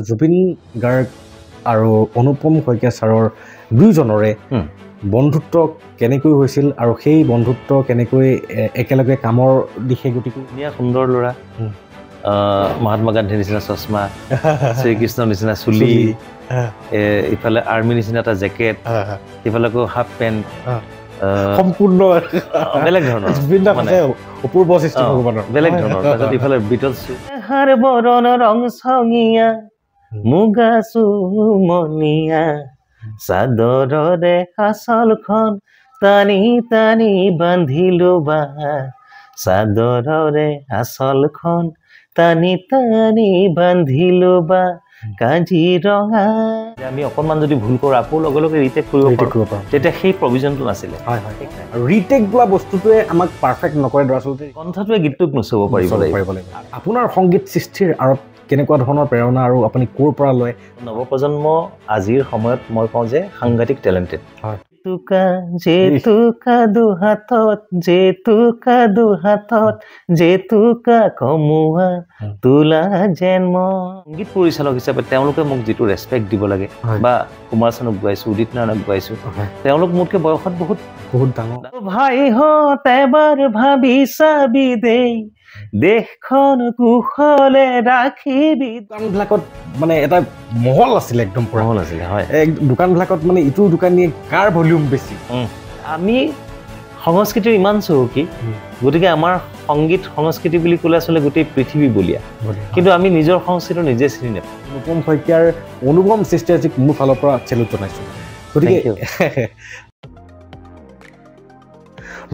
জুবিন গাৰ্গ আৰু অনুপম শইকীয়া ছাৰৰ দুইজনৰে বন্ধুত্ব কেনেকৈ হৈছিল আৰু সেই বন্ধুত্ব কেনেকৈ একেলগে কামৰ দিশে গতি ধুনীয়া সুন্দৰ ল'ৰা মহাত্মা গান্ধীৰ নিচিনা চশমা শ্ৰীকৃষ্ণৰ নিচিনা চুলি ইফালে আৰ্মিৰ নিচিনা এটা জেকেট ইফালে আকৌ হাফ পেণ্ট সম্পূৰ্ণ বেলেগ ধৰণৰ অপূৰ্ব সৃষ্টি ভগৱানৰ বেলেগ ধৰণৰ তাৰপিছত ইফালে বিটলছ হাৰ বৰণ ৰং চঙীয়া মুগা চুমনীয়া চাদৰৰে আঁচলখন টানি টানি বান্ধিলো বা চাদৰৰে আঁচলখন টানি টানি বান্ধিলো বা কাজিৰঙা আমি অকণমান যদি ভুল কৰোঁ আকৌ লগে লগে ৰিটেক কৰিব পাৰোঁ তেতিয়া সেই প্ৰভিজনটো নাছিলে ৰিটেক বোলা বস্তুটোৱে আমাক পাৰফেক্ট নকৰে দৰাচলতে কণ্ঠটোৱে গীতটোক নচুব পাৰিব লাগিব আপোনাৰ সংগীত সৃষ্টিৰ আঁৰত কেনেকুৱা ধৰণৰ প্ৰেৰণা আৰু আপুনি ক'ৰ পৰা লয় নৱপ্ৰজন্ম আজিৰ সময়ত মই কওঁ যে সাংঘাতিক টেলেণ্টেড জেতুকা কমোৱা তোলা যেন সংগীত পৰিচালক হিচাপে তেওঁলোকে মোক যিটো ৰেচপেক্ট দিব লাগে বা কুমাৰ চানুক গাইছোঁ উদিত নাৰায়ণক গাইছোঁ তেওঁলোক মোতকৈ বয়সত বহুত বহুত ডাঙৰ ভাইহঁত এবাৰ ভাবি চাবি দেই দেশখন কুশলে ৰাখিবি দোকানবিলাকত মানে এটা মহল আছিলে একদম মহল আছিলে হয় দোকানবিলাকত মানে ইটো দোকানীয়ে কাৰ ভলিউম বেছি আমি সংস্কৃতিৰ ইমান চহকী গতিকে আমাৰ সংগীত সংস্কৃতি বুলি ক'লে আচলতে গোটেই পৃথিৱী বলীয়া কিন্তু আমি নিজৰ সংস্কৃতি নিজে চিনি নাপাওঁ অনুপম শইকীয়াৰ অনুপম সৃষ্টি আজি মোৰ ফালৰ পৰা চেলুট জনাইছোঁ গতিকে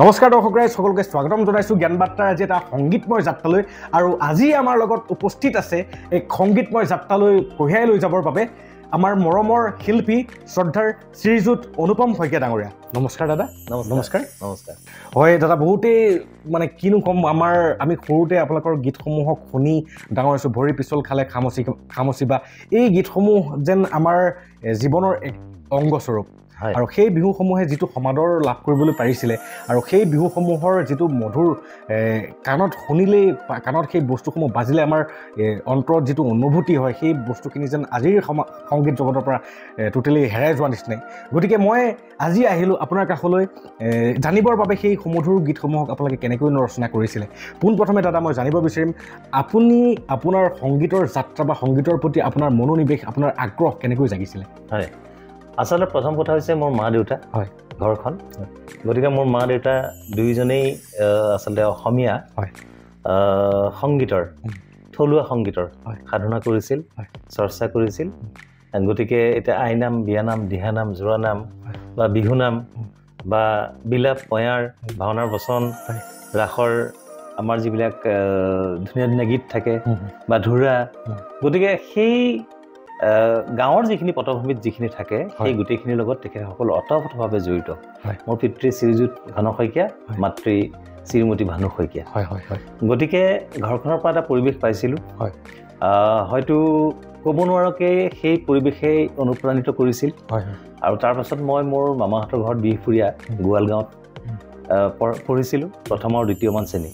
নমস্কাৰ দৰ্শক ৰাইজ সকলোকে স্বাগতম জনাইছোঁ জ্ঞান বাৰ্তাৰ আজি এটা সংগীতময় যাত্ৰালৈ আৰু আজি আমাৰ লগত উপস্থিত আছে এই সংগীতময় যাত্ৰালৈ কঢ়িয়াই লৈ যাবৰ বাবে আমাৰ মৰমৰ শিল্পী শ্ৰদ্ধাৰ শ্ৰীযুত অনুপম শইকীয়া ডাঙৰীয়া নমস্কাৰ দাদা নমস্কাৰ নমস্কাৰ হয় দাদা বহুতেই মানে কিনো ক'ম আমি সৰুতে আপোনালোকৰ গীতসমূহক শুনি ডাঙৰ হৈছোঁ ভৰি পিছল খালে খামচি বা এই গীতসমূহ যেন আমাৰ জীৱনৰ এক অংগস্বৰূপ আৰু সেই বিহুসমূহে যিটো সমাদৰ লাভ কৰিবলৈ পাৰিছিলে আৰু সেই বিহুসমূহৰ যিটো মধুৰ কাণত শুনিলেই কাণত সেই বস্তুসমূহ বাজিলে আমাৰ অন্তৰত যিটো অনুভূতি হয় সেই বস্তুখিনি যেন আজিৰ সংগীত জগতৰ পৰা টোটেলি হেৰাই যোৱা নিচিনাই গতিকে মই আজি আহিলোঁ আপোনাৰ কাষলৈ জানিবৰ বাবে সেই সুমধুৰ গীতসমূহক আপোনালোকে কেনেকৈ ৰচনা কৰিছিলে পোনপ্ৰথমে দাদা মই জানিব বিচাৰিম আপুনি আপোনাৰ সংগীতৰ যাত্ৰা বা সংগীতৰ প্ৰতি আপোনাৰ মনোনিৱেশ আপোনাৰ আগ্ৰহ কেনেকৈ জাগিছিলে হয় আচলতে প্ৰথম কথা হৈছে মোৰ মা দেউতা হয় ঘৰখন গতিকে মোৰ মা দেউতা দুয়োজনেই আচলতে অসমীয়া হয় সংগীতৰ থলুৱা সংগীতৰ সাধনা কৰিছিল চৰ্চা কৰিছিল গতিকে এতিয়া আইনাম বিয়ানাম দিহানাম জোৰানাম বা বিহুনাম বা বিলাপ পয়াৰ ভাওনাৰ বচন ৰাসৰ আমাৰ যিবিলাক ধুনীয়া ধুনীয়া গীত থাকে বা ধুৰা গতিকে সেই গাঁৱৰ যিখিনি পটভূমিত যিখিনি থাকে সেই গোটেইখিনিৰ লগত তেখেতসকল অতঃপ্ৰোতভাৱে জড়িত মোৰ পিতৃ শ্ৰীযুত ঘন শইকীয়া মাতৃ শ্ৰীমতী ভানু শইকীয়া গতিকে ঘৰখনৰ পৰা এটা পৰিৱেশ পাইছিলোঁ হয়তো ক'ব নোৱাৰাকৈ সেই পৰিৱেশেই অনুপ্ৰাণিত কৰিছিল আৰু তাৰপাছত মই মোৰ মামাহঁতৰ ঘৰত বিহপুৰীয়া গোৱালগাঁৱত পঢ়িছিলোঁ প্ৰথম আৰু দ্বিতীয়মান শ্ৰেণী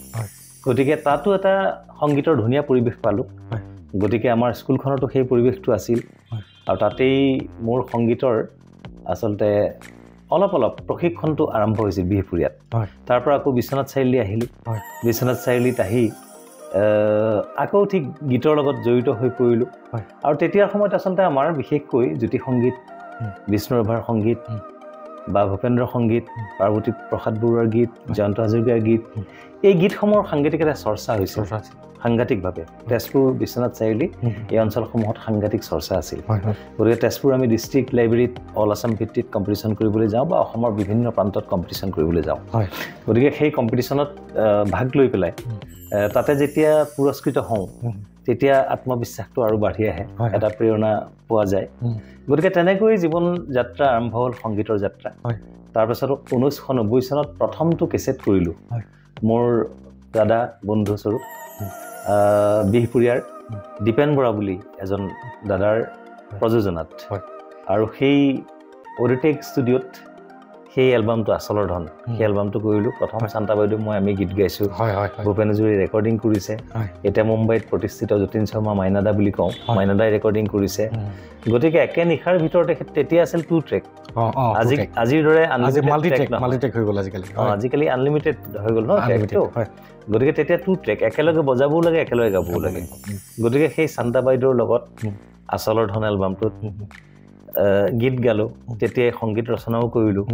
গতিকে তাতো এটা সংগীতৰ ধুনীয়া পৰিৱেশ পালোঁ গতিকে আমাৰ স্কুলখনতো সেই পৰিৱেশটো আছিল আৰু তাতেই মোৰ সংগীতৰ আচলতে অলপ প্ৰশিক্ষণটো আৰম্ভ হৈছিল বিহপুৰীয়াত তাৰ পৰা আকৌ বিশ্বনাথ চাৰিআলি আহিলোঁ বিশ্বনাথ চাৰিআলিত আহি আকৌ ঠিক গীতৰ লগত জড়িত হৈ পৰিলোঁ আৰু তেতিয়াৰ সময়ত আচলতে আমাৰ বিশেষকৈ জ্যোতি সংগীত বিষ্ণুৰাভাৰ সংগীত বা ভূপেন্দ্ৰ সংগীত পাৰ্বতী প্ৰসাদ বৰুৱাৰ গীত জয়ন্ত হাজৰিকাৰ গীত এই গীতসমূহৰ সাংগীতিক এটা চৰ্চা হৈছিল সাংঘাতিকভাৱে তেজপুৰ বিশ্বনাথ চাৰিআলি এই অঞ্চলসমূহত সাংঘাতিক চৰ্চা আছিল গতিকে তেজপুৰ আমি ডিষ্ট্ৰিক্ট লাইব্ৰেৰীত অল আছাম ভিত্তিত কম্পিটিশ্যন কৰিবলৈ যাওঁ বা অসমৰ বিভিন্ন প্ৰান্তত কম্পিটিশ্যন কৰিবলৈ যাওঁ গতিকে সেই কম্পিটিশ্যনত ভাগ লৈ পেলাই তাতে যেতিয়া পুৰস্কৃত হওঁ তেতিয়া আত্মবিশ্বাসটো আৰু বাঢ়ি আহে এটা প্ৰেৰণা পোৱা যায় গতিকে তেনেকৈ জীৱন যাত্ৰা আৰম্ভ হ'ল সংগীতৰ যাত্ৰা তাৰপাছত 1990 চনত প্ৰথমটো কেছেট কৰিলোঁ মোৰ দাদা বন্ধুস্বৰূপ বিহপুৰীয়াৰ দীপেন বৰা বুলি এজন দাদাৰ প্ৰযোজনাত আৰু সেই অডিটেক ষ্টুডিঅ'ত সেই এলবামটো আচলৰ ধন সেই এলবামটো কৰিলোঁ প্ৰথম শান্তা বাইদেউ মই আমি গীত গাইছোঁ ভূপেন হাজৰিকাই ৰেকৰ্ডিং কৰিছে এতিয়া মুম্বাইত প্ৰতিষ্ঠিত যতীন শৰ্মা মাইনাদা বুলি কওঁ মাইনাদাই ৰেকৰ্ডিং কৰিছে গতিকে একে নিশাৰ ভিতৰতে তেতিয়া আছিল 2 ট্ৰেক আজিৰ দৰে আজিকালি আনলিমিটেড হৈ গ'ল ন ট্ৰেকটো গতিকে তেতিয়া 2 ট্ৰেক একেলগে বজাবও লাগে একেলগে গাবও লাগে গতিকে সেই শান্তা বাইদেউৰ লগত আচলৰ ধন এলবামটোত গীত গালোঁ তেতিয়াই সংগীত ৰচনাও কৰিলোঁ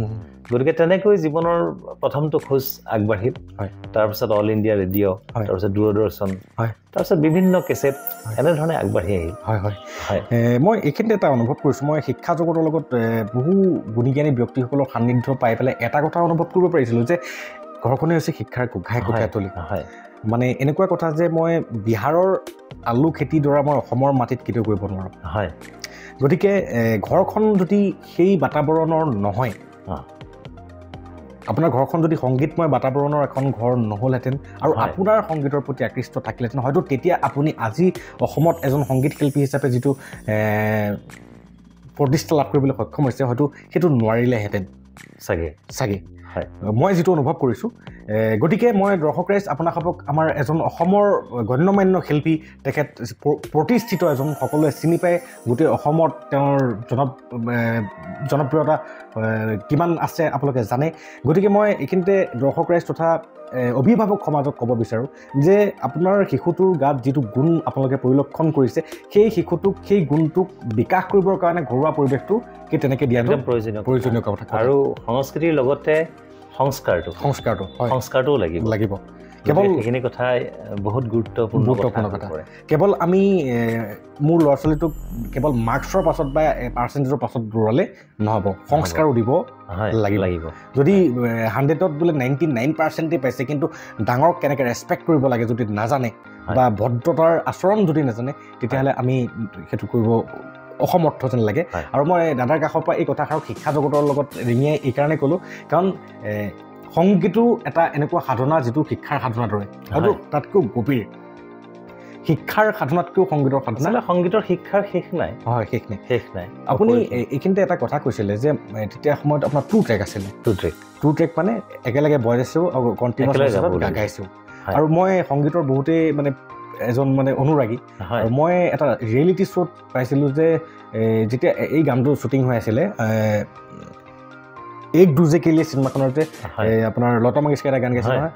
গতিকে তেনেকৈ জীৱনৰ প্ৰথমটো খোজ আগবাঢ়িল তাৰপিছত অল ইণ্ডিয়া ৰেডিঅ' তাৰপিছত দূৰদৰ্শন তাৰপিছত বিভিন্ন কেছেট এনেধৰণে আগবাঢ়ি আহিল মই এইখিনিতে এটা অনুভৱ কৰিছোঁ মই শিক্ষা জগতৰ লগত বহু গুণীজ্ঞানী ব্যক্তিসকলৰ সান্নিধ্য পাই পেলাই এটা কথা অনুভৱ কৰিব পাৰিছিলোঁ যে ঘৰখনেই হৈছে শিক্ষাৰ ঘাই-কুঠীয়াতলী মানে এনেকুৱা কথা যে মই বিহাৰৰ আলু খেতিৰ দৰে মই অসমৰ মাটিত কেতিয়াও কৰিব নোৱাৰোঁ গতিকে ঘৰখন যদি সেই বাতাবৰণৰ নহয় আপোনাৰ ঘৰখন যদি সংগীতময় বাতাবৰণৰ এখন ঘৰ নহ'লহেঁতেন আৰু আপোনাৰ সংগীতৰ প্ৰতি আকৃষ্ট থাকিলেহেঁতেন হয়তো তেতিয়া আপুনি আজি অসমত এজন সংগীত শিল্পী হিচাপে যিটো প্ৰতিষ্ঠা লাভ কৰিবলৈ সক্ষম হৈছে হয়তো সেইটো নোৱাৰিলেহেঁতেন চাগে মই যিটো অনুভৱ কৰিছোঁ গতিকে মই দৰ্শক ৰাইজ আপোনালোকক আমাৰ এজন অসমৰ গণ্যমান্য শিল্পী তেখেত প্ৰতিষ্ঠিত এজন সকলোৱে চিনি পায় গোটেই অসমত তেওঁৰ জনপ্ৰিয়তা কিমান আছে আপোনালোকে জানে গতিকে মই এইখিনিতে দৰ্শক ৰাইজ তথা অভিভাৱক সমাজক ক'ব বিচাৰোঁ যে আপোনাৰ শিশুটোৰ গাত যিটো গুণ আপোনালোকে পৰিলক্ষণ কৰিছে সেই শিশুটোক সেই গুণটোক বিকাশ কৰিবৰ কাৰণে ঘৰুৱা পৰিৱেশটো সেই তেনেকৈ দিয়াটো প্ৰয়োজনীয় কথা আৰু সংস্কৃতিৰ লগতে সংস্কাৰটোও লাগিব কেৱল এইখিনি কথাই বহুত গুৰুত্বপূৰ্ণ কথা কেৱল আমি মোৰ ল'ৰা ছোৱালীটোক কেৱল মাৰ্কছৰ পাছত বা পাৰ্চেণ্টেজৰ পাছত দৌৰালে নহ'ব সংস্কাৰো দিব লাগিব যদি 100ত বোলে 99% পাইছে কিন্তু ডাঙৰক কেনেকৈ ৰেচপেক্ট কৰিব লাগে যদি নাজানে বা ভদ্ৰতাৰ আচৰণ যদি নাজানে তেতিয়াহ'লে আমি সেইটো কৰিব অসমৰ্থ যেন লাগে আৰু মই দাদাৰ কাষৰ পৰা এই কথাষাৰক শিক্ষা জগতৰ লগত ৰিঙিয়াই এইকাৰণে ক'লোঁ কাৰণ সংগীতো এটা এনেকুৱা সাধনা যিটো শিক্ষাৰ সাধনাৰ দৰে আৰু তাতকৈও গভীৰ শিক্ষাৰ সাধনাতকৈও সংগীতৰ শিক্ষাৰ শেষ নাই আপুনি এইখিনিতে এটা কথা কৈছিলে যে তেতিয়া সময়ত আপোনাৰ 2 ট্ৰেক আছিলে 2 ট্ৰেক মানে একেলগে বজাইছোঁ আৰু কণ্টিনিউৱাছ গাইছোঁ আৰু মই সংগীতৰ বহুতেই মানে এজন মানে অনুৰাগী আৰু মই এটা ৰিয়েলিটি শ্ব'ত পাইছিলোঁ যে যেতিয়া এই গানটো শ্বুটিং হৈ আছিলে এক দুজে কে লিয়ে চিনেমাখনৰ যে আপোনাৰ লতা মংগেশকাৰ এটা গান গাইছে নহয়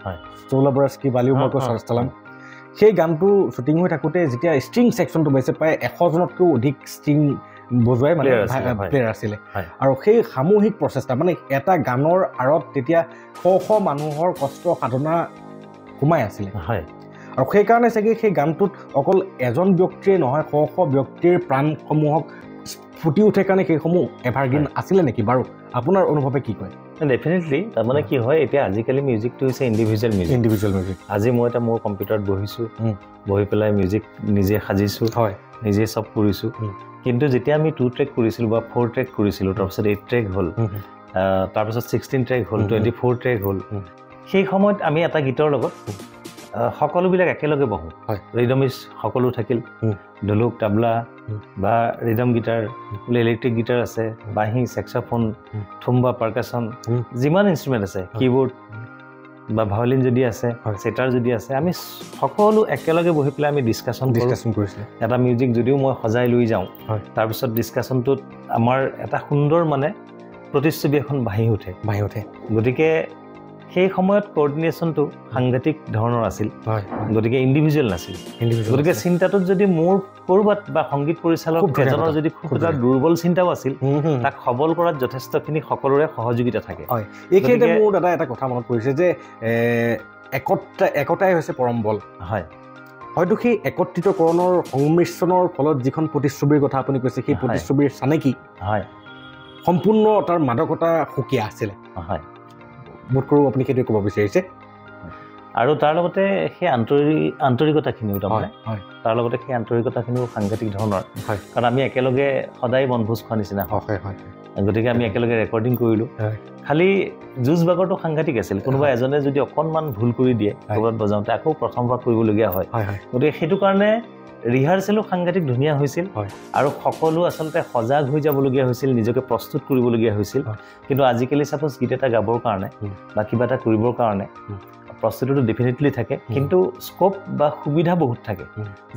চৌলা বৰছ কি বালিও মই চালাম সেই গানটো শ্বুটিং হৈ থাকোঁতে যেতিয়া ষ্ট্ৰিং ছেকশ্যনটো পাইছে প্ৰায় 100জনতকৈও অধিক ষ্ট্ৰিং বজোৱাই মানে প্লেয়াৰ আছিলে আৰু সেই সামূহিক প্ৰচেষ্টা মানে এটা গানৰ আঁৰত তেতিয়া শ মানুহৰ কষ্ট সাধনা সোমাই আছিলে আৰু সেইকাৰণে চাগে সেই গানটোত অকল এজন ব্যক্তিয়ে নহয় শ ব্যক্তিৰ প্ৰাণসমূহক ফুটি উঠে কাৰণে সেইসমূহ এভাৰগ্ৰীণ আছিলে নেকি বাৰু আপোনাৰ অনুভৱে কি কয় ডেফিনেটলি তাৰমানে কি হয় এতিয়া আজিকালি মিউজিকটো হৈছে ইণ্ডিভিজুৱেল মিউজিক আজি মই এটা মোৰ কম্পিউটাৰত বহিছোঁ বহি পেলাই মিউজিক নিজে সাজিছোঁ নিজে চব কৰিছোঁ কিন্তু যেতিয়া আমি 2 ট্ৰেক কৰিছিলোঁ বা 4 ট্ৰেক কৰিছিলোঁ তাৰপিছত 8 ট্ৰেক হ'ল তাৰপিছত 16 ট্ৰেক হ'ল 24 ট্ৰেক হ'ল সেই সময়ত আমি এটা গীতৰ লগত সকলোবিলাক একেলগে বহোঁ ৰিদমিছ সকলো থাকিল ঢোলক তাবলা বা ৰিদম গিটাৰ বোলে ইলেক্ট্ৰিক গিটাৰ আছে বাঁহী ছেক্সোফোন থুম্বা পাৰ্কাছন যিমান ইনষ্ট্ৰুমেণ্ট আছে কিবৰ্ড বা ভায়লিন যদি আছে চেটাৰ যদি আছে আমি সকলো একেলগে বহি পেলাই আমি ডিছকাশ্যন কৰিছিলোঁ এটা মিউজিক যদিও মই সজাই লৈ যাওঁ তাৰপিছত ডিছকাশ্যনটোত আমাৰ এটা সুন্দৰ মানে প্ৰতিচ্ছবি এখন বাঢ়ি উঠে গতিকে সেই সময়ত কোঅৰ্ডিনেশ্যনটো সাংঘাতিক ধৰণৰ আছিল গতিকে ইণ্ডিভিজুৱেল নাছিল গতিকে চিন্তাটোত যদি মোৰ ক'ৰবাত বা সংগীত পৰিচালক এজনৰ যদি খুব এটা দুৰ্বল চিন্তাও আছিল তাক সবল কৰাত যথেষ্টখিনি সকলোৰে সহযোগিতা থাকে এইখিনিতে মোৰ দাদা এটা কথা মনত পৰিছে যে একতাই হৈছে পৰম বল হয়তো সেই একত্ৰিতকৰণৰ সংমিশ্ৰণৰ ফলত যিখন প্ৰতিচ্ছবিৰ কথা আপুনি কৈছে সেই প্ৰতিচ্ছবিৰ চানেকি সম্পূৰ্ণ তাৰ মাদকতা সুকীয়া আছিলে বোধ কৰোঁ আপুনি সেইটোৱে ক'ব বিচাৰিছে আৰু তাৰ লগতে সেই আন্তৰিকতাখিনিও তাৰমানে তাৰ লগতে সেই আন্তৰিকতাখিনিও সাংঘাতিক ধৰণৰ কাৰণ আমি একেলগে সদায় বনভোজ খোৱা নিচিনা গতিকে আমি একেলগে ৰেকৰ্ডিং কৰিলোঁ খালি যুঁজ বাগৰটো সাংঘাতিক আছিল কোনোবা এজনে যদি অকণমান ভুল কৰি দিয়ে ক'ৰবাত বজাওঁতে আকৌ প্ৰথমবাৰ কৰিবলগীয়া হয় গতিকে সেইটো কাৰণে ৰিহাৰ্চেলো সাংঘাতিক ধুনীয়া হৈছিল আৰু সকলো আচলতে সজাগ হৈ যাবলগীয়া হৈছিল নিজকে প্ৰস্তুত কৰিবলগীয়া হৈছিল কিন্তু আজিকালি সাপোজ গীত এটা গাবৰ কাৰণে বা কিবা এটা কৰিবৰ কাৰণে প্ৰস্তুতিটো ডেফিনেটলি থাকে কিন্তু স্কোপ বা সুবিধা বহুত থাকে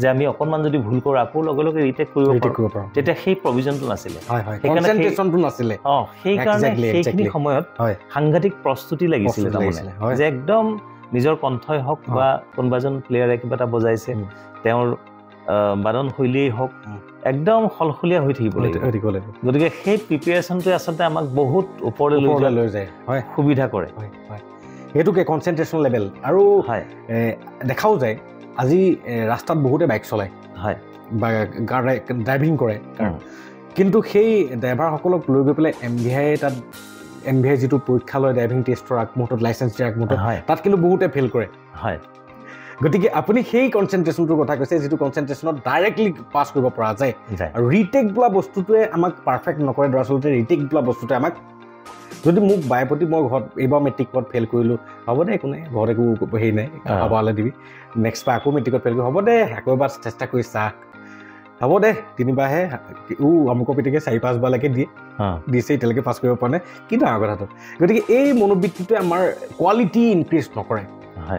যে আমি অকণমান যদি ভুল কৰোঁ আকৌ লগে লগে ৰিটেক কৰিব পাৰোঁ তেতিয়া সেই প্ৰভিজনটো নাছিলে কনচেন্ট্ৰেচনটো নাছিলে সেইকাৰণে সেইখিনি সময়ত সাংঘাতিক প্ৰস্তুতি লাগিছিলে তাৰমানে যে একদম নিজৰ কণ্ঠই হওক বা কোনোবা এজন প্লেয়াৰে কিবা এটা বজাইছে তেওঁৰ বাদন শৈলীয়েই হওক একদম সলসলীয়া হৈ থাকিব লাগিব গতিকে সেই প্ৰিপেৰেশ্যনটোৱে আচলতে আমাক বহুত ওপৰলৈ লৈ যায় সুবিধা কৰে সেইটোকে কনচেন্ট্ৰেশ্যন লেভেল আৰু দেখাও যায় আজি ৰাস্তাত বহুতে বাইক চলায় বা ড্ৰাইভিং কৰে কিন্তু সেই ড্ৰাইভাৰসকলক লৈ গৈ পেলাই MVI যিটো পৰীক্ষা লয় ড্ৰাইভিং টেষ্টৰ আগমুহূৰ্তত লাইচেঞ্চ দিয়াৰ আগমুহূৰ্তত তাত কিন্তু বহুতে ফেইল কৰে গতিকে আপুনি সেই কনচেন্ট্ৰেশ্যনটোৰ কথা কৈছে যিটো কনচেন্ট্ৰেশ্যনত ডাইৰেক্টলি পাছ কৰিব পৰা যায় আৰু ৰিটেক বোলা বস্তুটোৱে আমাক পাৰফেক্ট নকৰে দৰাচলতে ৰিটেক বোলা বস্তুটোৱে আমাক যদি মোক বায়পতি মই ঘৰত এইবাৰ মেট্ৰিকত ফেইল কৰিলোঁ হ'ব দে একো নাই ঘৰত একো হেৰি নাই হ'বলে দিবি নেক্সট বাৰ আকৌ মেট্ৰিকত ফেইল কৰি হ'ব দে আকৌ এবাৰ চেষ্টা কৰি চাহ হ'ব দে 3বাৰহে আমুকৰ পিটিকে 4-5 বাৰলৈকে দিছে এতিয়ালৈকে পাছ কৰিব পৰা নাই কি ডাঙৰ কথাটো গতিকে এই মনোবৃত্তিটোৱে আমাৰ কোৱালিটি ইনক্ৰিজ নকৰে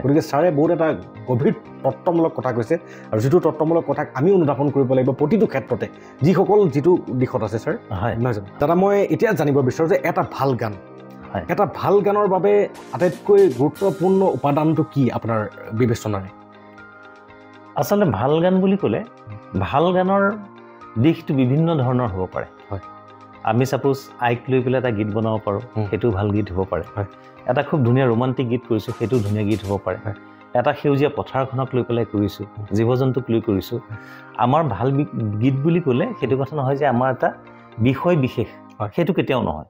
গতিকে ছাৰে বহুত এটা গভীৰ তত্ত্বমূলক কথা কৈছে আৰু যিটো তত্ত্বমূলক কথাক আমি অনুধাৱন কৰিব লাগিব প্ৰতিটো ক্ষেত্ৰতে যিসকল যিটো দিশত আছে ছাৰ নহয় জানো দাদা মই এতিয়া জানিব বিচাৰোঁ যে এটা ভাল গানৰ বাবে আটাইতকৈ গুৰুত্বপূৰ্ণ উপাদানটো কি আপোনাৰ বিবেচনাৰে আচলতে ভাল গান বুলি ক'লে ভাল গানৰ দিশটো বিভিন্ন ধৰণৰ হ'ব পাৰে আমি সাপোজ আইক লৈ পেলাই এটা গীত বনাব পাৰোঁ সেইটো ভাল গীত হ'ব পাৰে এটা খুব ধুনীয়া ৰোমান্টিক গীত কৰিছোঁ সেইটো ধুনীয়া গীত হ'ব পাৰে এটা সেউজীয়া পথাৰখনক লৈ পেলাই কৰিছোঁ জীৱ জন্তুক লৈ কৰিছোঁ আমাৰ ভাল গীত বুলি ক'লে সেইটো কথা নহয় যে আমাৰ এটা বিষয় বিশেষ সেইটো কেতিয়াও নহয়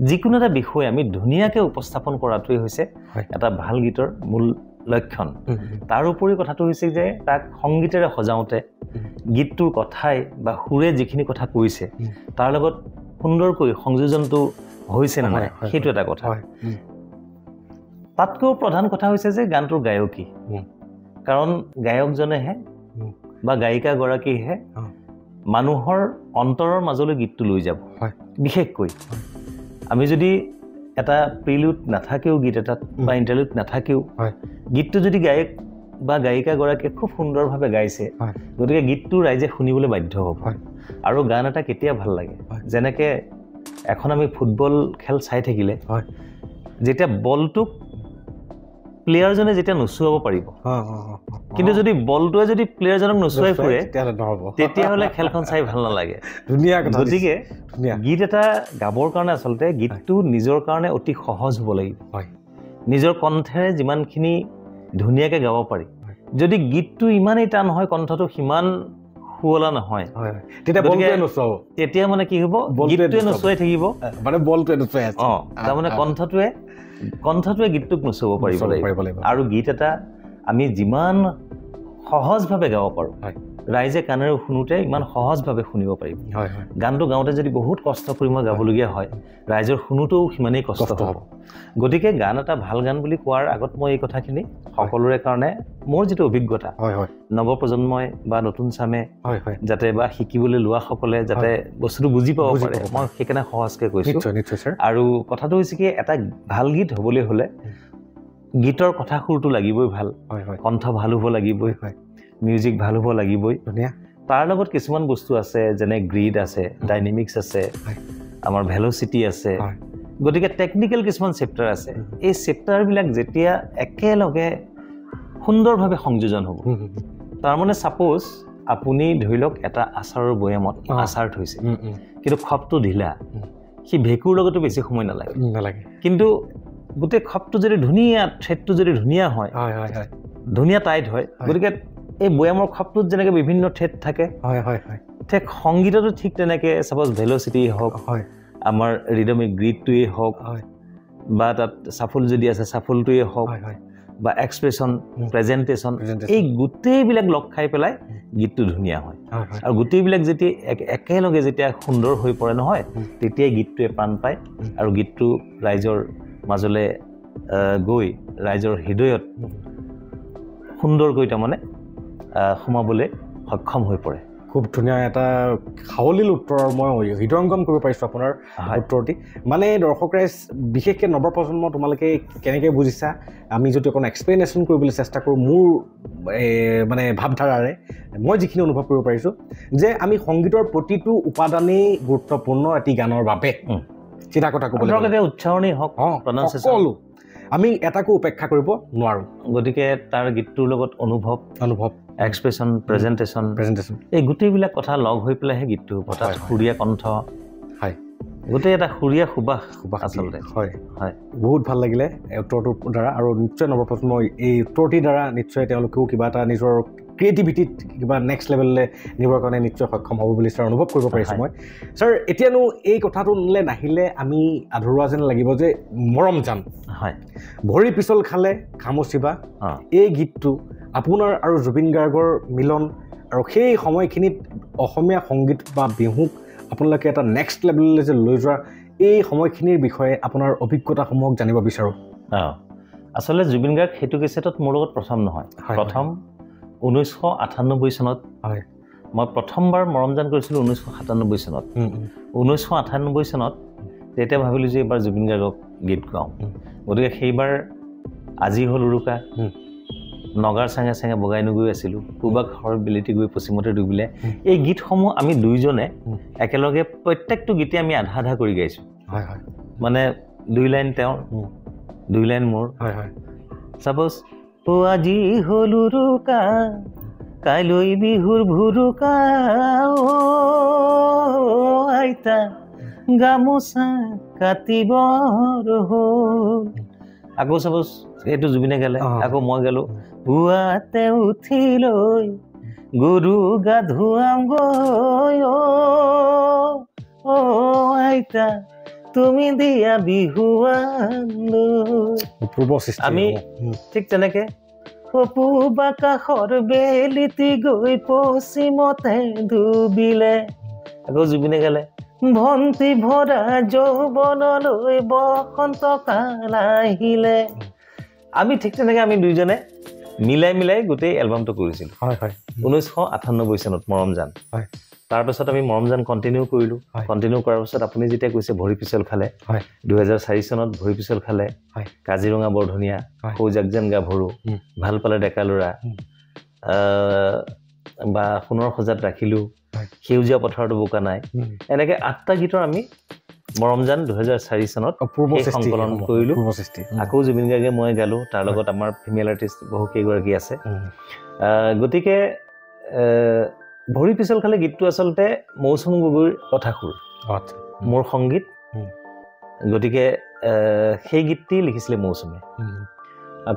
যিকোনো এটা বিষয় আমি ধুনীয়াকৈ উপস্থাপন কৰাটোৱেই হৈছে এটা ভাল গীতৰ মূল লক্ষণ তাৰ উপৰি কথাটো হৈছে যে তাক সংগীতেৰে সজাওঁতে গীতটোৰ কথাই বা সুৰে যিখিনি কথা কৈছে তাৰ লগত সুন্দৰকৈ সংযোজনটো হৈছে নে নাই সেইটো এটা কথা তাতকৈ প্ৰধান কথা হৈছে যে গানটোৰ গায়কী কাৰণ গায়কজনেহে বা গায়িকাগৰাকীহে মানুহৰ অন্তৰৰ মাজলৈ গীতটো লৈ যাব বিশেষকৈ আমি যদি এটা প্ৰিলুড নাথাকেও গীত এটাত বা ইণ্টাৰলুড নাথাকেও গীতটো যদি গায়ক বা গায়িকাগৰাকীয়ে খুব সুন্দৰভাৱে গাইছে গতিকে গীতটো ৰাইজে শুনিবলৈ বাধ্য হ'ব আৰু গান এটা কেতিয়া ভাল লাগে যেনেকৈ এখন আমি ফুটবল খেল চাই থাকিলে যেতিয়া বলটোক প্লেয়াৰজনে যেতিয়া নচুৱাব পাৰিব কিন্তু যদি বলটোৱে যদি প্লেয়াৰজনক নচুৱাই ফুৰে তেতিয়াহ'লে খেলখন চাই ভাল নালাগে গতিকে গীত এটা গাবৰ কাৰণে আচলতে গীতটো নিজৰ কাৰণে অতি সহজ হ'ব লাগিব নিজৰ কণ্ঠেৰে যিমানখিনি ধুনীয়াকৈ গাব পাৰি যদি গীতটো ইমানেই টান হয় কণ্ঠটো সিমান শুৱলা নহয় তেতিয়া মানে কি হ'ব গীতটোৱে নচুৱাই থাকিব তাৰমানে কণ্ঠটোৱে গীতটোক নচুৱাব পাৰিব লাগিব আৰু গীত এটা আমি যিমান সহজভাৱে গাব পাৰোঁ ৰাইজে কাণেৰে শুনোতে ইমান সহজভাৱে শুনিব পাৰিব গানটো গাওঁতে যদি বহুত কষ্ট কৰি মই গাবলগীয়া হয় ৰাইজৰ শুনোতেও সিমানেই কষ্ট হ'ব গতিকে গান এটা ভাল গান বুলি কোৱাৰ আগত মই এই কথাখিনি সকলোৰে কাৰণে মোৰ যিটো অভিজ্ঞতা নৱপ্ৰজন্মই বা নতুন চামে যাতে বা শিকিবলৈ লোৱাসকলে যাতে বস্তুটো বুজি পাব পাৰে মই সেইকাৰণে সহজকৈ কৈছোঁ আৰু কথাটো হৈছে কি এটা ভাল গীত হ'বলৈ হ'লে গীতৰ কথা সুৰটো লাগিবই ভাল কণ্ঠ ভাল হ'ব লাগিবই মিউজিক ভাল হ'ব লাগিবই তাৰ লগত কিছুমান বস্তু আছে যেনে গ্ৰীড আছে ডাইনেমিক্স আছে আমাৰ ভেলচিটি আছে গতিকে টেকনিকেল কিছুমান চেপ্টাৰ আছে এই চেপ্টাৰবিলাক যেতিয়া একেলগে সুন্দৰভাৱে সংযোজন হ'ব তাৰমানে ছাপ'জ আপুনি ধৰি লওক এটা আচাৰৰ বৈয়ামত আচাৰ থৈছে কিন্তু খপটো ঢিলা সি ভেঁকুৰ লগতো বেছি সময় নালাগে কিন্তু গোটেই খপটো যদি ধুনীয়া থ্ৰেডটো যদি ধুনীয়া হয় ধুনীয়া টাইট হয় গতিকে এই বৈয়ামৰ খপটোত যেনেকৈ বিভিন্ন থ্ৰেড থাকে ঠিক সংগীততো ঠিক তেনেকৈ ছাপ'জ ভেলচিটি হওক আমাৰ ৰিদমিক গ্ৰীডটোৱেই হওক বা তাত চাফুল যদি আছে চাফুলটোৱেই হওক বা এক্সপ্ৰেশ্যন প্ৰেজেণ্টেশ্যন এই গোটেইবিলাক লগ খাই পেলাই গীতটো ধুনীয়া হয় আৰু গোটেইবিলাক যেতিয়া একেলগে যেতিয়া সুন্দৰ হৈ পৰে নহয় তেতিয়াই গীতটোৱে প্ৰাণ পায় আৰু গীতটো ৰাইজৰ মাজলৈ গৈ ৰাইজৰ হৃদয়ত সুন্দৰকৈ তাৰমানে সোমাবলৈ সক্ষম হৈ পৰে খুব ধুনীয়া এটা সাৱলীল উত্তৰ মই হৃদয়ংগম কৰিব পাৰিছোঁ আপোনাৰ উত্তৰটি মানে দৰ্শক ৰাইজ বিশেষকৈ নৱপ্ৰজন্ম তোমালোকে কেনেকৈ বুজিছা আমি যদি অকণ এক্সপ্লেনেশ্যন কৰিবলৈ চেষ্টা কৰোঁ মোৰ মানে ভাৱধাৰাৰে মই যিখিনি অনুভৱ কৰিব পাৰিছোঁ যে আমি সংগীতৰ প্ৰতিটো উপাদানেই গুৰুত্বপূৰ্ণ এটি গানৰ বাবে চিধা কথা ক'বলৈ উচ্চাৰণেই হওক সকলো আমি এটাকো উপেক্ষা কৰিব নোৱাৰোঁ গতিকে তাৰ গীতটোৰ লগত অনুভৱ এক্সপ্ৰেশ্যন প্ৰেজেণ্টেশ্যন এই গোটেইবিলাক কথা লগ হৈ পেলাইহে গীতটো হ'ব তাত সুৰীয়া কণ্ঠ হয় গোটেই এটা সুৰীয়া সুবাস আচলতে হয় বহুত ভাল লাগিলে উত্তৰটোৰ দ্বাৰা আৰু নিশ্চয় নৱপ্ৰজন্মৰ এই উত্তৰটিৰ দ্বাৰা নিশ্চয় তেওঁলোকেও কিবা এটা নিজৰ ক্ৰিয়েটিভিটিত কিবা নেক্সট লেভেললৈ নিবৰ কাৰণে নিশ্চয় সক্ষম হ'ব বুলি ছাৰ অনুভৱ কৰিব পাৰিছোঁ মই ছাৰ এতিয়ানো এই কথাটোলৈ নাহিলে আমি আধৰুৱা যেন লাগিব যে মৰম জান হয় ভৰি পিছল খালে খামুচিবা এই গীতটো আপোনাৰ আৰু জুবিন গাৰ্গৰ মিলন আৰু সেই সময়খিনিত অসমীয়া সংগীত বা বিহুক আপোনালোকে এটা নেক্সট লেভেললৈ যে লৈ যোৱা এই সময়খিনিৰ বিষয়ে আপোনাৰ অভিজ্ঞতাসমূহক জানিব বিচাৰোঁ আচলতে জুবিন গাৰ্গ সেইটো কেছেটত মোৰ লগত প্ৰথম নহয় প্ৰথম 1998 চনত হয় মই প্ৰথমবাৰ মৰমজান কৰিছিলোঁ 1997 চনত 1998 চনত তেতিয়া ভাবিলোঁ যে এইবাৰ জুবিন গাৰ্গক গীত গাওঁ গতিকে সেইবাৰ আজি হ'ল উৰুকা নগাৰ চাঙে চাঙে বগাই নগৈ আছিলোঁ পূবা ঘৰ বিলিতি গৈ পশ্চিমতে ডুবিলে এই গীতসমূহ আমি দুইজনে একেলগে প্ৰত্যেকটো গীতে আমি আধা আধা কৰি গাইছোঁ হয় হয় মানে 2 লাইন তেওঁৰ 2 লাইন মোৰ হয় হয় সাপোজ আজি হ'ল উৰুকা কাইলৈ বিহুৰ ভুৰুকা আইতা গামোচা কাটিবৰ হ'ল আকৌ সাপোজ এইটো জুবিনে গালে আকৌ মই গালোঁ পুৱাতে উঠি লৈ গৰু গা ধুৱাম গৈ আইতা তুমি দিয়া বিহুৱান আমি ঠিক তেনেকে পূবা কাষৰ বেলিতি গৈ পশ্চিমতে ডুবিলে আকৌ জুবিনে গালে ভন্তি ভৰা যৌৱনলৈ বসন্ত কাল আহিলে আমি ঠিক তেনেকে আমি দুইজনে মিলাই গোটেই এলবামটো কৰিছিলোঁ 1998 চনত মৰমজান তাৰপিছত আমি মৰমজান কণ্টিনিউ কৰিলোঁ কণ্টিনিউ কৰাৰ পিছত আপুনি যেতিয়া কৈছে ভৰি পিছল খালে 2004 চনত ভৰি পিছল খালে কাজিৰঙা বৰ ধুনীয়া সৌ জাকজান গাভৰু ভাল পালে ডেকা ল'ৰা বা সোণৰ সজাত ৰাখিলোঁ সেউজীয়া পথাৰতো বোকা নাই এনেকৈ 8টা গীতৰ আমি মৰমজান 2004 চনত সংকলন কৰিলোঁ আকৌ জুবিন গাৰ্গে মই গালোঁ তাৰ লগত আমাৰ ফিমেল আৰ্টিষ্ট বহু কেইগৰাকী আছে গতিকে ভৰি পিছল খালে গীতটো আচলতে মৌচুম গগৈৰ কথাসুৰ মোৰ সংগীত গতিকে সেই গীতটি লিখিছিলে মৌচুমে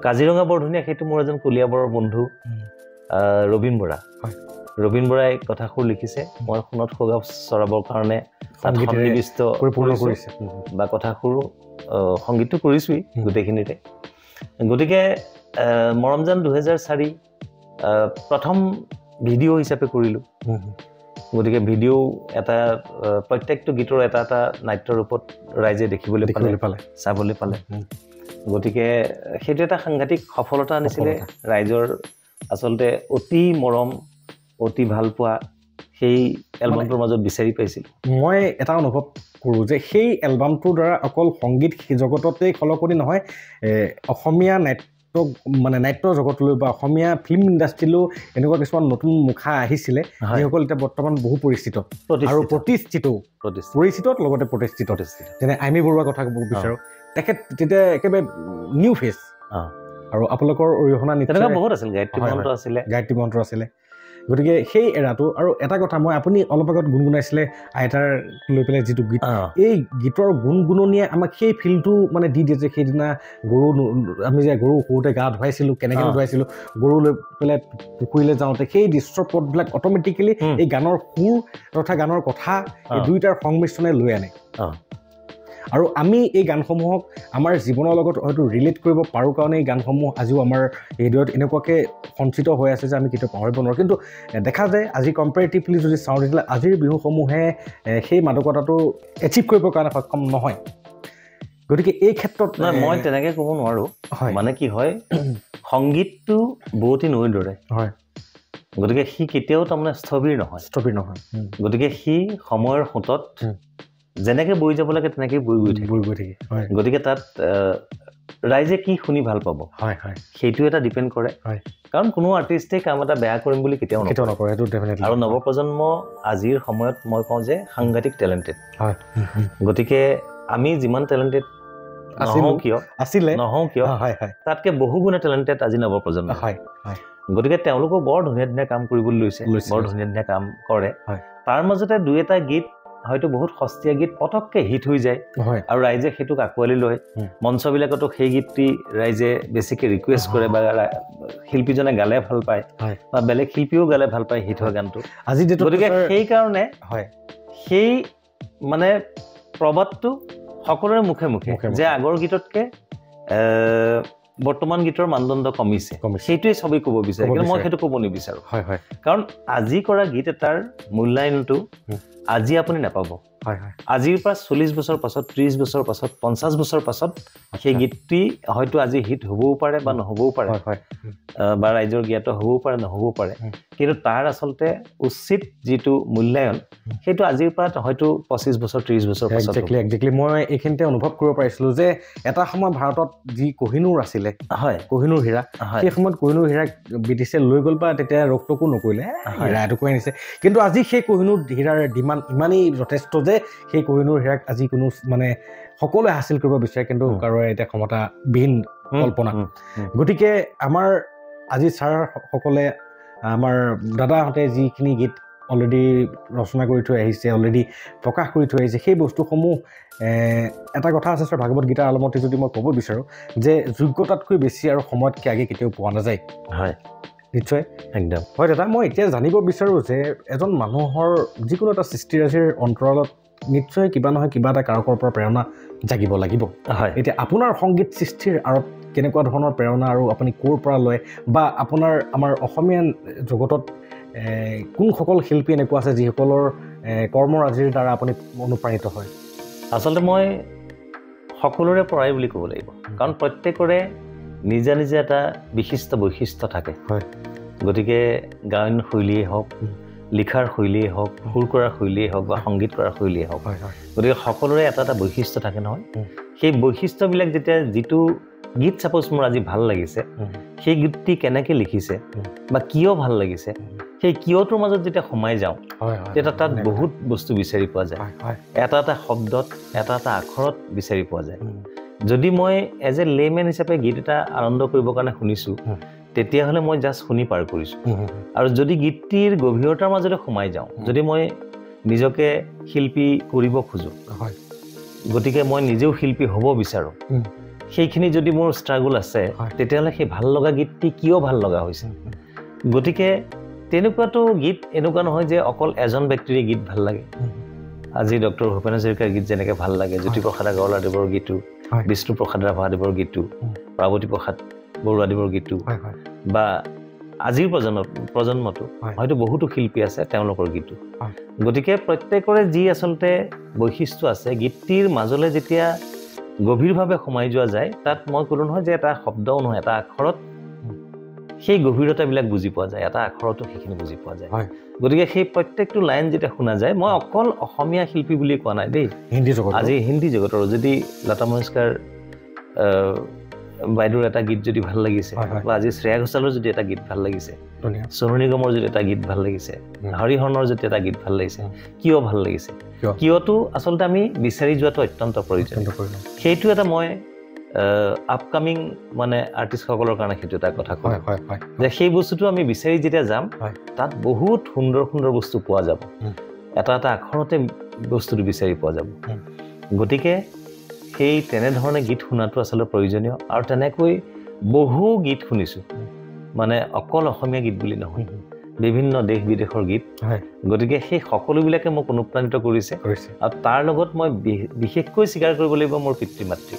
কাজিৰঙা বৰ ধুনীয়া সেইটো মোৰ এজন কলিয়াবৰৰ বন্ধু ৰবীন বৰাই কথাসুৰ লিখিছে মই সোণত খগা চৰাবৰ কাৰণে তাত সন্নিৱিষ্ট কৰিছে বা কথাসুৰ সংগীতটো কৰিছোঁৱেই গোটেইখিনিতে গতিকে মৰমজান 2004 প্ৰথম ভিডিঅ' হিচাপে কৰিলোঁ গতিকে ভিডিঅ' এটা প্ৰত্যেকটো গীতৰ এটা এটা নাট্যৰ ৰূপত ৰাইজে দেখিবলৈ পালে চাবলৈ পালে গতিকে সেইটো এটা সাংঘাতিক সফলতা আনিছিলে ৰাইজৰ আচলতে অতি মৰম অতি ভাল পোৱা সেই এলবামটোৰ মাজত বিচাৰি পাইছিল মই এটা অনুভৱ কৰোঁ যে সেই এলবামটোৰ দ্বাৰা অকল সংগীত জগততেই খলকনি নহয় অসমীয়া নাট্য জগতলৈ বা অসমীয়া ফিল্ম ইণ্ডাষ্ট্ৰীলৈও এনেকুৱা কিছুমান নতুন মুখা আহিছিলে যিসকল এতিয়া বৰ্তমান বহু পৰিচিত আৰু পৰিচিত লগতে প্ৰতিষ্ঠিত যেনে আইমী বৰুৱাৰ কথা ক'ব বিচাৰোঁ তেখেত তেতিয়া একেবাৰে নিউ ফেচ আৰু আপোনালোকৰ অৰিহণা নিশ্চয় বহুত আছিল গায়ত্ৰী মন্ত্ৰ আছিলে গতিকে সেই এৰাটো আৰু এটা কথা মই আপুনি অলপ আগত গুণগুণাইছিলে আইতাৰ লৈ পেলাই যিটো গীত এই গীতৰ গুণগুণনিয়ে আমাক সেই ফিলটো মানে দি দিয়ে যে সেইদিনা আমি যে গৰু সৰুতে গা ধুৱাইছিলোঁ কেনেকৈ ধুৱাইছিলোঁ গৰু লৈ পেলাই পুখুৰীলৈ যাওঁতে সেই দৃশ্যপটবিলাক অট'মেটিকেলি এই গানৰ সুৰ তথা গানৰ কথা এই দুয়োটাৰ সংমিশ্ৰণে লৈ আনে আৰু আমি এই গানসমূহক আমাৰ জীৱনৰ লগত হয়তো ৰিলেট কৰিব পাৰোঁ কাৰণে এই গানসমূহ আজিও আমাৰ হৃদয়ত এনেকুৱাকৈ সঞ্চিত হৈ আছে যে আমি কেতিয়াও পাহৰিব নোৱাৰোঁ কিন্তু দেখা যায় আজি কম্পেৰেটিভলি যদি চাওঁ তেতিয়াহ'লে আজিৰ বিহুসমূহে সেই মাদকতাটো এচিভ কৰিবৰ কাৰণে সক্ষম নহয় গতিকে এই ক্ষেত্ৰত মই তেনেকৈ ক'ব নোৱাৰোঁ মানে কি হয় সংগীতটো বুৱতী নৈৰ দৰে গতিকে সি কেতিয়াও তাৰমানে স্থবিৰ নহয় গতিকে সি সময়ৰ সোঁতত যেনেকে বৈ যাব লাগে তেনেকে বৈ গৈ থাকে গতিকে তাত ৰাইজে কি শুনি ভাল পাব সেইটো এটা ডিপেণ্ড কৰে কাৰণ কোনো আৰ্টিষ্টে কাম এটা বেয়া কৰিম বুলি কেতিয়াও নকৰে আৰু নৱপ্ৰজন্ম আজিৰ সময়ত মই কওঁ যে সাংঘাতিক টেলেণ্টেড গতিকে আমি যিমান টেলেণ্টেড নহওঁ কিয় তাতকে বহু গুণে টেলেণ্টেড আজি নৱপ্ৰজন্ম গতিকে তেওঁলোকো বৰ ধুনীয়া ধুনীয়া কাম কৰিবলৈ লৈছে বৰ ধুনীয়া ধুনীয়া কাম কৰে তাৰ মাজতে দুই এটা গীত হয়তো বহুত সস্তীয়া গীত পটককে হিট হৈ যায় আৰু ৰাইজে সেইটোক আঁকোৱালি লয় মঞ্চবিলাকতো সেই গীতটি ৰাইজে বেছিকে ৰিকুৱেষ্ট কৰে বা শিল্পীজনে গালে ভাল পায় বা বেলেগ শিল্পীও গালে ভাল পায় হিট হোৱা গানটো গতিকে সেইকাৰণে সেই মানে প্ৰবাদটো সকলোৰে মুখে মুখে যে আগৰ গীততকে বৰ্তমান গীতৰ মানদণ্ড কমিছে সেইটোৱে সবেই ক'ব বিচাৰে কিন্তু মই সেইটো ক'ব নিবিচাৰোঁ কাৰণ আজি কৰা গীত এটাৰ মূল্যায়নটো আজি আপুনি নাপাব আজিৰ পৰা 40 বছৰ পাছত 30 বছৰ পাছত 50 বছৰ পাছত সেই গীতটি হয়তো আজি হিট হ'বও পাৰে বা নহ'বও পাৰে বা ৰাইজৰ জ্ঞাত হ'বও পাৰে নহ'বও পাৰে কিন্তু তাৰ আচলতে উচিত যিটো মূল্যায়ন সেইটো আজিৰ পৰা হয়তো 25 বছৰ 30 বছৰ পাছত একজেক্টলি মই এইখিনিতে অনুভৱ কৰিব পাৰিছিলোঁ যে এটা সময় ভাৰতত যি কোহিনুৰ আছিলে কোহিনুৰ হীৰা সেই সময়ত কোহিনুৰ হীৰাক ব্ৰিটিছে লৈ গ'ল বা তেতিয়া ৰোকটোকো নকৰিলে হীৰাটো কৈ আনিছে কিন্তু আজি সেই কোহিনুৰ হীৰাৰ ডিমাণ্ড ইমানেই যথেষ্ট যে সেই কোহিনুৰ হীৰাক আজি কোনো মানে সকলোৱে হাসিল কৰিব বিচাৰে কিন্তু কাৰোৰে এতিয়া ক্ষমতাবিহীন কল্পনা গতিকে আমাৰ আজি ছাৰসকলে আমাৰ দাদাহঁতে যিখিনি গীত অলৰেডি ৰচনা কৰি থৈ আহিছে অলৰেডি প্ৰকাশ কৰি থৈ আহিছে সেই বস্তুসমূহ এটা কথা আছে ছাৰ ভাগৱত গীতাৰ আলমতে যদি মই ক'ব বিচাৰোঁ যে যোগ্যতাতকৈ বেছি আৰু সময়তকৈ আগে কেতিয়াও পোৱা নাযায় নিশ্চয় একদম হয় দাদা মই এতিয়া জানিব বিচাৰোঁ যে এজন মানুহৰ যিকোনো এটা সৃষ্টিৰাজিৰ অন্তৰালত নিশ্চয় কিবা নহয় কিবা এটা কাৰকৰ পৰা প্ৰেৰণা জাগিব লাগিব এতিয়া আপোনাৰ সংগীত সৃষ্টিৰ আঁৰত কেনেকুৱা ধৰণৰ প্ৰেৰণা আৰু আপুনি ক'ৰ পৰা লয় বা আপোনাৰ আমাৰ অসমীয়া জগতত কোনসকল শিল্পী এনেকুৱা আছে যিসকলৰ কৰ্মৰাজিৰ দ্বাৰা আপুনি অনুপ্ৰাণিত হয় আচলতে মই সকলোৰে পৰাই বুলি ক'ব লাগিব কাৰণ প্ৰত্যেকৰে নিজা নিজা এটা বিশিষ্ট বৈশিষ্ট্য থাকে গতিকে গায়ন শৈলীয়ে হওক লিখাৰ শৈলীয়ে হওক সুৰ কৰাৰ শৈলীয়ে হওক বা সংগীত কৰাৰ শৈলীয়ে হওক গতিকে সকলোৰে এটা এটা বৈশিষ্ট্য থাকে নহয় সেই বৈশিষ্ট্যবিলাক যেতিয়া যিটো গীত ছাপোজ মোৰ আজি ভাল লাগিছে সেই গীতটি কেনেকৈ লিখিছে বা কিয় ভাল লাগিছে সেই কিয়টোৰ মাজত যেতিয়া সোমাই যাওঁ তেতিয়া তাত বহুত বস্তু বিচাৰি পোৱা যায় এটা এটা শব্দত এটা এটা আখৰত বিচাৰি পোৱা যায় যদি মই এজ এ লেমেন হিচাপে গীত এটা আনন্দ কৰিবৰ কাৰণে শুনিছোঁ তেতিয়াহ'লে মই জাষ্ট শুনি পাৰ কৰিছোঁ আৰু যদি গীতটিৰ গভীৰতাৰ মাজতে সোমাই যাওঁ যদি মই নিজকে শিল্পী কৰিব খোজোঁ গতিকে মই নিজেও শিল্পী হ'ব বিচাৰোঁ সেইখিনি যদি মোৰ ষ্ট্ৰাগল আছে তেতিয়াহ'লে সেই ভাল লগা গীতটি কিয় ভাল লগা হৈছে গতিকে তেনেকুৱাতো গীত এনেকুৱা নহয় যে অকল এজন ব্যক্তিৰে গীত ভাল লাগে আজি ডক্টৰ ভূপেন হাজৰিকাৰ গীত যেনেকৈ ভাল লাগে জ্যোতিপ্ৰসাদ আগৰৱালাদেৱৰ গীতো বিষ্ণুপ্ৰসাদ ৰাভাদেৱৰ গীতো পাৰ্বতী প্ৰসাদ বৰুৱাদেৱৰ গীতো বা আজিৰ প্ৰজন্মটো হয়তো বহুতো শিল্পী আছে তেওঁলোকৰ গীতো গতিকে প্ৰত্যেকৰে যি আচলতে বৈশিষ্ট্য আছে গীতটিৰ মাজলৈ যেতিয়া গভীৰভাৱে সোমাই যোৱা যায় তাত মই ক'লোঁ নহয় যে এটা শব্দও নহয় এটা আখৰত সেই গভীৰতাবিলাক বুজি পোৱা যায় এটা আখৰতো সেইখিনি বুজি পোৱা যায় গতিকে সেই প্ৰত্যেকটো লাইন যেতিয়া শুনা যায় মই অকল অসমীয়া শিল্পী বুলি কোৱা নাই দেই আজি হিন্দী জগতৰো যদি লতা মংগেশকাৰ বাইদেউৰ এটা গীত যদি ভাল লাগিছে বা আজি শ্ৰেয়া ঘোষালৰ যদি এটা গীত ভাল লাগিছে সোনু নিগমৰ যদি এটা গীত ভাল লাগিছে হৰিহৰণৰ যদি এটা গীত ভাল লাগিছে কিয় ভাল লাগিছে কিয়টো আচলতে আমি বিচাৰি যোৱাটো অত্যন্ত প্ৰয়োজন সেইটো এটা মই আপকামিং মানে আৰ্টিষ্টসকলৰ কাৰণে সেইটো এটা কথা কওঁ যে সেই বস্তুটো আমি বিচাৰি যেতিয়া যাম তাত বহুত সুন্দৰ সুন্দৰ বস্তু পোৱা যাব এটা এটা আখৰতে বস্তুটো বিচাৰি পোৱা যাব গতিকে সেই তেনেধৰণে গীত শুনাটো আচলতে প্ৰয়োজনীয় আৰু তেনেকৈ বহু গীত শুনিছোঁ মানে অকল অসমীয়া গীত বুলি নহয় বিভিন্ন দেশ বিদেশৰ গীত গতিকে সেই সকলোবিলাকে মোক অনুপ্ৰাণিত কৰিছে আৰু তাৰ লগত মই বিশেষকৈ স্বীকাৰ কৰিব লাগিব মোৰ পিতৃ মাতৃ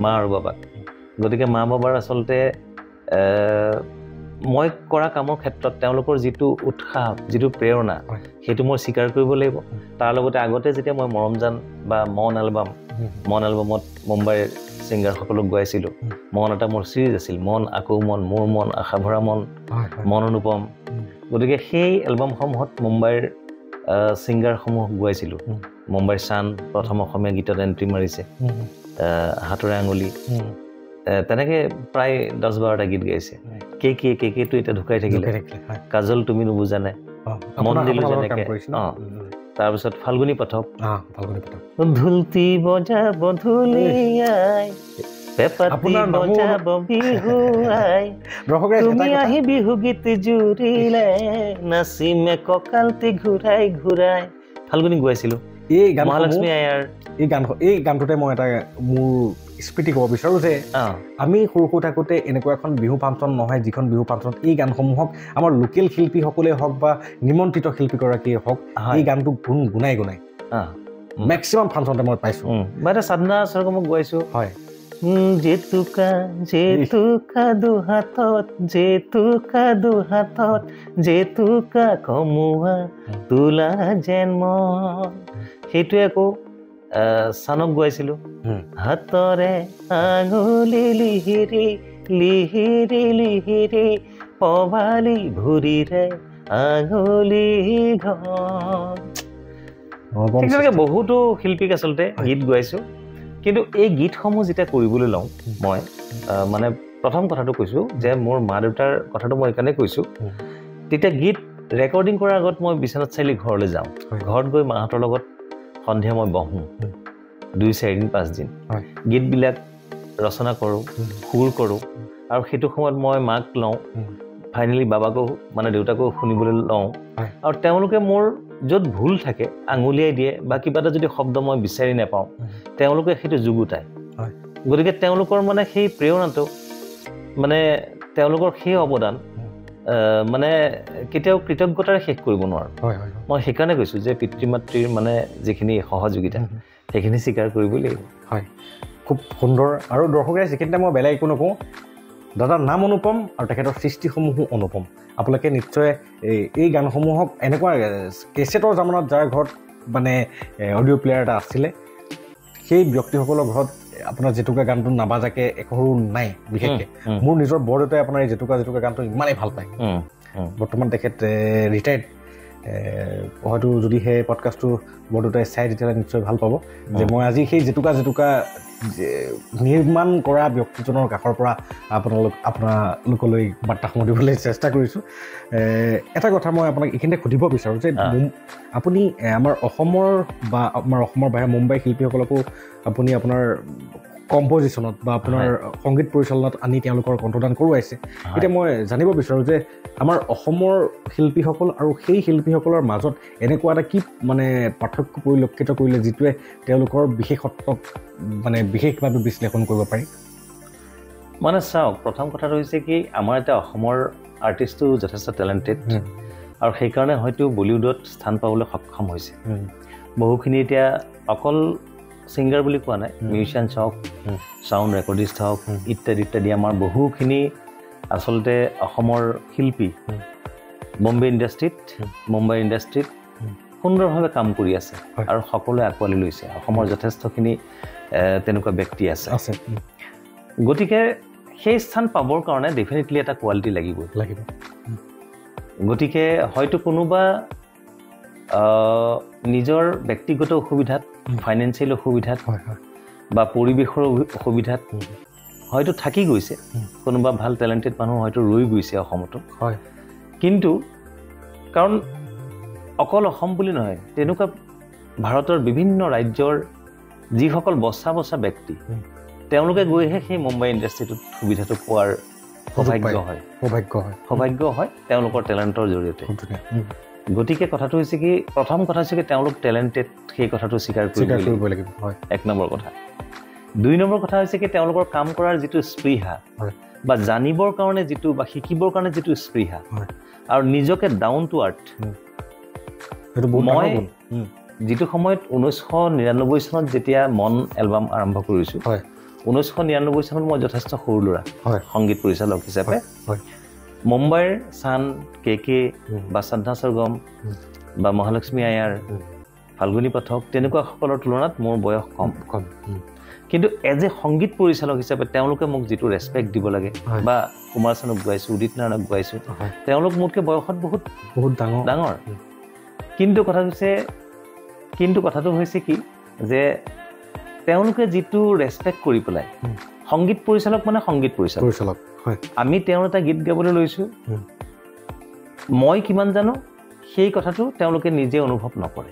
মা আৰু বাবাক গতিকে মা বাবাৰ আচলতে মই কৰা কামৰ ক্ষেত্ৰত তেওঁলোকৰ যিটো উৎসাহ যিটো প্ৰেৰণা সেইটো মই স্বীকাৰ কৰিব লাগিব তাৰ লগতে আগতে যেতিয়া মই মৰমজান বা মন এলবামত মুম্বাইৰ ছিংগাৰসকলক গাইছিলোঁ মন এটা মোৰ চিৰিজ আছিল মন আকৌ মন মোৰ মন আশা ভৰা মন মন অনুপম গতিকে সেই এলবামসমূহত মুম্বাইৰ ছিংগাৰসমূহ গোৱাইছিলোঁ মুম্বাইৰ চান প্ৰথম অসমীয়া গীতত এণ্ট্ৰি মাৰিছে হাতৰে আঙুলি তেনেকৈ প্ৰায় 10-12টা গীত গাইছে কেকেটো এতিয়া ঢুকাই থাকিলে কাজল তুমি নুবুজা নাই মন দিলোঁ যেনেকৈ তাৰপিছত ফাল্গুনী পাঠক ঢুলতি বজাব ঢুলিয়াই পেপাতি বজাব বিহুৱাই তুমি আহি বিহু গীত জুৰিলে নাচিমে কঁকালটি ঘূৰাই ঘূৰাই ফাল্গুনী গোৱাইছিলোঁ এই গান মহালক্ষ্মী আয়াৰ এই গানটোতে মই এটা মোৰ স্মৃতি ক'ব বিচাৰোঁ যে আমি সৰু সৰু থাকোঁতে এনেকুৱা এখন বিহু ফাংচন নহয় যিখন বিহু ফাংচনত এই গানসমূহক আমাৰ লোকেল শিল্পীসকলেই হওক বা নিমন্ত্ৰিত শিল্পীগৰাকীয়ে হওক এই গানটো গুণাই মেক্সিমাম ফাংচনতে মই পাইছোঁ মই এটা সাধনা স্বৰগমক গোৱাইছোঁ হয় জেতুকা দুহাতত জেতুকা কমোৱা তোলা যেন মন সেইটোৱে আকৌ চানক গোৱাইছিলোঁ হাতৰে আঙুলি লিহিৰি লিহিৰি লিহিৰি পবালি ভৰিৰে আঙুলি ঘন বহুতো শিল্পীক আচলতে গীত গোৱাইছোঁ কিন্তু এই গীতসমূহ যেতিয়া কৰিবলৈ লওঁ মই মানে প্ৰথম কথাটো কৈছোঁ যে মোৰ মা দেউতাৰ কথাটো মই এইকাৰণে কৈছোঁ তেতিয়া গীত ৰেকৰ্ডিং কৰাৰ আগত মই বিশ্বনাথ চাৰিআলি ঘৰলৈ যাওঁ ঘৰত গৈ মাহঁতৰ লগত সন্ধিয়া মই বহোঁ 2-4 দিন 5 দিন গীতবিলাক ৰচনা কৰোঁ সুৰ কৰোঁ আৰু সেইটো সময়ত মই মাক লওঁ ফাইনেলি বাবাকো মানে দেউতাকো শুনিবলৈ লওঁ আৰু তেওঁলোকে মোৰ য'ত ভুল থাকে আঙুলিয়াই দিয়ে বা কিবা এটা যদি শব্দ মই বিচাৰি নাপাওঁ তেওঁলোকে সেইটো যুগুতাই গতিকে তেওঁলোকৰ মানে সেই প্ৰেৰণাটো মানে তেওঁলোকৰ সেই অৱদান মানে কেতিয়াও কৃতজ্ঞতাৰে শেষ কৰিব নোৱাৰোঁ মই সেইকাৰণে কৈছোঁ যে পিতৃ মাতৃৰ মানে যিখিনি সহযোগিতা সেইখিনি স্বীকাৰ কৰিবই লাগিব হয় খুব সুন্দৰ আৰু দৰ্শকে যিখিনিতে মই বেলেগ একো নকওঁ দাদাৰ নাম অনুপম আৰু তেখেতৰ সৃষ্টিসমূহো অনুপম আপোনালোকে নিশ্চয় এই গানসমূহক এনেকুৱা কেছেটৰ জামানত যাৰ ঘৰত মানে অডিঅ' প্লেয়াৰ এটা আছিলে সেই ব্যক্তিসকলৰ ঘৰত আপোনাৰ জেতুকা গানটো নাবাজাকে একো নাই বিশেষকৈ মোৰ নিজৰ বৰদেউতাই আপোনাৰ এই জেতুকা গানটো ইমানেই ভাল পায় বৰ্তমান তেখেত ৰিটায়াৰ্ড হয়তো যদি সেই পডকাষ্টটো বৰদেউতাই চাই তেতিয়াহ'লে নিশ্চয় ভাল পাব যে মই আজি সেই জেতুকা নিৰ্মাণ কৰা ব্যক্তিজনৰ কাষৰ পৰা আপোনালোকলৈ বাৰ্তাসমূহ দিবলৈ চেষ্টা কৰিছোঁ এটা কথা মই আপোনাক এইখিনিতে সুধিব বিচাৰোঁ যে আপুনি আমাৰ অসমৰ বাহিৰে মুম্বাই শিল্পীসকলকো আপুনি আপোনাৰ কম্পজিশ্যনত বা আপোনাৰ সংগীত পৰিচালনাত আনি তেওঁলোকৰ কণ্ঠদান কৰোৱাইছে এতিয়া মই জানিব বিচাৰোঁ যে আমাৰ অসমৰ শিল্পীসকল আৰু সেই শিল্পীসকলৰ মাজত এনেকুৱা এটা কি মানে পাৰ্থক্য পৰিলক্ষিত কৰিলে যিটোৱে তেওঁলোকৰ বিশেষত্বক মানে বিশেষভাৱে বিশ্লেষণ কৰিব পাৰি মানে চাওক প্ৰথম কথাটো হৈছে কি আমাৰ এতিয়া অসমৰ আৰ্টিষ্টটো যথেষ্ট টেলেণ্টেড আৰু সেইকাৰণে হয়তো বলিউডত স্থান পাবলৈ সক্ষম হৈছে বহুখিনি এতিয়া অকল ছিংগাৰ বুলি কোৱা নাই মিউজিচিয়ানছ হওক চাউণ্ড ৰেকৰ্ডিষ্ট হওক ইত্যাদি আমাৰ বহুখিনি আচলতে অসমৰ শিল্পী মুম্বাই ইণ্ডাষ্ট্ৰীত সুন্দৰভাৱে কাম কৰি আছে আৰু সকলোৱে আঁকোৱালি লৈছে অসমৰ যথেষ্টখিনি তেনেকুৱা ব্যক্তি আছে গতিকে সেই স্থান পাবৰ কাৰণে ডেফিনেটলি এটা কোৱালিটি লাগিব গতিকে হয়তো কোনোবা নিজৰ ব্যক্তিগত অসুবিধাত ফাইনেন্সিয়েল অসুবিধাত বা পৰিৱেশৰ অসুবিধাত হয়তো থাকি গৈছে কোনোবা ভাল টেলেণ্টেড মানুহ হয়তো ৰৈ গৈছে অসমতো কিন্তু কাৰণ অকল অসম বুলি নহয় তেনেকুৱা ভাৰতৰ বিভিন্ন ৰাজ্যৰ যিসকল বচা ব্যক্তি তেওঁলোকে গৈহে সেই মুম্বাই ইণ্ডাষ্ট্ৰীটোত সুবিধাটো পোৱাৰ সৌভাগ্য হয় তেওঁলোকৰ টেলেণ্টৰ জৰিয়তে গতিকে কথাটো হৈছে কি প্ৰথম কথা হৈছে কি তেওঁলোক টেলেণ্টেড সেই কথাটো স্বীকাৰ কৰিব লাগিব এক নম্বৰ কথা 2 নম্বৰ কথা হৈছে কি তেওঁলোকৰ কাম কৰাৰ যিটো স্পৃহা বা জানিবৰ কাৰণে যিটো বা শিকিবৰ কাৰণে যিটো স্পৃহা আৰু নিজকে ডাউন টু আৰ্থ মই যিটো সময়ত 1999 চনত যেতিয়া মন এলবাম আৰম্ভ কৰিছোঁ 1999 চনত মই যথেষ্ট সৰু ল'ৰা সংগীত পৰিচালক হিচাপে মুম্বাইৰ চান কে বা সাধনা স্বৰগম বা মহালক্ষ্মী আয়াৰ ফাল্গুনী পাঠক তেনেকুৱা সকলৰ তুলনাত মোৰ বয়স কম কিন্তু এজ এ সংগীত পৰিচালক হিচাপে তেওঁলোকে মোক যিটো ৰেছপেক্ট দিব লাগে বা কুমাৰ চানুক গাইছোঁ উদিত নাৰায়ণক গাইছোঁ তেওঁলোক মোতকৈ বয়সত বহুত বহুত ডাঙৰ কিন্তু কথাটো হৈছে কি যে তেওঁলোকে যিটো ৰেছপেক্ট কৰি পেলাই সংগীত পৰিচালক মানে সংগীত পৰিচালক আমি তেওঁৰ এটা গীত গাবলৈ লৈছোঁ মই কিমান জানো সেই কথাটো তেওঁলোকে নিজে অনুভৱ নকৰে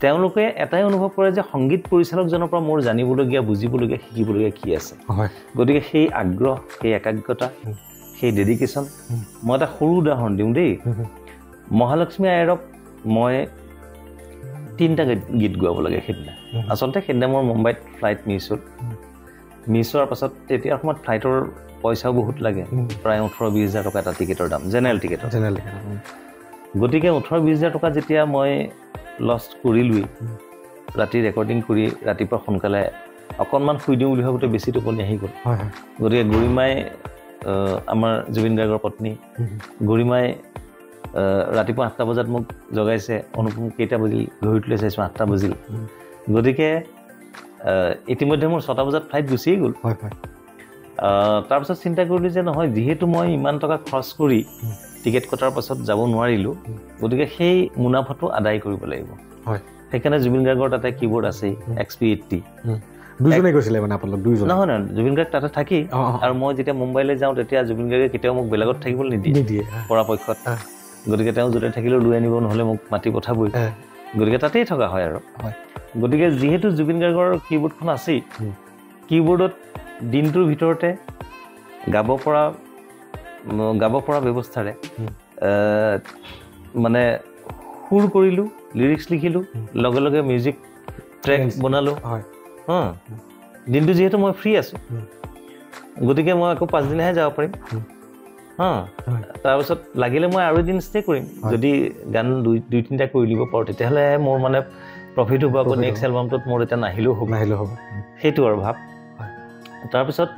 তেওঁলোকে এটাই অনুভৱ কৰে যে সংগীত পৰিচালকজনৰ পৰা মোৰ জানিবলগীয়া বুজিবলগীয়া শিকিবলগীয়া কি আছে গতিকে সেই আগ্ৰহ সেই একাগ্ৰতা সেই ডেডিকেশ্যন মই এটা সৰু উদাহৰণ দিওঁ দেই মহালক্ষ্মী আয়াৰক মই 3টা গীত গোৱাব লাগে সেইদিনা আচলতে সেইদিনা মোৰ মুম্বাইত ফ্লাইট মিছ হোৱাৰ পাছত তেতিয়া সময়ত ফ্লাইটৰ পইচাও বহুত লাগে প্ৰায় 18-20 হাজাৰ টকা এটা টিকেটৰ দাম জেনেৰেল টিকেট গতিকে 18-20 হাজাৰ টকা যেতিয়া মই লষ্ট কৰিলোৱেই ৰাতি ৰেকৰ্ডিং কৰি ৰাতিপুৱা সোনকালে অকণমান শুই দিওঁ বুলি ভাবোঁতে বেছি টোপনি আহি গ'ল গতিকে গৰিমাই আমাৰ জুবিন গাৰ্গৰ পত্নী গৰিমাই ৰাতিপুৱা 8টা বজাত মোক জগাইছে অনুপম কেইটা বাজিল ঘড়ীত লৈ চাইছোঁ 8টা বাজিল গতিকে ইতিমধ্যে মোৰ 6টা বজাত ফ্লাইট গুচিয়ে গ'ল তাৰপিছত চিন্তা কৰিলোঁ যে নহয় যিহেতু মই ইমান টকা খৰচ কৰি টিকেট কটাৰ পাছত যাব নোৱাৰিলোঁ গতিকে সেই মুনাফাটো আদায় কৰিব লাগিব সেইকাৰণে জুবিন গাৰ্গৰ তাতে কীবৰ্ড আছেই XP80 দুজনে গৈছিলে মানে আপোনালোক দুইজন নহয় জুবিন গাৰ্গ তাতে থাকি আৰু মই যেতিয়া মুম্বাইলৈ যাওঁ তেতিয়া জুবিন গাৰ্গে কেতিয়াও মোক বেলেগত থাকিবলৈ নিদিয়ে পৰাপক্ষত গতিকে তেওঁ য'তে থাকিলেও লৈ আনিব নহ'লে মোক মাতি পঠাবই গতিকে তাতেই থকা হয় আৰু গতিকে যিহেতু জুবিন গাৰ্গৰ কীবৰ্ডখন আছেই কীবৰ্ডত দিনটোৰ ভিতৰতে গাব পৰা ব্যৱস্থাৰে মানে সুৰ কৰিলোঁ লিৰিক্স লিখিলোঁ লগে লগে মিউজিক ট্ৰেক বনালোঁ দিনটো যিহেতু মই ফ্ৰী আছোঁ গতিকে মই আকৌ 5 দিনহে যাব পাৰিম তাৰপিছত লাগিলে মই আৰু এদিন ষ্টে কৰিম যদি গান 2-3টা কৰি দিব পাৰোঁ তেতিয়াহ'লে মোৰ মানে প্ৰফিট হ'ব আকৌ নেক্সট এলবামটোত মোৰ এতিয়া নাহিলেও হ'ব সেইটো আৰু ভাৱ তাৰপিছত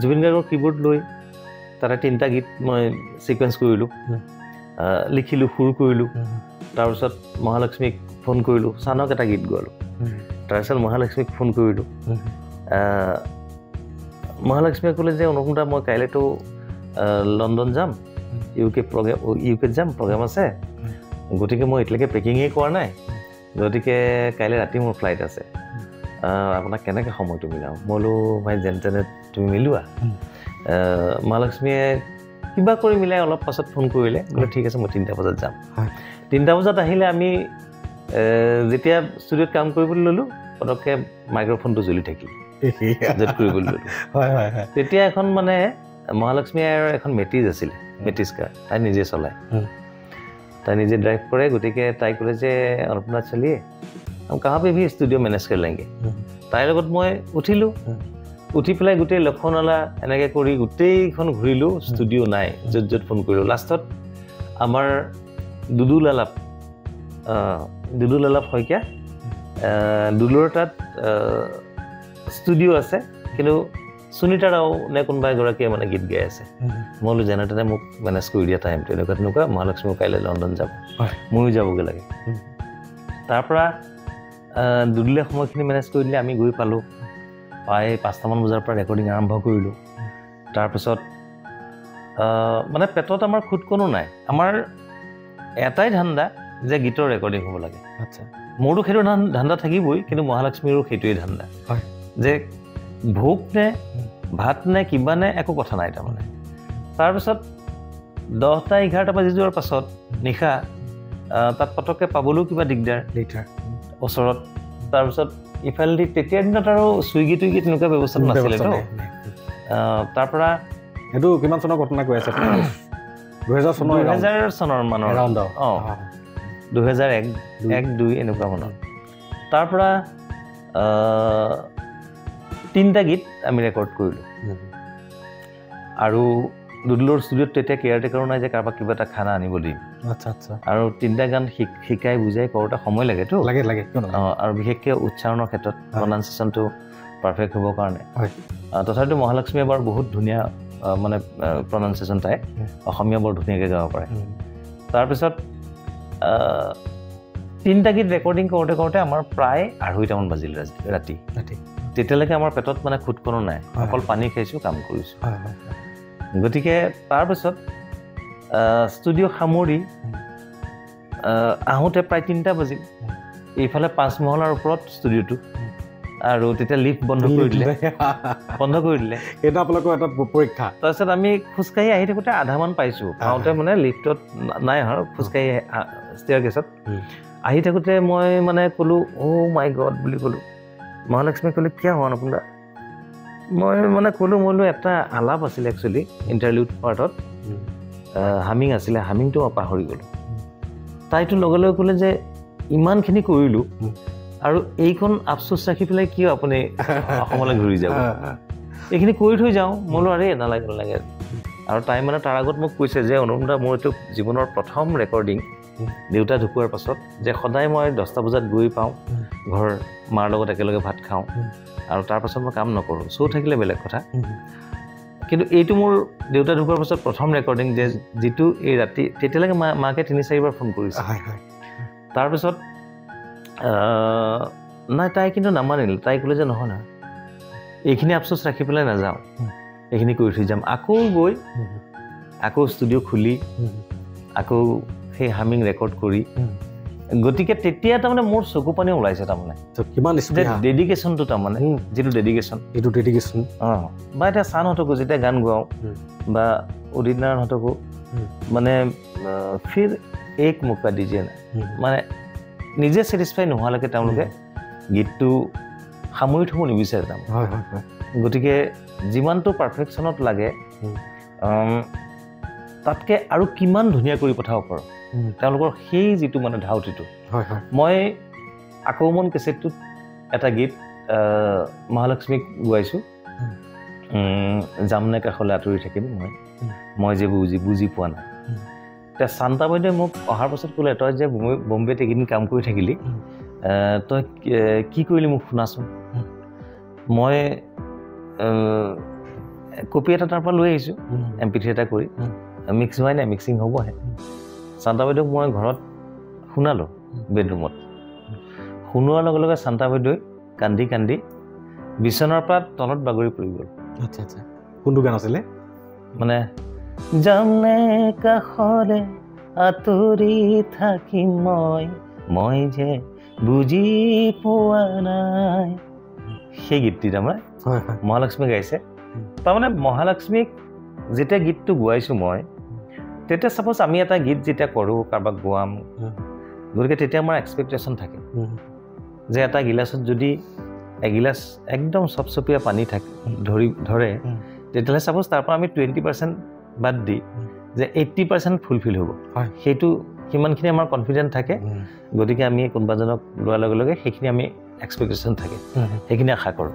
জুবিন গাৰ্গৰ কীবৰ্ড লৈ তাতে 3টা গীত মই ছিকুৱেঞ্চ কৰিলোঁ লিখিলোঁ সুৰ কৰিলোঁ তাৰপিছত মহালক্ষ্মীক ফোন কৰিলোঁ চানক এটা গীত গোৱালোঁ তাৰপিছত মহালক্ষ্মীক ফোন কৰিলোঁ মহালক্ষ্মীয়ে ক'লে যে অনুপম দা মই কাইলৈতো লণ্ডন যাম ইউকেত যাম প্ৰগ্ৰেম আছে গতিকে মই এতিয়ালৈকে পেকিঙেই কৰা নাই গতিকে কাইলৈ ৰাতি মোৰ ফ্লাইট আছে আপোনাক কেনেকৈ সময়টো মিলাওঁ মই বোলো ভাই যেন তেনে তুমি মিলোৱা মহালক্ষ্মীয়ে কিবা কৰি মিলাই অলপ পাছত ফোন কৰিলে বোলে ঠিক আছে মই 3টা বজাত যাম 3টা বজাত আহিলে আমি যেতিয়া ষ্টুডিঅ'ত কাম কৰিবলৈ ল'লোঁ পটককৈ মাইক্ৰফোনটো জ্বলি থাকিল কৰিবলৈ ল'লোঁ তেতিয়া এখন মানে মহালক্ষ্মীৰ এখন মেটিজ আছিলে মেটিজ কাৰ তাই নিজে চলায় তাই নিজে ড্ৰাইভ কৰে গতিকে তাই ক'লে যে অনুপম চলিয়ে কাহা পে ভি ষ্টুডিঅ' মেনেজ কৰি লেংগে তাইৰ লগত মই উঠিলোঁ উঠি পেলাই গোটেই লক্ষণালা এনেকৈ কৰি গোটেইখন ঘূৰিলোঁ ষ্টুডিঅ' নাই য'ত ফোন কৰিলোঁ লাষ্টত আমাৰ দুদুল আলাপ শইকীয়া দুদুলৰ তাত ষ্টুডিঅ' আছে কিন্তু সুনীতা ৰাও নে কোনোবা এগৰাকীয়ে মানে গীত গাই আছে মই বোলো যেনে তেনে মোক মেনেজ কৰি দিয়া টাইমটো তেনেকুৱা মহালক্ষ্মী কাইলৈ লণ্ডন যাব ময়ো যাবগৈ লাগে তাৰপৰা দুদুলে সময়খিনি মেনেজ কৰি দিলে আমি গৈ পালোঁ প্ৰায় 5টামান বজাৰ পৰা ৰেকৰ্ডিং আৰম্ভ কৰিলোঁ তাৰপিছত মানে পেটত আমাৰ খুদ কোনো নাই আমাৰ এটাই ধান্দা যে গীতৰ ৰেকৰ্ডিং হ'ব লাগে আচ্ছা মোৰো সেইটো ধান্দা থাকিবই কিন্তু মহালক্ষ্মীৰো সেইটোৱেই ধান্দা যে ভোক নে ভাত নে কিবা নে একো কথা নাই তাৰমানে তাৰপিছত 10টা 11টা বাজি যোৱাৰ পাছত নিশা তাত পটককৈ পাবলৈও কিবা দিগদাৰ ওচৰত তাৰপিছত ইফালেদি তেতিয়াৰ দিনত আৰু চুইগি টুইগি তেনেকুৱা ব্যৱস্থা নাছিলেতো তাৰপৰা সেইটো কিমান চনৰ ঘটনা কৈ আছে 2000 চনৰ মানৰ 2001-2 এনেকুৱা মানত তাৰপৰা 3টা গীত আমি ৰেকৰ্ড কৰিলোঁ আৰু দুদুলৰ ষ্টুডিঅ'ত তেতিয়া কেয়াৰটেকাৰো নাই যে কাৰোবাক কিবা এটা খানা আনিব দিম আচ্ছা আৰু 3টা গান শিকাই বুজাই কৰোঁতে সময় লাগেতো লাগে আৰু বিশেষকৈ উচ্চাৰণৰ ক্ষেত্ৰত প্ৰনাউন্সিয়েশ্যনটো পাৰফেক্ট হ'বৰ কাৰণে তথাপিতো মহালক্ষ্মীয়ে বাৰু বহুত ধুনীয়া মানে প্ৰনাউন্সিয়েশ্যন তাই অসমীয়া বৰ ধুনীয়াকৈ গাব পাৰে তাৰপিছত তিনিটা গীত ৰেকৰ্ডিং কৰোঁতে কৰোঁতে আমাৰ প্ৰায় 2:30মান বাজিল ৰাতি তেতিয়ালৈকে আমাৰ পেটত মানে খুটকনো নাই অকল পানী খাইছোঁ কাম কৰিছোঁ গতিকে তাৰপিছত ষ্টুডিঅ' সামৰি আহোঁতে প্ৰায় 3টা বাজিল এইফালে 5 মহলাৰ ওপৰত ষ্টুডিঅ'টো আৰু তেতিয়া লিফ্ট বন্ধ কৰি দিলে সেইটো আপোনালোকৰ এটা পৰীক্ষা তাৰপিছত আমি খোজকাঢ়ি আহি থাকোঁতে আধামান পাইছোঁ পাওঁতে মানে লিফ্টত নাই আৰু খোজকাঢ়ি ষ্টেয়াৰ গেছত আহি থাকোঁতে মই মানে ক'লোঁ অ' মাই গড বুলি ক'লোঁ মহালক্ষ্মীয়ে ক'লে কিয় হোৱা আপোনাৰ মই মানে ক'লোঁ এটা আলাপ আছিলে একচুৱেলি ইণ্টাৰভিউত পাৰ্টত হামিং আছিলে হামিংটো মই পাহৰি গ'লোঁ তাইতো লগে লগে ক'লে যে ইমানখিনি কৰিলোঁ আৰু এইখন আফচোচ ৰাখি পেলাই কিয় আপুনি অসমলৈ ঘূৰি যাব এইখিনি কৰি থৈ যাওঁ মই বোলো আৰে নালাগে আৰু তাই মানে তাৰ আগত মোক কৈছে যে অনুপদা মোৰ এইটো জীৱনৰ প্ৰথম ৰেকৰ্ডিং দেউতা ঢুকোৱাৰ পাছত যে সদায় মই 10টা বজাত গৈ পাওঁ ঘৰ মাৰ লগত একেলগে ভাত খাওঁ আৰু তাৰ পাছত মই কাম নকৰোঁ শ্ব' থাকিলে বেলেগ কথা কিন্তু এইটো মোৰ দেউতা ঢুকোৱাৰ পাছত প্ৰথম ৰেকৰ্ডিং যে যিটো এই ৰাতি তেতিয়ালৈকে মাকে 3-4বাৰ ফোন কৰিছে তাৰপিছত নাই তাই কিন্তু নামানিল তাই ক'লে যে নহয় এইখিনি আফচোচ ৰাখি পেলাই নাযাওঁ এইখিনি কৰি থৈ যাম আকৌ গৈ আকৌ ষ্টুডিঅ' খুলি আকৌ সেই হামিং ৰেকৰ্ড কৰি গতিকে তেতিয়া তাৰমানে মোৰ চকু পানী ওলাইছে তাৰমানে কিমান ডেডিকেশ্যনটো তাৰমানে যিটো ডেডিকেশ্যন বা এতিয়া ছানহঁতকো যেতিয়া গান গাওঁ বা উদিত নাৰায়ণহঁতকো মানে ফিৰ এক মৌকা দিজিয়ে নাই মানে নিজে ছেটিছফাই নোহোৱালৈকে তেওঁলোকে গীতটো সামৰি থ'ব নিবিচাৰে তাৰমানে গতিকে যিমানটো পাৰফেকশ্যনত লাগে তাতকৈ আৰু কিমান ধুনীয়া কৰি পঠাব পাৰোঁ তেওঁলোকৰ সেই যিটো মানে ধাউতিটো মই আকৌ মন কেছেটটোত এটা গীত মহালক্ষ্মীক গোৱাইছোঁ যামনে কাষলৈ আঁতৰি থাকিম মই যে বুজি পোৱা নাই এতিয়া শান্তা বাইদেৱে মোক অহাৰ পাছত ক'লে তই যে বম্বেত এইকেইদিন কাম কৰি থাকিলি তই কি কৰিলি মোক শুনাচোন মই কপি এটা তাৰ পৰা লৈ আহিছোঁ MP3 এটা কৰি মিক্স হোৱাই নাই মিক্সিং হ'বহে শান্তা বাইদেউক মই ঘৰত শুনালোঁ বেডৰুমত শুনোৱাৰ লগে লগে শান্তা বাইদেৱে কান্দি কান্দি বিচনাৰ পৰা তলত বাগৰি পৰি গ'ল কোনটো গান আছিলে মানে যামনে কাষলে আঁতৰি থাকিম মই যে বুজি পোৱা নাই সেই গীতটি তাৰমানে মহালক্ষ্মী গাইছে তাৰমানে মহালক্ষ্মীক যেতিয়া গীতটো গোৱাইছোঁ মই তেতিয়া ছাপ'জ আমি এটা গীত যেতিয়া কৰোঁ কাৰোবাক গোৱাম গতিকে তেতিয়া আমাৰ এক্সপেক্টেশ্যন থাকে যে এটা গিলাচত যদি এগিলাচ একদম চপচপীয়া পানী ধৰে তেতিয়াহ'লে ছাপ'জ তাৰ পৰা আমি 20% বাদ দি যে 80% ফুলফিল হ'ব সেইটো সিমানখিনি আমাৰ কনফিডেণ্ট থাকে গতিকে আমি কোনোবাজনক লোৱাৰ লগে লগে সেইখিনি আমি এক্সপেক্টেশ্যন থাকে সেইখিনি আশা কৰোঁ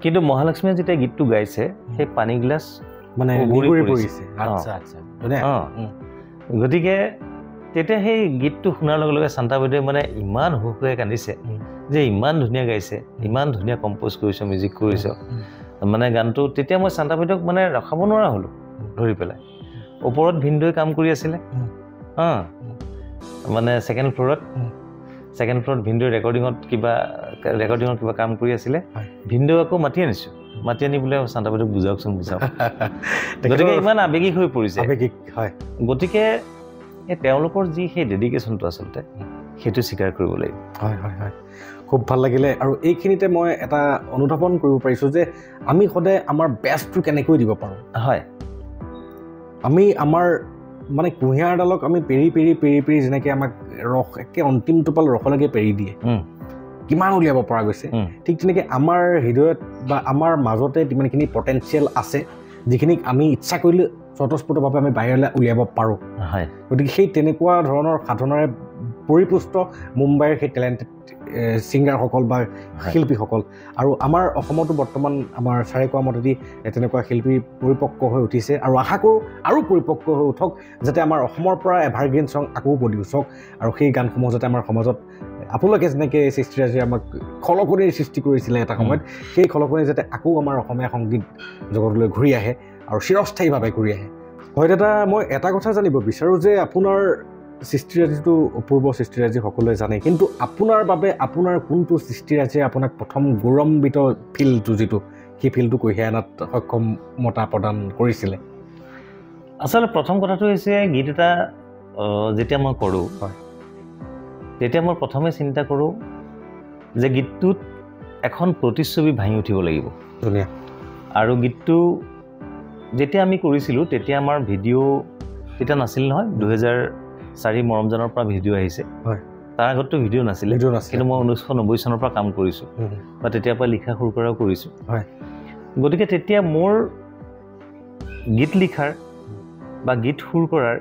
কিন্তু মহালক্ষ্মীয়ে যেতিয়া গীতটো গাইছে সেই পানীগিলাচ মানে গতিকে তেতিয়া সেই গীতটো শুনাৰ লগে লগে শান্তা বাইদেৱে মানে ইমান হুকুৱাই কান্দিছে যে ইমান ধুনীয়া গাইছে ইমান ধুনীয়া কম্প'জ কৰিছ মিউজিক কৰিছ মানে গানটো তেতিয়া মই শান্তা বাইদেউক মানে ৰখাব নোৱাৰা হ'লোঁ ধৰি পেলাই ওপৰত ভিনদৈ কাম কৰি আছিলে মানে ছেকেণ্ড ফ্ল'ৰত ভিনদৈ ৰেকৰ্ডিঙত কিবা কাম কৰি আছিলে ভিনদৈ আকৌ মাতি আনিছোঁ মাতি আনি বোলে শান্তা বাইদেউক বুজাওক গতিকে ইমান আৱেগিক হৈ পৰিছে গতিকে এই তেওঁলোকৰ যি সেই ডেডিকেশ্যনটো আচলতে সেইটো স্বীকাৰ কৰিব লাগিব খুব ভাল লাগিলে আৰু এইখিনিতে মই এটা অনুধাৱন কৰিব পাৰিছোঁ যে আমি সদায় আমাৰ বেষ্টটো কেনেকৈ দিব পাৰোঁ আমি আমাৰ মানে কুঁহিয়াৰডালক আমি পেৰি যেনেকৈ আমাক ৰস একে অন্তিম টোপাল ৰসলৈকে পেৰি দিয়ে কিমান উলিয়াব পৰা গৈছে ঠিক তেনেকৈ আমাৰ হৃদয়ত বা আমাৰ মাজতে যিমানখিনি পটেঞ্চিয়েল আছে যিখিনিক আমি ইচ্ছা কৰিলে স্বতঃস্ফূৰ্তভাৱে আমি বাহিৰলৈ উলিয়াব পাৰোঁ গতিকে সেই তেনেকুৱা ধৰণৰ সাধনাৰে পৰিপুষ্ট মুম্বাইৰ সেই টেলেণ্টেড ছিংগাৰসকল বা শিল্পীসকল আৰু আমাৰ অসমতো বৰ্তমান আমাৰ ছাৰে কোৱা মতেদি তেনেকুৱা শিল্পী পৰিপক্ক হৈ উঠিছে আৰু আশা কৰোঁ আৰু পৰিপক্ক হৈ উঠক যাতে আমাৰ অসমৰ পৰা এভাৰগ্ৰীণ ছং আকৌ প্ৰডিউচ হওক আৰু সেই গানসমূহ যাতে আমাৰ সমাজত আপোনালোকে যেনেকৈ সৃষ্টিৰাজে আমাক খলকনিৰ সৃষ্টি কৰিছিলে এটা সময়ত সেই খলকনি যাতে আকৌ আমাৰ অসমীয়া সংগীত জগতলৈ ঘূৰি আহে আৰু চিৰস্থায়ীভাৱে ঘূৰি আহে হয় দাদা মই এটা কথা জানিব বিচাৰোঁ যে আপোনাৰ সৃষ্টিৰাজিটো অপূৰ্ব সৃষ্টিৰাজি সকলোৱে জানে কিন্তু আপোনাৰ বাবে আপোনাৰ কোনটো সৃষ্টিৰাজিয়ে আপোনাক প্ৰথম গৌৰৱান্বিত ফিলটো যিটো সেই ফিলটো কঢ়িয়াই অনাত সক্ষমতা প্ৰদান কৰিছিলে আচলতে প্ৰথম কথাটো হৈছে গীত এটা যেতিয়া মই কৰোঁ তেতিয়া মই প্ৰথমে চিন্তা কৰোঁ যে গীতটোত এখন প্ৰতিচ্ছবি ভাঙি উঠিব লাগিব ধুনীয়া আৰু গীতটো যেতিয়া আমি কৰিছিলোঁ তেতিয়া আমাৰ ভিডিঅ' তেতিয়া নাছিল নহয় 2004 মৰমজানৰ পৰা ভিডিঅ' আহিছে তাৰ আগততো ভিডিঅ' নাছিলে কিন্তু মই 1990 চনৰ পৰা কাম কৰিছোঁ বা তেতিয়াৰ পৰা লিখা সুৰ কৰাও কৰিছোঁ গতিকে তেতিয়া মোৰ গীত লিখাৰ বা গীত সুৰ কৰাৰ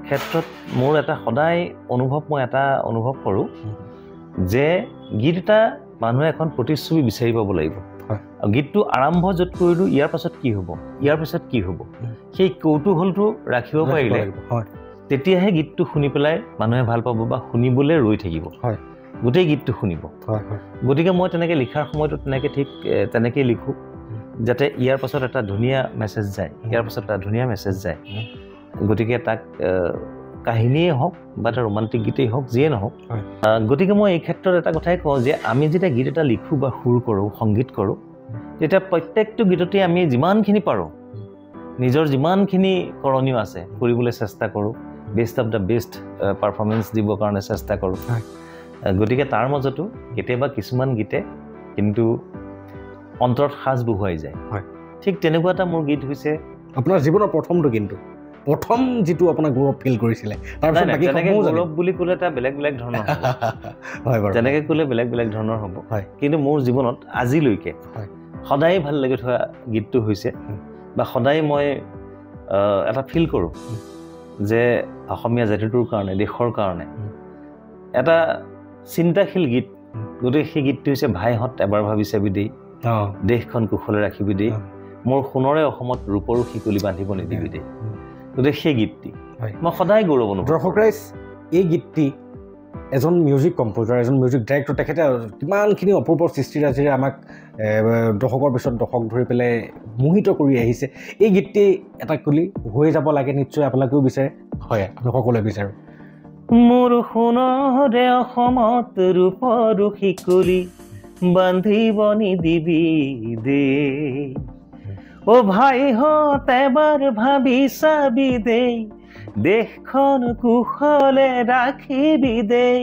ক্ষেত্ৰত মোৰ এটা সদায় মই এটা অনুভৱ কৰোঁ যে গীত এটা মানুহে এখন প্ৰতিচ্ছবি বিচাৰি পাব লাগিব আৰু গীতটো আৰম্ভ য'ত কৰিলোঁ ইয়াৰ পাছত কি হ'ব সেই কৌতূহলটো ৰাখিব পাৰিলে তেতিয়াহে গীতটো শুনি পেলাই মানুহে ভাল পাব বা শুনিবলৈ ৰৈ থাকিব গোটেই গীতটো শুনিব গতিকে মই তেনেকৈ লিখাৰ সময়তো তেনেকেই লিখোঁ যাতে ইয়াৰ পাছত এটা ধুনীয়া মেছেজ যায় গতিকে তাক কাহিনীয়ে হওক বা এটা ৰোমান্টিক গীতেই হওক যিয়ে নহওক গতিকে মই এই ক্ষেত্ৰত এটা কথাই কওঁ যে আমি যেতিয়া গীত এটা লিখোঁ বা সুৰ কৰোঁ সংগীত কৰোঁ তেতিয়া প্ৰত্যেকটো গীততে আমি যিমানখিনি পাৰোঁ নিজৰ যিমানখিনি কৰণীয় আছে কৰিবলৈ চেষ্টা কৰোঁ best of the best performance দিবৰ কাৰণে চেষ্টা কৰোঁ গতিকে তাৰ মাজতো কেতিয়াবা কিছুমান গীতে কিন্তু অন্তৰত সাজ বহুৱাই যায় ঠিক তেনেকুৱা এটা মোৰ গীত হৈছে আপোনাৰ জীৱনৰ প্ৰথমটো কিন্তু প্ৰথম যিটো আপোনাক গৌৰৱ ফিল কৰিছিলে গৌৰৱ বুলি ক'লে এটা বেলেগ ধৰণৰ তেনেকৈ ক'লে বেলেগ ধৰণৰ হ'ব কিন্তু মোৰ জীৱনত আজিলৈকে সদায় ভাল লাগি থকা গীতটো হৈছে বা সদায় মই এটা ফিল কৰোঁ যে অসমীয়া জাতিটোৰ কাৰণে দেশৰ কাৰণে এটা চিন্তাশীল গীত গতিকে সেই গীতটো হৈছে ভাইহঁত এবাৰ ভাবি চাবি দেই দেশখন কুশলে ৰাখিবি দেই মোৰ সোণৰে অসমত ৰূপৰো শিকলি বান্ধিব নিদিবি দেই গতিকে সেই গীতটি মই সদায় গৌৰৱ অনুভৱ দৰ্শক ৰাইজ এই গীতটি এজন মিউজিক কম্প'জাৰ এজন মিউজিক ডাইৰেক্টৰ তেখেতে কিমানখিনি অপূৰ্ব সৃষ্টিৰাজিৰে আমাক দশকৰ পিছত দশক ধৰি পেলাই মোহিত কৰি আহিছে এই গীতটি এটা কলি হৈ যাব লাগে নিশ্চয় আপোনালোকেও বিচাৰে হয় আমি সকলোৱে বিচাৰোঁ মোৰ সোণৰে অসমত ৰূপৰো শিকলি বান্ধিব নিদিবি দেই ও ভাইহঁত এবাৰ ভাবি চাবি দেই দেশখন কুশলে ৰাখিবি দেই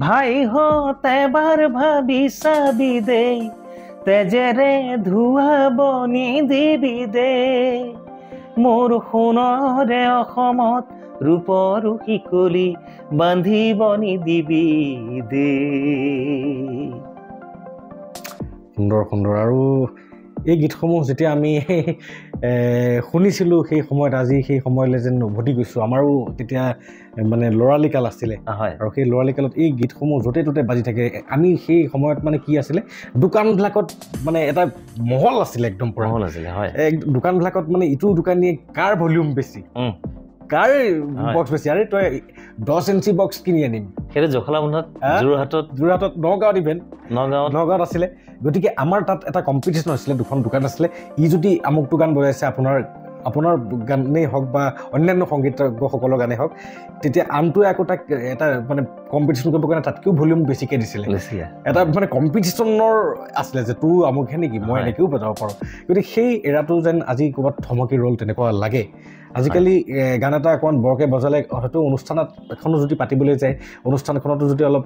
ভাইহঁত এবাৰ ভাবি চাবি দেই তেজেৰে ধুৱাব নিদিবি দেই মোৰ সোণৰে অসমত ৰূপৰো শিকলি বান্ধিব নিদিবি দেই সুন্দৰ আৰু এই গীতসমূহ যেতিয়া আমি শুনিছিলোঁ সেই সময়ত আজি সেই সময়লৈ যেন উভতি গৈছোঁ আমাৰো তেতিয়া মানে ল'ৰালিকাল আছিলে আৰু সেই ল'ৰালিকালত এই গীতসমূহ য'তে ত'তে বাজি থাকে আমি সেই সময়ত মানে কি আছিলে দোকানবিলাকত মানে এটা মহল আছিলে একদম মহল আছিলে হয় দোকানবিলাকত মানে ইটো দোকানীয়ে কাৰ ভলিউম বেছি কাৰ বক্স বেছি আৰে তই 10 ইঞ্চি বক্স কিনি আনিম সেইটো জখলাবন্ধাত যোৰহাটত নগাঁৱত ইভেণ্ট নগাঁৱত আছিলে গতিকে আমাৰ তাত এটা কম্পিটিশ্যন আছিলে দুখন দোকান আছিলে ই যদি আমুকটো গান বজাইছে আপোনাৰ গানেই হওক বা অন্যান্য সংগীতজ্ঞসকলৰ গানেই হওক তেতিয়া আনটোৱে আকৌ তাক এটা মানে কম্পিটিশ্যন কৰিবৰ কাৰণে তাতকৈও ভলিউম বেছিকৈ দিছিলে এটা মানে কম্পিটিশ্যনৰ আছিলে যে তোৰ আমুকহে নেকি মই এনেকৈও বজাব পাৰোঁ গতিকে সেই এৰাটো যেন আজি ক'ৰবাত থমকি ৰ'ল তেনেকুৱা লাগে আজিকালি গান এটা অকণমান বৰকৈ বজালে হয়তো অনুষ্ঠানত এখনো যদি পাতিবলৈ যায় অনুষ্ঠানখনতো যদি অলপ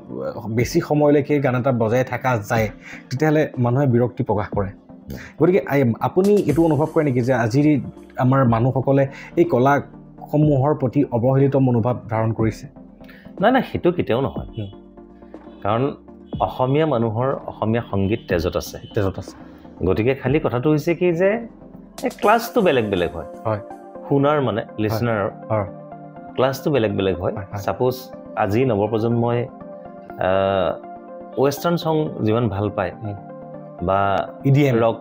বেছি সময়লৈকে গান এটা বজাই থকা যায় তেতিয়াহ'লে মানুহে বিৰক্তি প্ৰকাশ কৰে গতিকে আপুনি এইটো অনুভৱ কৰে নেকি যে আজিৰ আমাৰ মানুহসকলে এই কলাসমূহৰ প্ৰতি অৱহেলিত মনোভাৱ ধাৰণ কৰিছে নাই সেইটো কেতিয়াও নহয় কাৰণ অসমীয়া মানুহৰ অসমীয়া সংগীত তেজত আছে গতিকে খালি কথাটো হৈছে কি যে এই ক্লাছটো বেলেগ হয় শুনাৰ মানে লিচনাৰৰ ক্লাছটো বেলেগ হয় ছাপ'জ আজি নৱপ্ৰজন্মই ৱেষ্টাৰ্ণ ছং যিমান ভাল পায় বা EDM rock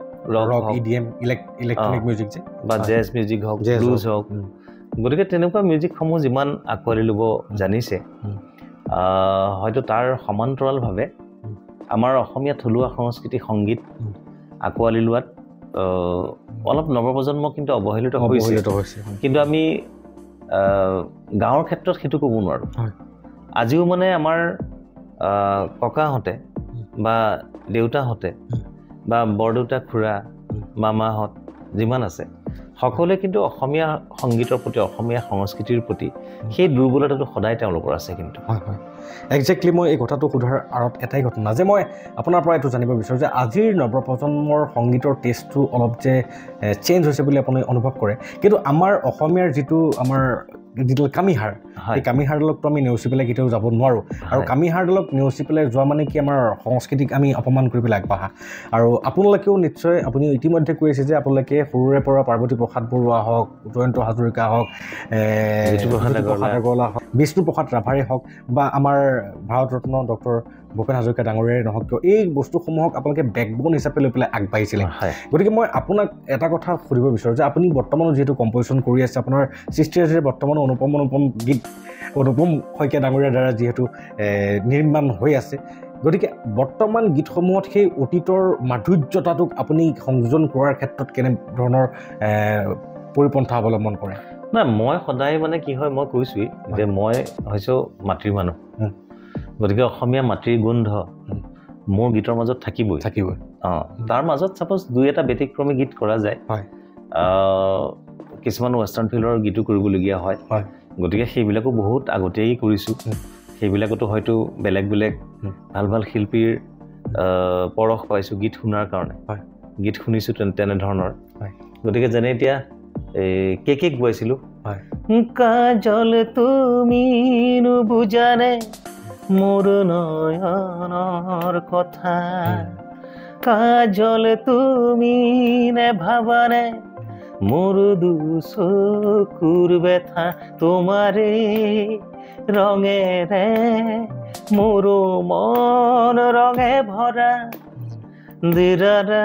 EDM electronic music বা জেজ মিউজিক হওক ব্লুজ হওক গতিকে তেনেকুৱা মিউজিকসমূহ যিমান আঁকোৱালি ল'ব জানিছে হয়তো তাৰ সমান্তৰালভাৱে আমাৰ অসমীয়া থলুৱা সংস্কৃতি সংগীত আঁকোৱালি লোৱাত অলপ নৱপ্ৰজন্ম কিন্তু অৱহেলিত হৈছে কিন্তু আমি গাঁৱৰ ক্ষেত্ৰত সেইটো ক'ব নোৱাৰোঁ আজিও মানে আমাৰ ককাহঁতে বা দেউতাহঁতে বা বৰদেউতা খুৰা মামাহঁত যিমান আছে সকলোৱে কিন্তু অসমীয়া সংগীতৰ প্ৰতি অসমীয়া সংস্কৃতিৰ প্ৰতি সেই দুৰ্বলতাটো সদায় তেওঁলোকৰ আছে কিন্তু হয় হয় একজেক্টলি মই এই কথাটো সোধাৰ আঁৰত এটাই ঘটনা যে মই আপোনাৰ পৰা এইটো জানিব বিচাৰোঁ যে আজিৰ নৱপ্ৰজন্মৰ সংগীতৰ টেষ্টটো অলপ যে চেঞ্জ হৈছে বুলি আপুনি অনুভৱ কৰে কিন্তু আমাৰ অসমীয়াৰ যিটো আমাৰ যিটো কামিহাৰ সেই কামিহাৰডালকতো আমি নেওচি পেলাই কেতিয়াও যাব নোৱাৰোঁ আৰু কামিহাৰডালক নেওচি পেলাই যোৱা মানে কি আমাৰ সংস্কৃতিক আমি অপমান কৰি পেলাই আগবাঢ়া আৰু আপোনালোকেও নিশ্চয় আপুনি ইতিমধ্যে কৈ আছে যে আপোনালোকে সৰুৰে পৰা পাৰ্বতী প্ৰসাদ বৰুৱা হওক জয়ন্ত হাজৰিকা হওক আগৰৱালা হওক বিষ্ণুপ্ৰসাদ ৰাভাৰে হওক বা আমাৰ ভাৰত ৰত্ন ডক্টৰ ভূপেন হাজৰিকা ডাঙৰীয়াই নহওক কিয় এই বস্তুসমূহক আপোনালোকে বেকবোন হিচাপে লৈ পেলাই আগবাঢ়িছিলে গতিকে মই আপোনাক এটা কথা সুধিব বিচাৰোঁ যে আপুনি বৰ্তমানো যিহেতু কম্প'জিশ্যন কৰি আছে আপোনাৰ সৃষ্টিৰাজিৰে বৰ্তমানো অনুপম গীত অনুপম শইকীয়া ডাঙৰীয়াৰ দ্বাৰা যিহেতু নিৰ্মাণ হৈ আছে গতিকে বৰ্তমান গীতসমূহত সেই অতীতৰ মাধুৰ্যতাটোক আপুনি সংযোজন কৰাৰ ক্ষেত্ৰত কেনেধৰণৰ পৰিপন্থা অৱলম্বন কৰে নাই মই সদায় মানে কি হয় মই কৈছোঁৱেই যে মই হৈছোঁ মাতৃৰ মানুহ গতিকে অসমীয়া মাতৃৰ গোন্ধ মোৰ গীতৰ মাজত থাকিবই তাৰ মাজত ছাপ'জ দুই এটা ব্যতিক্ৰমী গীত কৰা যায় কিছুমান ৱেষ্টাৰ্ণ ফিল্ডৰ গীতো কৰিবলগীয়া হয় গতিকে সেইবিলাকো বহুত আগতেই কৰিছোঁ সেইবিলাকতো হয়তো বেলেগ বেলেগ ভাল ভাল শিল্পীৰ পৰশ পাইছোঁ গীত শুনাৰ কাৰণে গীত শুনিছোঁ তেনেধৰণৰ গতিকে যেনে এতিয়া কে গোৱাইছিলোঁ কাজল তুমি নুবুজানে মোৰ নয়নৰ কথা কাজল তুমি নেভাবানে মোৰ দুচকুৰ বেথা তোমাৰে ৰঙেৰে মোৰ মন ৰঙে ভৰা দিৰাৰা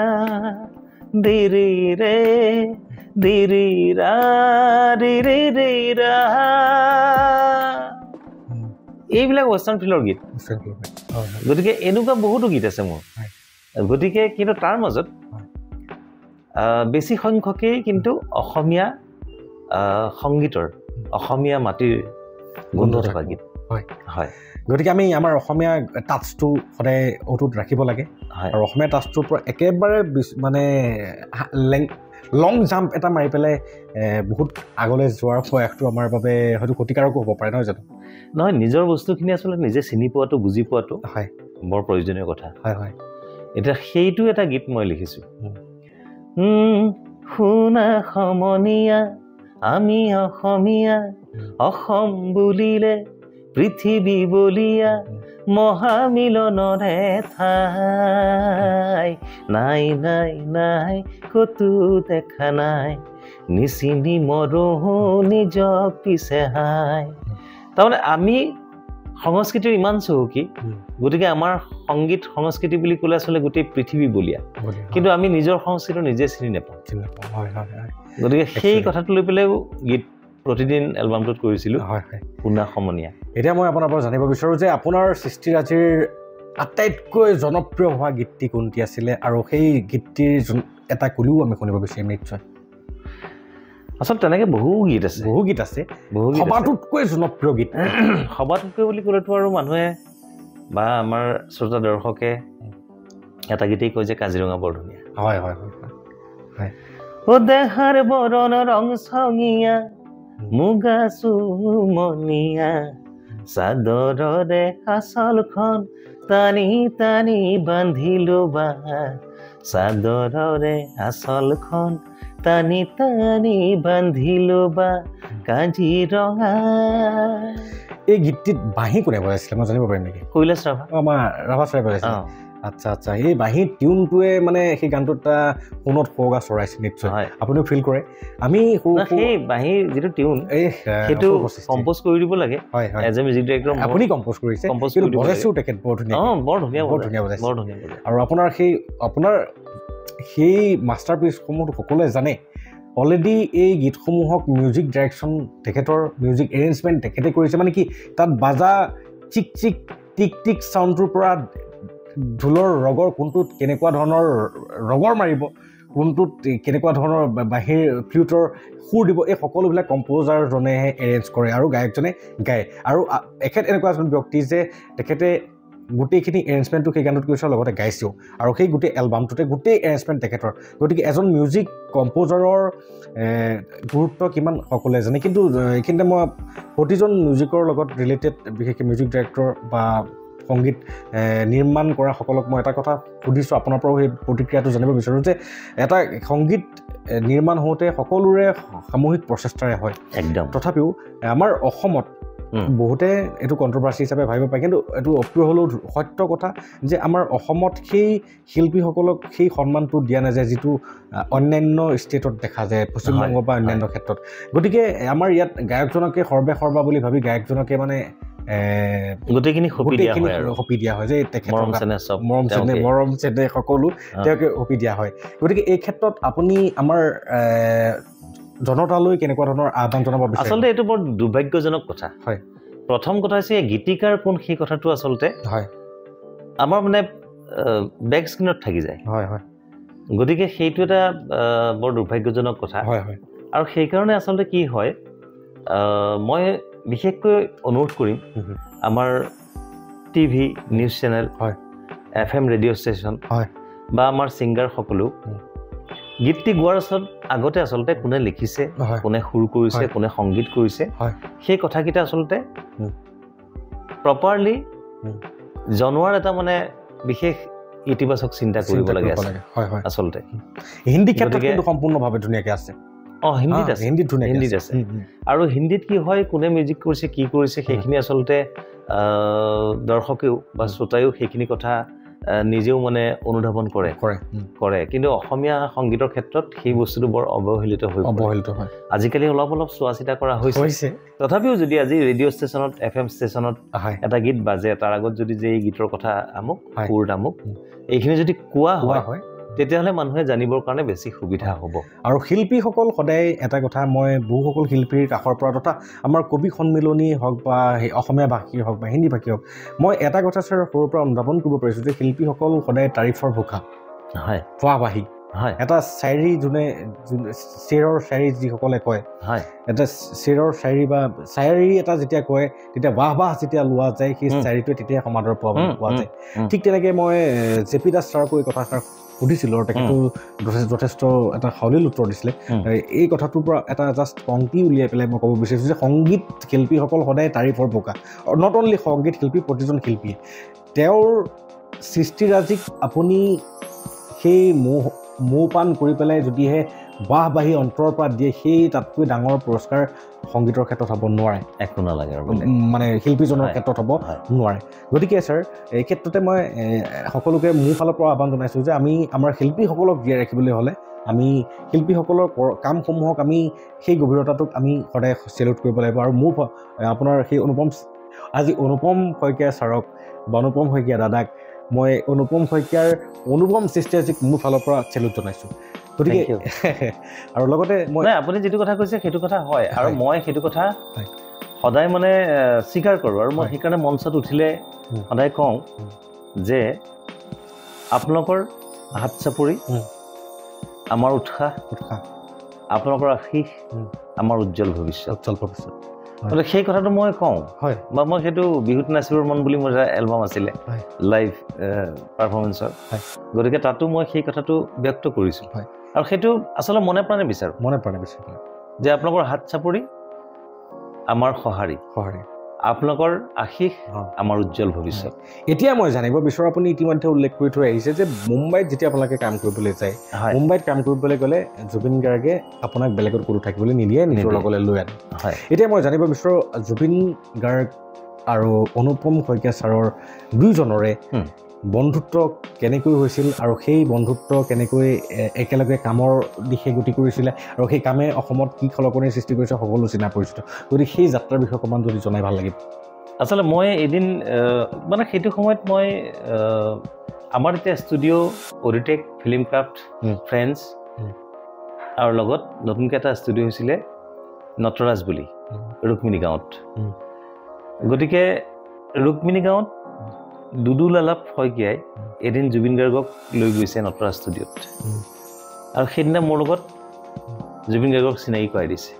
দিৰিৰে দিৰিৰা দিৰিৰা এইবিলাক ৱেষ্টাৰ্ণ ফিল্ডৰ গীত গতিকে এনেকুৱা বহুতো গীত আছে মোৰ গতিকে কিন্তু তাৰ মাজত বেছি সংখ্যকেই কিন্তু অসমীয়া সংগীতৰ অসমীয়া মাটিৰ গোন্ধ থকা গীত হয় গতিকে আমি আমাৰ অসমীয়া টাচটো সদায় অটুট ৰাখিব লাগে আৰু অসমীয়া টাচটোৰ পৰা একেবাৰে মানে লং জাম্প এটা মাৰি পেলাই বহুত আগলৈ যোৱাৰ প্ৰয়াসটো আমাৰ বাবে হয়তো ক্ষতিকাৰকো হ'ব পাৰে নহয় জানো নহয় নিজৰ বস্তুখিনি আচলতে নিজে চিনি পোৱাটো বুজি পোৱাটো হয় বৰ প্ৰয়োজনীয় কথা হয় এতিয়া সেইটো এটা গীত মই লিখিছোঁ শুনা সমনীয়া আমি অসমীয়া অসম বুলিলে পৃথিৱী বলিয়া মহামিলনৰে ঠাই নাই নাই নাই কতো দেখা নাই নিচিনি মৰো নিজ পিছে হাই তাৰমানে আমি সংস্কৃতিৰ ইমান চহকী গতিকে আমাৰ সংগীত সংস্কৃতি বুলি ক'লে আচলতে গোটেই পৃথিৱী বলিয়া কিন্তু আমি নিজৰ সংস্কৃতি নিজে চিনি নাপাওঁ গতিকে সেই কথাটো লৈ পেলাইও গীত প্ৰতিদিন এলবামটোত কৰিছিলোঁ শুনা সমনীয়া এতিয়া মই আপোনাৰ পৰা জানিব বিচাৰোঁ যে আপোনাৰ সৃষ্টিৰাজিৰ আটাইতকৈ জনপ্ৰিয় হোৱা গীতটি কোনটি আছিলে আৰু সেই গীতটিৰ এটা কলিও আমি শুনিব বিচাৰিম নিশ্চয় আচলতে তেনেকৈ বহু গীত আছে সবাতোতকৈ জনপ্ৰিয় গীত সবাতোতকৈ বুলি ক'লেতো আৰু মানুহে বা আমাৰ শ্ৰোতা দৰ্শকে এটা গীতেই কয় যে কাজিৰঙা বৰ ধুনীয়া হয় ও দেহাৰ বৰণ ৰং চঙীয়া মুগা চুমনীয়া চাদৰৰে আচলখন টানি টানি বান্ধিলো বা চাদৰৰে আচলখন টানি টানি বান্ধিলো বা কাজিৰঙা এই গীতটিত বাঁহী কোনে বজাইছিলে মই জানিব পাৰিম নেকি কৈলাশ ৰাভা আমাৰ ৰাভা ছাৰে বজাইছে আচ্ছা সেই বাঁহী টিউনটোৱে মানে সেই গানটোত এটা সোণত সুৱগা চৰাইছে নিশ্চয় আপুনিও ফিল কৰে আমি সেই বাঁহীৰ যিটো টিউন সেইটো কম্প'জ কৰি দিব লাগে এজ এ মিউজিক ডাইৰেক্টৰ আপুনি কম্প'জ কৰিছে বজাইছেও তেখেত বৰ ধুনীয়া বজাইছে আৰু আপোনাৰ সেই মাষ্টাৰপিচসমূহ সকলোৱে জানে অলৰেডি এই গীতসমূহক মিউজিক ডাইৰেকশ্যন তেখেতৰ মিউজিক এৰেঞ্জমেণ্ট তেখেতে কৰিছে মানে কি তাত বাজা চিক চিক টিক টিক চাউণ্ডটোৰ পৰা ঢোলৰ ৰগৰ কোনটোত কেনেকুৱা ধৰণৰ ৰগৰ মাৰিব কোনটোত কেনেকুৱা ধৰণৰ বাহিৰ ফ্লুটৰ সুৰ দিব এই সকলোবিলাক কম্প'জাৰজনেহে এৰেঞ্জ কৰে আৰু গায়কজনে গায় আৰু এখেত এনেকুৱা এজন ব্যক্তি যে তেখেতে গোটেইখিনি এৰেঞ্জমেণ্টটো সেই গানটোত কৰিছে লগতে গাইছেও আৰু সেই গোটেই এলবামটোতে গোটেই এৰেঞ্জমেণ্ট তেখেতৰ গতিকে এজন মিউজিক কম্প'জাৰৰ গুৰুত্ব কিমান সকলোৱে জানে কিন্তু এইখিনিতে মই প্ৰতিজন মিউজিকৰ লগত ৰিলেটেড বিশেষকৈ মিউজিক ডাইৰেক্টৰ বা সংগীত নিৰ্মাণ কৰা সকলক মই এটা কথা সুধিছোঁ আপোনাৰ পৰাও সেই প্ৰতিক্ৰিয়াটো জানিব বিচাৰোঁ যে এটা সংগীত নিৰ্মাণ হওঁতে সকলোৰে সামূহিক প্ৰচেষ্টাৰে হয় একদম তথাপিও আমাৰ অসমত বহুতে এইটো কণ্ট্ৰভাৰ্চি হিচাপে ভাবিব পাৰে কিন্তু এইটো অপ্ৰিয় হ'লেও সত্য কথা যে আমাৰ অসমত সেই শিল্পীসকলক সেই সন্মানটো দিয়া নাযায় যিটো অন্যান্য ষ্টেটত দেখা যায় পশ্চিমবংগ বা অন্যান্য ক্ষেত্ৰত গতিকে আমাৰ ইয়াত গায়কজনকে সৰ্বা বুলি ভাবি গায়কজনকে মানে গোটেইখিনি সপি দিয়া হয় যে মৰম চেনে সকলো তেওঁকে সপি দিয়া হয় গতিকে এই ক্ষেত্ৰত আপুনি আমাৰ জনতালৈ কেনেকুৱা ধৰণৰ আহ্বান জনাব বিচাৰে আচলতে এইটো বৰ দুৰ্ভাগ্যজনক কথা হয় প্ৰথম কথা হৈছে গীতিকাৰ কোন সেই কথাটো আচলতে হয় আমাৰ মানে বেক স্ক্ৰীনত থাকি যায় হয় হয় গতিকে সেইটো এটা বৰ দুৰ্ভাগ্যজনক কথা হয় হয় আৰু সেইকাৰণে আচলতে কি হয় মই বিশেষকৈ অনুৰোধ কৰিম আমাৰ টিভি নিউজ চেনেল হয় FM ৰেডিঅ' ষ্টেচন হয় বা আমাৰ ছিংগাৰ সকলো গীতটি গোৱাৰ আগতে আচলতে কোনে লিখিছে কোনে সুৰ কৰিছে কোনে সংগীত কৰিছে সেই কথাকেইটা আচলতে প্ৰপাৰলি জনোৱাৰ এটা মানে বিশেষ ইতিবাচক চিন্তা কৰিব লাগে আচলতে হিন্দী ক্ষেত্ৰত কিন্তু সম্পূৰ্ণভাৱে ধুনীয়াকৈ আছে হিন্দীত আছে আৰু হিন্দীত কি হয় কোনে মিউজিক কৰিছে কি কৰিছে সেইখিনি আচলতে দৰ্শকেও বা শ্ৰোতায়ো সেইখিনি কথা নিজেও মানে অনুধাৱন কৰে কিন্তু অসমীয়া সংগীতৰ ক্ষেত্ৰত সেই বস্তুটো বৰ অৱহেলিত হয় আজিকালি অলপ চোৱা চিতা কৰা হৈছে তথাপিও যদি আজি ৰেডিঅ' ষ্টেচনত FM ষ্টেচনত এটা গীত বাজে তাৰ আগত যদি যে এই গীতৰ কথা আমুক সুৰ আমুক এইখিনি যদি কোৱা হয় তেতিয়াহ'লে মানুহে জানিবৰ কাৰণে বেছি সুবিধা হ'ব আৰু শিল্পীসকল সদায় এটা কথা মই বহুসকল শিল্পীৰ কাষৰ পৰা তথা আমাৰ কবি সন্মিলনী হওক বা অসমীয়া ভাষী হওক বা হিন্দী ভাষী হওক মই এটা কথা ছাৰ সৰুৰ পৰা অনুধাৱন কৰিব পাৰিছোঁ যে শিল্পীসকল সদায় তাৰিফৰ ভোকা হয় পোৱাবাহী হয় এটা শায়ৰী শ্বেৰৰ শায়ৰী যিসকলে কয় হয় এটা শ্বেৰৰ শায়ৰী বা শায়ৰী এটা যেতিয়া কয় তেতিয়া বাহ যেতিয়া লোৱা যায় সেই শায়ৰীটোৱে তেতিয়া সমাদৰ পোৱা যায় ঠিক তেনেকৈ মই জেপি দাস ছাৰকো এই কথাষাৰ সুধিছিলোঁ আৰু তেখেতো যথেষ্ট এটা সাৱলীল উত্তৰ দিছিলে এই কথাটোৰ পৰা এটা জাষ্ট পংক্তি উলিয়াই পেলাই মই ক'ব বিচাৰিছোঁ যে সংগীত শিল্পীসকল সদায় তাৰিফৰ বোকা নট অনলি সংগীত শিল্পী প্ৰতিজন শিল্পীয়ে তেওঁৰ সৃষ্টিৰাজিক আপুনি সেই মৌপান কৰি পেলাই যদিহে বাহবাহী অন্তৰৰ পৰা দিয়ে সেই তাতকৈ ডাঙৰ পুৰস্কাৰ সংগীতৰ ক্ষেত্ৰত হ'ব নোৱাৰে একো নালাগে মানে শিল্পীজনৰ ক্ষেত্ৰত হ'ব নোৱাৰে গতিকে ছাৰ এই ক্ষেত্ৰতে মই সকলোকে মোৰ ফালৰ পৰা আহ্বান জনাইছোঁ যে আমি আমাৰ শিল্পীসকলক জীয়াই ৰাখিবলৈ হ'লে আমি শিল্পীসকলৰ কামসমূহক আমি সেই গভীৰতাটোক আমি সদায় চেলুট কৰিব লাগিব আৰু মোৰ আপোনাৰ সেই অনুপম শইকীয়া ছাৰক বা অনুপম শইকীয়া দাদাক মই অনুপম শইকীয়াৰ অনুপম সৃষ্টিৰাজিক মোৰ ফালৰ পৰা চেলুট জনাইছোঁ গতিকে আৰু লগতে মই আপুনি যিটো কথা কৈছে সেইটো কথা হয় আৰু মই সেইটো কথা সদায় মানে স্বীকাৰ কৰোঁ আৰু মই সেইকাৰণে মঞ্চত উঠিলে সদায় কওঁ যে আপোনালোকৰ হাত চাপৰি আমাৰ উৎসাহ আপোনালোকৰ আশীষ আমাৰ উজ্জ্বল ভৱিষ্যত সেই কথাটো মই কওঁ হয় বা মই সেইটো বিহুত নাচিবৰ মন বুলি মোৰ এটা এলবাম আছিলে লাইভ পাৰফৰ্মেঞ্চৰ গতিকে তাতো মই সেই কথাটো ব্যক্ত কৰিছোঁ আৰু সেইটো আচলতে মনে প্ৰাণে বিচাৰোঁ যে আপোনালোকৰ হাত চাপৰি আমাৰ সঁহাৰি আপোনালোকৰ আশীষ আমাৰ উজ্জ্বল ভৱিষ্যত এতিয়া মই জানিব বিচাৰোঁ আপুনি ইতিমধ্যে উল্লেখ কৰি থৈ আহিছে যে মুম্বাইত যেতিয়া আপোনালোকে কাম কৰিবলৈ যায় মুম্বাইত কাম কৰিবলৈ গ'লে জুবিন গাৰ্গে আপোনাক বেলেগত কোনো থাকিবলৈ নিদিয়ে নিজৰ লগলৈ লৈ আনে এতিয়া মই জানিব বিচাৰোঁ জুবিন গাৰ্গ আৰু অনুপম শইকীয়া ছাৰৰ দুয়োজনৰে বন্ধুত্ব কেনেকৈ হৈছিল আৰু সেই বন্ধুত্ব কেনেকৈ একেলগে কামৰ দিশে গতি কৰিছিলে আৰু সেই কামে অসমত কি খলকনিৰ সৃষ্টি কৰিছে সকলো চিনা পৰিচিত গতিকে সেই যাত্ৰাৰ বিষয়ে অকণমান যদি জনাই ভাল লাগিব আচলতে মই এদিন মানে সেইটো সময়ত মই আমাৰ এতিয়া ষ্টুডিঅ' অডিটেক ফিল্ম ক্ৰাফ্ট ফ্ৰেণ্ডছ আৰু লগত নতুনকৈ এটা ষ্টুডিঅ' হৈছিলে নটৰাজ বুলি ৰুক্মিণী গাঁৱত গতিকে ৰুক্মিণী গাঁৱত দুদুল আলাপ শইকীয়াই এদিন জুবিন গাৰ্গক লৈ গৈছে নটৰাজ ষ্টুডিঅ'ত আৰু সেইদিনা মোৰ লগত জুবিন গাৰ্গক চিনাকি কৰাই দিছে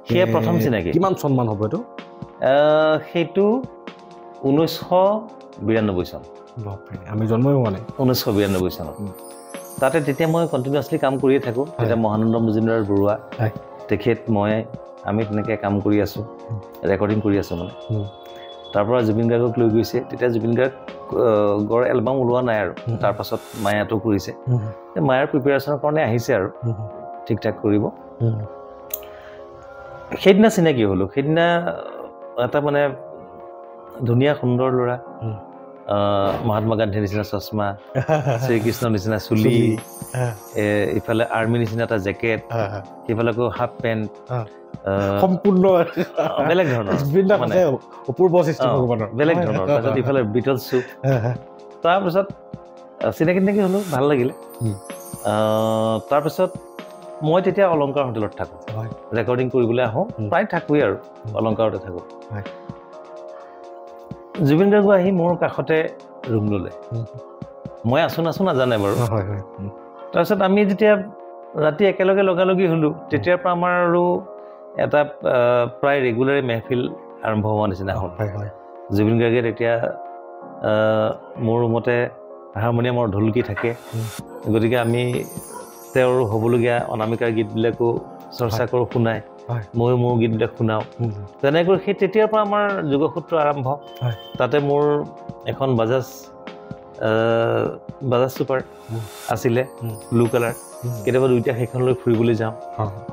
সেয়া প্ৰথম চিনাকি কিমান চনমান হ'ব এইটো সেইটো 1992 চন আমি জন্মই হোৱা নাই 1992 চনত তাতে তেতিয়া মই কণ্টিনিউৱাছলি কাম কৰিয়ে থাকোঁ তেতিয়া মহানন্দ মজুমদাৰ বৰুৱা তেখেত মই আমি তেনেকৈ কাম কৰি আছোঁ ৰেকৰ্ডিং কৰি আছোঁ মানে তাৰ পৰা জুবিন গাৰ্গক লৈ গৈছে তেতিয়া জুবিন গাৰ্গৰ এলবাম ওলোৱা নাই আৰু তাৰপাছত মায়াটো কৰিছে মায়াৰ প্ৰিপেৰেশ্যনৰ কাৰণে আহিছে আৰু ঠিক ঠাক কৰিব সেইদিনা চিনাকি হ'লোঁ সেইদিনা এটা মানে ধুনীয়া সুন্দৰ ল'ৰা মহাত্মা গান্ধীৰ নিচিনা চশমা শ্ৰীকৃষ্ণৰ নিচিনা চুলি ইফালে আৰ্মিৰ নিচিনা এটা জেকেট সিফালে আকৌ হাফ পেণ্ট সম্পূৰ্ণ বেলেগ ধৰণৰ বেলেগ ধৰণৰ তাৰপিছত ইফালে বিটল শ্বু তাৰপিছত চিনাকি হ'লোঁ ভাল লাগিলে তাৰপিছত মই তেতিয়া অলংকাৰ হোটেলত থাকোঁ ৰেকৰ্ডিং কৰিবলৈ আহোঁ প্ৰায় থাকোঁৱেই আৰু অলংকাৰতে থাকোঁ জুবিন গাৰ্গ আহি মোৰ কাষতে ৰুম ল'লে মই আছোঁ নাজানে বাৰু তাৰপিছত আমি যেতিয়া ৰাতি একেলগে লগালগি হ'লোঁ তেতিয়াৰ পৰা আমাৰ আৰু এটা প্ৰায় ৰেগুলাৰ মেহফিল আৰম্ভ হোৱা নিচিনা হ'ল জুবিন গাৰ্গে তেতিয়া মোৰ ৰুমতে হাৰমনিয়ামৰ ঢোলকি থাকে গতিকে আমি তেওঁৰ হ'বলগীয়া অনামিকাৰ গীতবিলাকো চৰ্চা কৰোঁ শুনাই ময়ো মোৰ গীতবিলাক শুনাওঁ তেনেকৈ সেই তেতিয়াৰ পৰা আমাৰ যোগসূত্ৰ আৰম্ভ তাতে মোৰ এখন বাজাজ চুপাৰ আছিলে ব্লু কালাৰ কেতিয়াবা দুইটা সেইখন লৈ ফুৰিবলৈ যাওঁ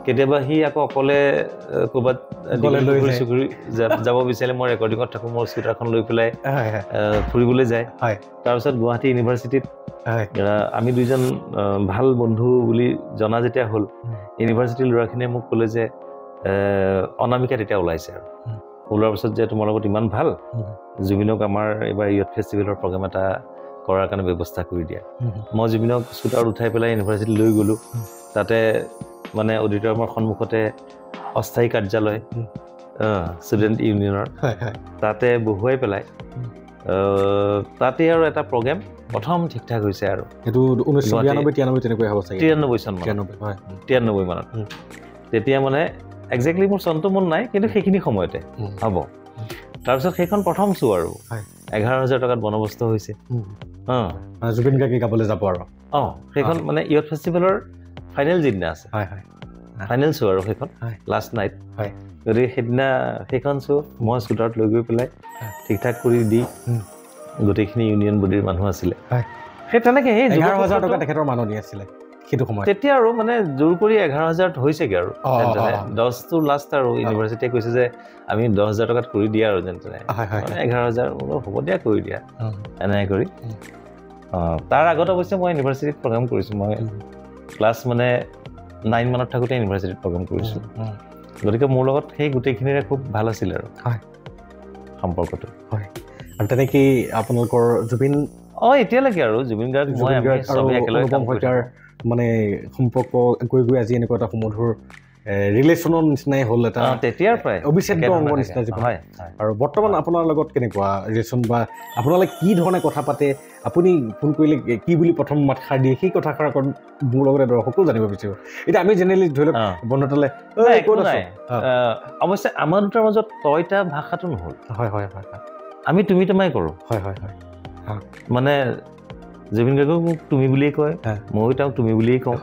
কেতিয়াবা সি আকৌ অকলে ক'ৰবাত যাব বিচাৰিলে মই ৰেকৰ্ডিঙত থাকোঁ মোৰ স্কুটাৰখন লৈ পেলাই ফুৰিবলৈ যায় তাৰপিছত গুৱাহাটী ইউনিভাৰ্চিটিত আমি দুইজন ভাল বন্ধু বুলি জনা যেতিয়া হ'ল ইউনিভাৰ্চিটিৰ ল'ৰাখিনিয়ে মোক ক'লে যে অনামিকা তেতিয়া ওলাইছে আৰু ওলোৱাৰ পিছত যে তোমাৰ লগত ইমান ভাল জুবিনক আমাৰ এইবাৰ ইয়থ ফেষ্টিভেলৰ প্ৰগ্ৰেম এটা কৰাৰ কাৰণে ব্যৱস্থা কৰি দিয়া মই জুবিনক স্কুটাৰত উঠাই পেলাই ইউনিভাৰ্চিটি লৈ গ'লোঁ তাতে মানে অডিটৰিয়ামৰ সন্মুখতে অস্থায়ী কাৰ্যালয় ষ্টুডেণ্ট ইউনিয়নৰ তাতে বহুৱাই পেলাই তাতে আৰু এটা প্ৰগ্ৰেম প্ৰথম ঠিক ঠাক হৈছে আৰু এইটো 1992 তেনেকৈ হ'ব চাগে 93 চন 93 মানত তেতিয়া মানে একজেক্টলি মোৰ চনটো মন নাই কিন্তু সেইখিনি সময়তে হ'ব তাৰপিছত সেইখন প্ৰথম শ্ব' আৰু 11,000 টকাত বন্দবস্ত হৈছে জুবিন গাৰ্গে গাবলৈ যাব আৰু সেইখন মানে ইয়থ ফেষ্টিভেলৰ ফাইনেল যিদিনা আছে ফাইনেল শ্ব' আৰু সেইখন লাষ্ট নাইট গতিকে সেইদিনা সেইখন শ্ব' মই স্কুটাৰত লৈ গৈ পেলাই ঠিক ঠাক কৰি দি গোটেইখিনি ইউনিয়ন বডিৰ মানুহ আছিলে সেই তেনেকৈ সেই 11,000 টকা তেখেতৰ মাননি আছিলে সেইটো সময় তেতিয়া আৰু মানে জোৰ কৰি 11,000 হৈছেগৈ আৰু 10টো লাষ্ট আৰু ইউনিভাৰ্চিটিয়ে কৈছে যে আমি 10,000 টকাত কৰি দিয়া আৰু যেন তেনে 11,000 হ'ব দিয়া কৰি দিয়া এনেকৈ কৰি তাৰ আগত অৱশ্যে মই ইউনিভাৰ্চিটিত প্ৰগ্ৰাম কৰিছোঁ মই ক্লাছ মানে 9 মানত থাকোঁতে ইউনিভাৰ্চিটিত প্ৰগ্ৰাম কৰিছোঁ গতিকে মোৰ লগত সেই গোটেইখিনিৰে খুব ভাল আছিল আৰু সম্পৰ্কটো আৰু তেনেকেই আপোনালোকৰ জুবিন এতিয়ালৈকে আৰু জুবিন গাৰ্গ মই চবেই একেলগে কাম কৰিছোঁ মানে সম্পৰ্ক গৈ গৈ আজি এনেকুৱা এটা সুমধুৰ ৰিলেশ্যনৰ নিচিনাই হ'ল এটা তেতিয়াৰ পৰাই অবিচ্ছেদ্য অংগ নিচিনা জীৱন আৰু বৰ্তমান আপোনাৰ লগত কেনেকুৱা ৰিলেশ্যন বা আপোনালোকে কি ধৰণে কথা পাতে আপুনি ফোন কৰিলে কি বুলি প্ৰথম মাতষাৰ দিয়ে সেই কথাষাৰ মোৰ লগতে দৰ্শকো জানিব বিচাৰিব এতিয়া আমি জেনেৰেলি ধৰি লওক বন্ধুতালে অৱশ্যে আমাৰ দুটাৰ মাজত তইতা ভাষাটো নহ'ল আমি তুমি তোমাই কৰোঁ মানে জুবিন গাৰ্গক মোক তুমি বুলিয়েই কয় ময়ো তেওঁক তুমি বুলিয়েই কওঁ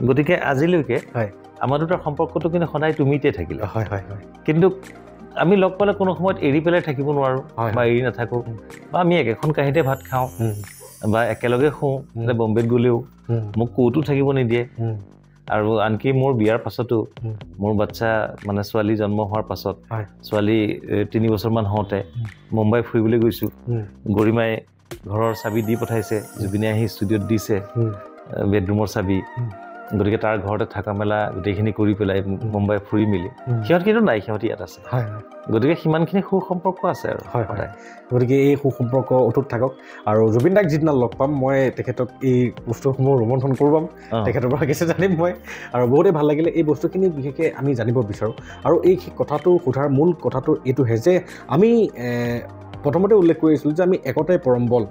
গতিকে আজিলৈকে আমাৰ দুটাৰ সম্পৰ্কটো কিন্তু সদায় তুমিতে থাকিলে কিন্তু আমি লগ পালে কোনো সময়ত এৰি পেলাই থাকিব নোৱাৰোঁ বা এৰি নাথাকোঁ বা আমি একেখন কাঁহীতে ভাত খাওঁ বা একেলগে শুওঁ বম্বেত গ'লেও মোক ক'তো থাকিব নিদিয়ে আৰু আনকি মোৰ বিয়াৰ পাছতো মোৰ বাচ্ছা মানে ছোৱালী জন্ম হোৱাৰ পাছত ছোৱালী 3 বছৰমান হওঁতে মুম্বাই ফুৰিবলৈ গৈছোঁ গৰিমাই ঘৰৰ চাবি দি পঠাইছে জুবিনে আহি ষ্টুডিঅ'ত দিছে বেডৰুমৰ চাবি গতিকে তাৰ ঘৰতে থকা মেলা গোটেইখিনি কৰি পেলাই মুম্বাই ফুৰি মেলি সিহঁত কিন্তু নাই, সিহঁত ইয়াত আছে। গতিকে সিমানখিনি সুসম্পৰ্ক আছে আৰু সদায়। গতিকে এই সুসম্পৰ্ক অটুট থাকক। আৰু জুবিন দাক যিদিনা লগ পাম মই তেখেতক এই বস্তুসমূহ ৰোমন্থন কৰোৱাম, তেখেতৰ পৰা কিছু জানিম মই। আৰু বহুতেই ভাল লাগিলে এই বস্তুখিনি বিশেষকৈ আমি জানিব বিচাৰোঁ। আৰু এই কথাটো সোধাৰ মূল কথাটো এইটোহে যে আমি প্ৰথমতে উল্লেখ কৰিছিলোঁ যে আমি একতাই পৰম বল,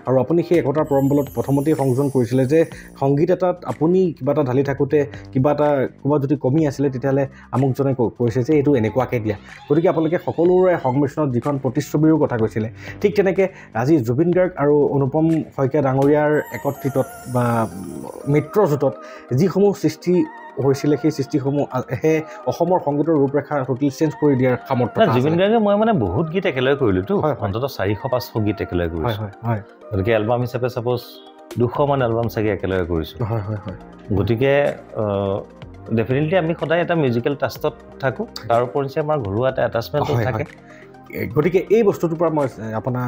আৰু আপুনি সেই একতাৰ পৰম বলত প্ৰথমতেই সংযোজন কৰিছিলে যে সংগীত এটাত আপুনি কিবা এটা ঢালি থাকোঁতে কিবা এটা ক'ৰবাত যদি কমি আছিলে তেতিয়াহ'লে আমুকজনে কৈছে যে এইটো এনেকুৱাকৈ দিয়া। গতিকে আপোনালোকে সকলোৰে সংমিশ্ৰণত যিখন প্ৰতিচ্ছবিৰো কথা কৈছিলে, ঠিক তেনেকৈ আজি জুবিন গাৰ্গ আৰু অনুপম শইকীয়া ডাঙৰীয়াৰ একত্ৰিতত বা মিত্ৰজোঁটত যিসমূহ সৃষ্টি হৈছিলে সেই সৃষ্টিসমূহে অসমৰ সংগীতৰ ৰূপৰেখা টোটেলি চেঞ্জ কৰি দিয়াৰ সামৰ্থ্য। জুবিন গাৰ্গে মই মানে বহুত গীত একেলগে কৰিলোঁতো, অন্ততঃ 400-500 গীত একেলগে কৰিছোঁ। গতিকে এলবাম হিচাপে ছাপ'জ 200 মান এলবাম চাগে একেলগে কৰিছোঁ। গতিকে ডেফিনেটলি আমি সদায় এটা মিউজিকেল টাষ্টত থাকোঁ, তাৰ ওপৰত আমাৰ ঘৰুৱা এটা এটাচমেণ্ট থাকে। গতিকে এই বস্তুটোৰ পৰা মই আপোনাৰ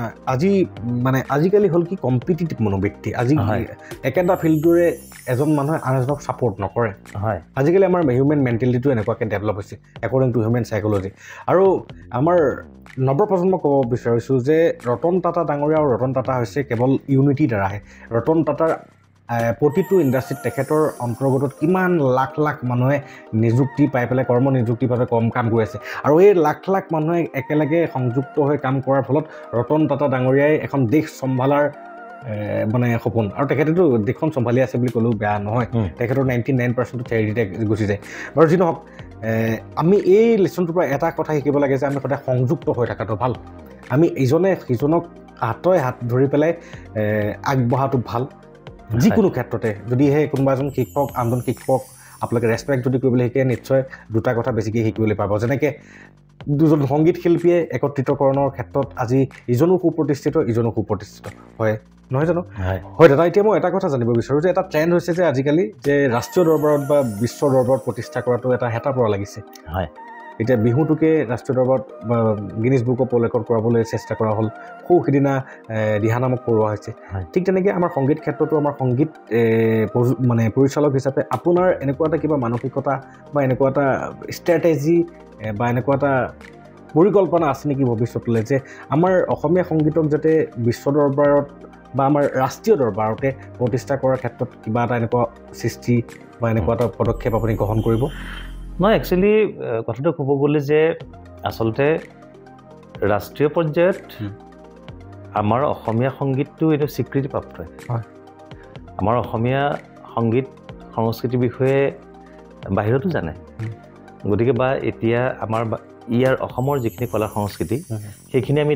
আজিকালি হ'ল কি কম্পিটিটিভ মনোবৃত্তি। আজি একেটা ফিল্ডটোৰে এজন মানুহে আন এজনক ছাপৰ্ট নকৰে। আজিকালি আমাৰ হিউমেন মেণ্টেলিটিটো এনেকুৱাকৈ ডেভেলপ হৈছে একৰ্ডিং টু হিউমেন চাইক'লজি। আৰু আমাৰ নৱপ্ৰজন্মক ক'ব বিচাৰিছোঁ যে ৰতন টাটা ডাঙৰীয়া আৰু ৰতন টাটা হৈছে কেৱল ইউনিটিৰ দ্বাৰাহে। ৰতন টাটাৰ প্ৰতিটো ইণ্ডাষ্ট্ৰীত তেখেতৰ অন্তৰ্গতত কিমান লাখ লাখ মানুহে নিযুক্তি পাই পেলাই কৰ্ম নিযুক্তিভাৱে কাম কৰি আছে। আৰু এই লাখ লাখ মানুহে একেলগে সংযুক্ত হৈ কাম কৰাৰ ফলত ৰতন টাটা ডাঙৰীয়াই এখন দেশ চম্ভালাৰ সপোন, আৰু তেখেতেতো দেশখন চম্ভালি আছে বুলি ক'লেও বেয়া নহয়। তেখেতৰ 99% থেৰিটিতে গুচি যায়। বাৰু যি নহওক, আমি এই লেচনটোৰ পৰা এটা কথা শিকিব লাগে যে আমি সদায় সংযুক্ত হৈ থকাটো ভাল। আমি ইজনে সিজনক হাতই হাত ধৰি পেলাই আগবঢ়াটো ভাল। যিকোনো ক্ষেত্ৰতে যদিহে কোনোবা এজন শিক্ষক আনজন শিক্ষক আপোনালোকে ৰেচপেক্ট যদি কৰিবলৈ শিকে, নিশ্চয় দুটা কথা বেছিকৈ শিকিবলৈ পাব। যেনেকৈ দুজন সংগীত শিল্পীয়ে একত্ৰিতকৰণৰ ক্ষেত্ৰত আজি ইজনো সুপ্ৰতিষ্ঠিত ইজনো সুপ্ৰতিষ্ঠিত হয়, নহয় জানো? হয় দাদা, এতিয়া মই এটা কথা জানিব বিচাৰোঁ যে এটা ট্ৰেণ্ড হৈছে যে আজিকালি যে ৰাষ্ট্ৰীয় দৰবাৰত বা বিশ্ব দৰবাৰত প্ৰতিষ্ঠা কৰাটো এটা হেতা পৰা লাগিছে। এতিয়া বিহুটোকে ৰাষ্ট্ৰীয় দৰবাৰত বা Guinness book of world record কৰাবলৈ চেষ্টা কৰা হ'ল, সিদিনা দিহানামক কৰোৱা হৈছে। ঠিক তেনেকৈ আমাৰ সংগীত ক্ষেত্ৰতো আমাৰ সংগীত পৰিচালক হিচাপে আপোনাৰ এনেকুৱা এটা কিবা মানসিকতা বা এনেকুৱা এটা ষ্ট্ৰেটেজি বা এনেকুৱা এটা পৰিকল্পনা আছে নেকি ভৱিষ্যতলৈ যে আমাৰ অসমীয়া সংগীতক যাতে বিশ্ব দৰবাৰত বা আমাৰ ৰাষ্ট্ৰীয় দৰবাৰতে প্ৰতিষ্ঠা কৰাৰ ক্ষেত্ৰত কিবা এটা এনেকুৱা সৃষ্টি বা এনেকুৱা এটা পদক্ষেপ আপুনি গ্ৰহণ কৰিব? মই একচুৱেলি কথাটো ক'ব গ'লে যে আচলতে ৰাষ্ট্ৰীয় পৰ্যায়ত আমাৰ অসমীয়া সংগীতটো এইটো স্বীকৃতিপ্ৰাপ্ত। আমাৰ অসমীয়া সংগীত সংস্কৃতিৰ বিষয়ে বাহিৰতো জানে। গতিকে বা এতিয়া আমাৰ ইয়াৰ অসমৰ যিখিনি কলা সংস্কৃতি সেইখিনি আমি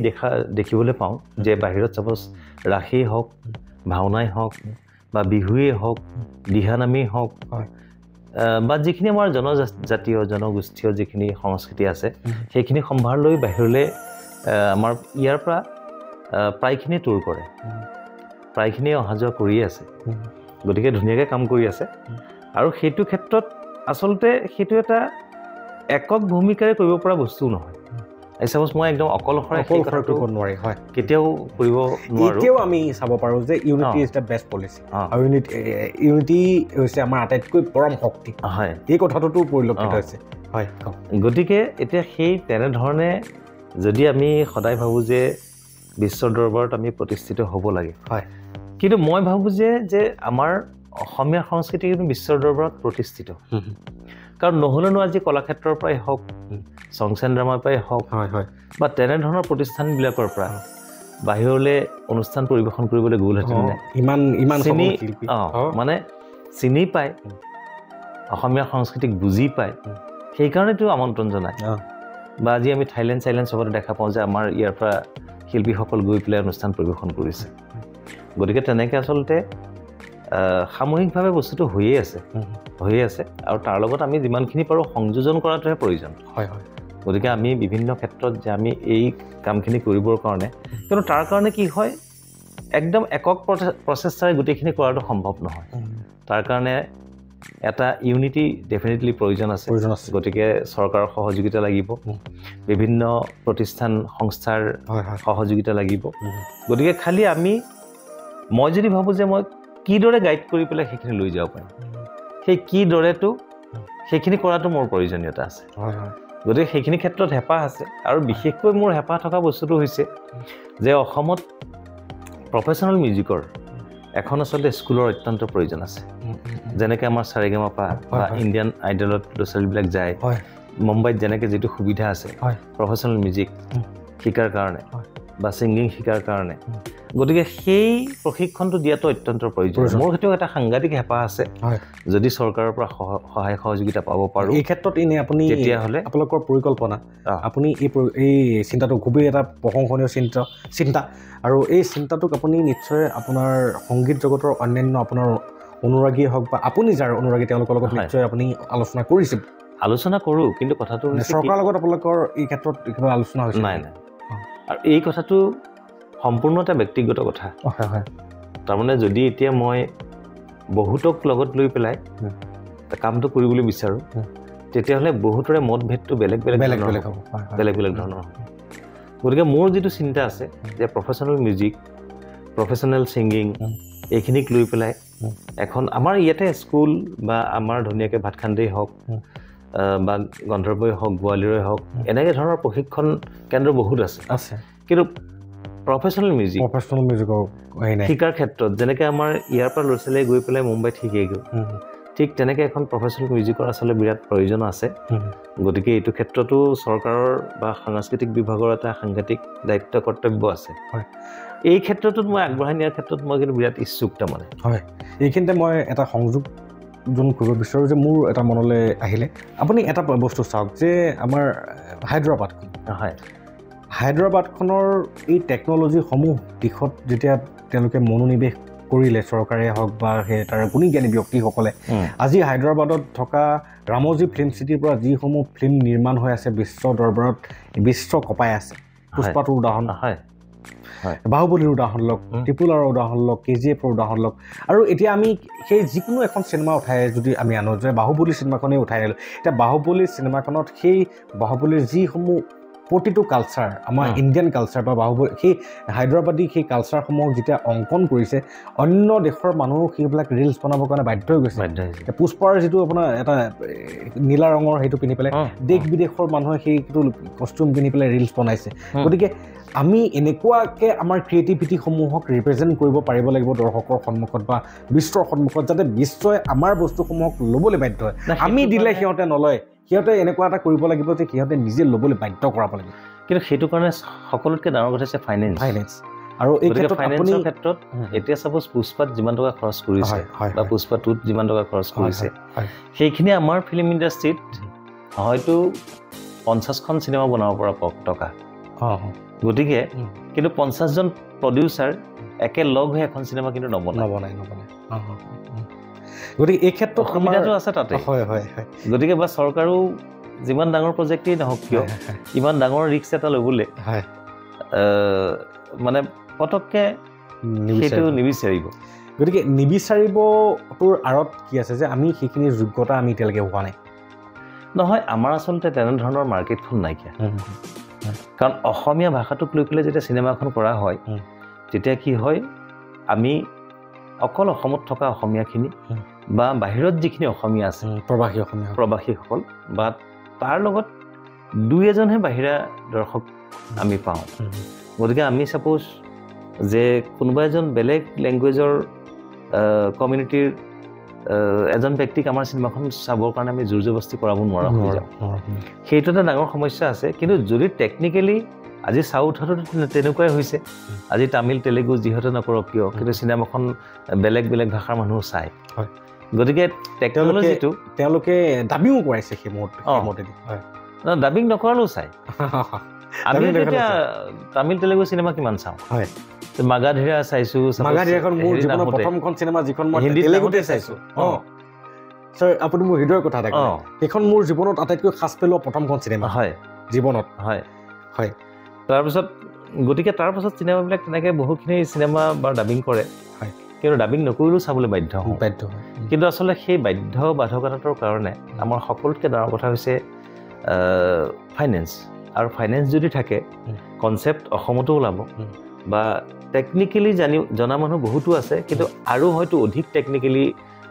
দেখিবলৈ পাওঁ যে বাহিৰত ছাপ'জ ৰাসেই হওক, ভাওনাই হওক বা বিহুৱেই হওক, দিহানামেই হওক বা যিখিনি আমাৰ জনজাতীয় জনগোষ্ঠীয় যিখিনি সংস্কৃতি আছে সেইখিনি সম্ভাৰ লৈ বাহিৰলৈ আমাৰ ইয়াৰ পৰা প্ৰায়খিনি টুৰ কৰে, প্ৰায়খিনিয়ে অহা যোৱা কৰি আছে। গতিকে ধুনীয়াকৈ কাম কৰি আছে। আৰু সেইটো ক্ষেত্ৰত আচলতে সেইটো এটা একক ভূমিকাৰে কৰিব পৰা বস্তু নহয়। ছাপ'জ মই একদম অকলশৰে কৰিব নোৱাৰি, হয়, কেতিয়াও কৰিব নোৱাৰোঁ। এতিয়াও আমি চাব পাৰোঁ যে unity is the best policy, আৰু ইউনিটি হৈছে আমাৰ আটাইতকৈ পৰম শক্তি। হয়, এই কথাটোতো পৰিলক্ষিত হৈছে। হয়, গতিকে এতিয়া সেই তেনেধৰণে যদি আমি সদায় ভাবোঁ যে বিশ্বৰ দৰবাৰত আমি প্ৰতিষ্ঠিত হ'ব লাগে, হয়, কিন্তু মই ভাবোঁ যে আমাৰ অসমীয়া সংস্কৃতি কিন্তু বিশ্বৰ দৰবাৰত প্ৰতিষ্ঠিত। কাৰণ নহ'লেনো আজি কলাক্ষেত্ৰৰ পৰাই হওক, সংস্থান ড্ৰামাৰ পৰাই হওক বা তেনেধৰণৰ প্ৰতিষ্ঠানবিলাকৰ পৰা বাহিৰলৈ অনুষ্ঠান পৰিৱেশন কৰিবলৈ গ'লহেঁতেন মানে চিনি পায়, অসমীয়া সংস্কৃতিক বুজি পায়, সেইকাৰণেতো আমন্ত্ৰণ জনায়। বা আজি আমি থাইলেণ্ড চবতে দেখা পাওঁ যে আমাৰ ইয়াৰ পৰা শিল্পীসকল গৈ পেলাই অনুষ্ঠান পৰিৱেশন কৰিছে। গতিকে তেনেকৈ আচলতে সামূহিকভাৱে বস্তুটো হৈয়ে আছে আৰু তাৰ লগত আমি যিমানখিনি পাৰোঁ সংযোজন কৰাটোহে প্ৰয়োজন। গতিকে আমি বিভিন্ন ক্ষেত্ৰত যে আমি এই কামখিনি কৰিবৰ কাৰণে, কিন্তু তাৰ কাৰণে কি হয়, একদম একক প্ৰচেষ্টাৰে গোটেইখিনি কৰাটো সম্ভৱ নহয়। তাৰ কাৰণে এটা ইউনিটি ডেফিনেটলি প্ৰয়োজন আছে। গতিকে চৰকাৰৰ সহযোগিতা লাগিব, বিভিন্ন প্ৰতিষ্ঠান সংস্থাৰ সহযোগিতা লাগিব। গতিকে খালি মই যদি ভাবোঁ যে মই কিদৰে গাইড কৰি পেলাই সেইখিনি লৈ যাব পাৰিম, সেই কিদৰেটো সেইখিনি কৰাটো মোৰ প্ৰয়োজনীয়তা আছে গতিকে সেইখিনি ক্ষেত্ৰত হেঁপাহ আছে আৰু বিশেষকৈ মোৰ হেঁপাহ থকা বস্তুটো হৈছে যে অসমত প্ৰফেচনেল মিউজিকৰ এখন আচলতে স্কুলৰ অত্যন্ত প্ৰয়োজন আছে যেনেকৈ আমাৰ সাৰেগামাপা বা ইণ্ডিয়ান আইডলত ল'ৰা ছোৱালীবিলাক যায় মুম্বাইত যেনেকৈ যিটো সুবিধা আছে প্ৰফেচনেল মিউজিক শিকাৰ কাৰণে বা ছিংগিং শিকাৰ কাৰণে গতিকে সেই প্ৰশিক্ষণটো দিয়াটো অত্যন্ত প্ৰয়োজন মোৰ সেইটো এটা সাংঘাতিক হেঁপাহ আছে যদি চৰকাৰৰ পৰা সহায় সহযোগিতা পাব পাৰোঁ এই ক্ষেত্ৰত এনে আপুনি তেতিয়াহ'লে আপোনালোকৰ পৰিকল্পনা আপুনি এই চিন্তাটো খুবেই এটা প্ৰশংসনীয় চিন্তা আৰু এই চিন্তাটোক আপুনি নিশ্চয় আপোনাৰ সংগীত জগতৰ অন্যান্য আপোনাৰ অনুৰাগীয়ে হওক বা আপুনি যাৰ অনুৰাগী তেওঁলোকৰ লগত নিশ্চয় আপুনি আলোচনা কৰোঁ কিন্তু কথাটো চৰকাৰৰ লগত আপোনালোকৰ এই ক্ষেত্ৰত কিবা আলোচনা হৈছে নাই আৰু এই কথাটো সম্পূৰ্ণ এটা ব্যক্তিগত কথা তাৰমানে যদি এতিয়া মই বহুতক লগত লৈ পেলাই কামটো কৰিবলৈ বিচাৰোঁ তেতিয়াহ'লে বহুতৰে মতভেদটো বেলেগ ধৰণৰ গতিকে মোৰ যিটো চিন্তা আছে যে প্ৰফেচনেল মিউজিক প্ৰফেচনেল ছিংগিং এইখিনিক লৈ পেলাই এখন আমাৰ ইয়াতে স্কুল বা আমাৰ ধুনীয়াকৈ ভাতখান্দেই হওক বা গন্ধৰ্বই হওক গোৱালিয়ৰে হওক এনেকৈ ধৰণৰ প্ৰশিক্ষণ কেন্দ্ৰ বহুত আছে কিন্তু প্ৰফেচনেল মিউজিকৰ শিকাৰ ক্ষেত্ৰত যেনেকৈ আমাৰ ইয়াৰ পৰা ল'ৰা ছোৱালীয়ে গৈ পেলাই মুম্বাইত শিকেই গ'ল ঠিক তেনেকৈ এখন প্ৰফেচনেল মিউজিকৰ আচলতে বিৰাট প্ৰয়োজন আছে গতিকে এইটো ক্ষেত্ৰতো চৰকাৰৰ বা সাংস্কৃতিক বিভাগৰ এটা সাংঘাতিক দায়িত্ব কৰ্তব্য আছে এই ক্ষেত্ৰটোত মই আগবঢ়াই নিয়াৰ ক্ষেত্ৰত মই কিন্তু বিৰাট ইচ্ছুক তাৰমানে এইখিনিতে মই এটা সংযোগ কৰিব বিচাৰোঁ যে মোৰ এটা মনলৈ আহিলে আপুনি এটা বস্তু চাওক যে আমাৰ হায়দৰাবাদখনৰ এই টেকন'লজিসমূহ দিশত যেতিয়া তেওঁলোকে মনোনিৱেশ কৰিলে চৰকাৰে হওক বা সেই তাৰ গুণী জ্ঞানী ব্যক্তিসকলে আজি হায়দৰাবাদত থকা ৰামজী ফিল্ম চিটিৰ পৰা যিসমূহ ফিল্ম নিৰ্মাণ হৈ আছে বিশ্ব দৰবাৰত বিশ্ব কপাই আছে পুষ্পাটোৰ উদাহৰণ বাহুবলীৰ উদাহৰণ লওক ত্ৰিপুলাৰ উদাহৰণ লওক KGFৰ উদাহৰণ লওক আৰু এতিয়া আমি সেই যিকোনো এখন চিনেমা উঠাই যদি আমি আনো যে বাহুবলী চিনেমাখনেই উঠাই আনিলোঁ এতিয়া বাহুবলী চিনেমাখনত সেই বাহুবলীৰ যিসমূহ প্ৰতিটো কালচাৰ আমাৰ ইণ্ডিয়ান কালচাৰ বা বাহুবলী সেই হায়দৰাবাদী সেই কালচাৰসমূহক যেতিয়া অংকন কৰিছে অন্য দেশৰ মানুহ সেইবিলাক ৰিলছ বনাবৰ কাৰণে বাধ্য হৈ গৈছে পুষ্পাৰ যিটো আপোনাৰ এটা নীলা ৰঙৰ সেইটো পিন্ধি পেলাই দেশ বিদেশৰ মানুহে সেইটো কষ্টিউম পিন্ধি পেলাই ৰিলছ বনাইছে গতিকে আমি এনেকুৱাকৈ আমাৰ ক্ৰিয়েটিভিটিসমূহক ৰিপ্ৰেজেণ্ট কৰিব পাৰিব লাগিব দৰ্শকৰ সন্মুখত বা বিশ্বৰ সন্মুখত যাতে বিশ্বই আমাৰ বস্তুসমূহক ল'বলৈ বাধ্য হয় আমি দিলে সিহঁতে নলয় সিহঁতে এনেকুৱা এটা কৰিব লাগিব যে সিহঁতে নিজে ল'বলৈ বাধ্য কৰাব লাগিব কিন্তু সেইটো কাৰণে সকলোতকৈ ডাঙৰ কথা হৈছে ফাইনেন্স আৰু এই ফাইনেন্সৰ ক্ষেত্ৰত এতিয়া ছাপ'জ পুষ্পাত যিমান টকা খৰচ কৰিছে বা পুষ্পা 2ত যিমান টকা খৰচ কৰিছে সেইখিনি আমাৰ ফিল্ম ইণ্ডাষ্ট্ৰীত হয়তো 50খন চিনেমা বনাব পৰা টকা গতিকে কিন্তু 50জন প্ৰডিউচাৰ একেলগ হৈ এখন চিনেমা কিন্তু নবনায় গতিকে এই ক্ষেত্ৰত সুবিধাটো আছে তাতে গতিকে বা চৰকাৰেও যিমান ডাঙৰ প্ৰজেক্টেই নহওক কিয় ইমান ডাঙৰ ৰিস্ক এটা ল'বলৈ মানে পটককৈ সেইটো নিবিচাৰিব গতিকে নিবিচাৰিবটোৰ আঁৰত কি আছে যে আমি সেইখিনি যোগ্যতা আমি এতিয়ালৈকে হোৱা নাই নহয় আমাৰ আচলতে তেনেধৰণৰ মাৰ্কেটখন নাইকিয়া কাৰণ অসমীয়া ভাষাটোক লৈ পেলাই যেতিয়া চিনেমা এখন কৰা হয় তেতিয়া কি হয় আমি অকল অসমত থকা অসমীয়াখিনি বা বাহিৰত যিখিনি অসমীয়া আছে প্ৰবাসীসকল বা তাৰ লগত দুই এজনহে বাহিৰা দৰ্শক আমি পাওঁ গতিকে আমি ছাপ'জ যে কোনোবা এজন বেলেগ লেংগুৱেজৰ কমিউনিটিৰ এজন ব্যক্তিক আমাৰ চিনেমাখন চাবৰ কাৰণে আমি জোৰ জবস্তি কৰাব নোৱাৰা হৈ যাওঁ সেইটো এটা ডাঙৰ সমস্যা আছে কিন্তু যদি টেকনিকেলি আজি চাউথতো তেনেকুৱাই হৈছে আজি তামিল তেলেগু যিহেতু নকৰক কিয় কিন্তু চিনেমাখন বেলেগ ভাষাৰ মানুহ চায় গতিকে টেকন'লজিটো তেওঁলোকে ডাবিঙো কৰাইছে সেই মুহূৰ্তত ডাবিং নকৰালেও চায় আমি এতিয়া তামিল তেলেগু চিনেমা কিমান চাওঁ মাগাধীৰা চাইছোঁ মোৰ জীৱনৰ প্ৰথমখন চিনেমা যিখন মই তেলেগুতে চাইছোঁ ছাৰ আপুনি মোৰ হৃদয়ৰ কথা এটা সেইখন মোৰ জীৱনত আটাইতকৈ সাজ পেলোৱা প্ৰথমখন চিনেমা জীৱনত তাৰপিছত গতিকে তাৰপাছত চিনেমাবিলাক তেনেকৈ বহুতখিনি চিনেমা বাৰু ডাবিং কৰে কিন্তু ডাবিং নকৰিলেও চাবলৈ বাধ্য হয় কিন্তু আচলতে সেই বাধ্যবাধকতাটোৰ কাৰণে আমাৰ সকলোতকৈ ডাঙৰ কথা হৈছে ফাইনেন্স আৰু ফাইনেন্স যদি থাকে কনচেপ্ট অসমতো ওলাব বা টেকনিকেলি জনা মানুহ বহুতো আছে কিন্তু আৰু হয়তো অধিক টেকনিকেলি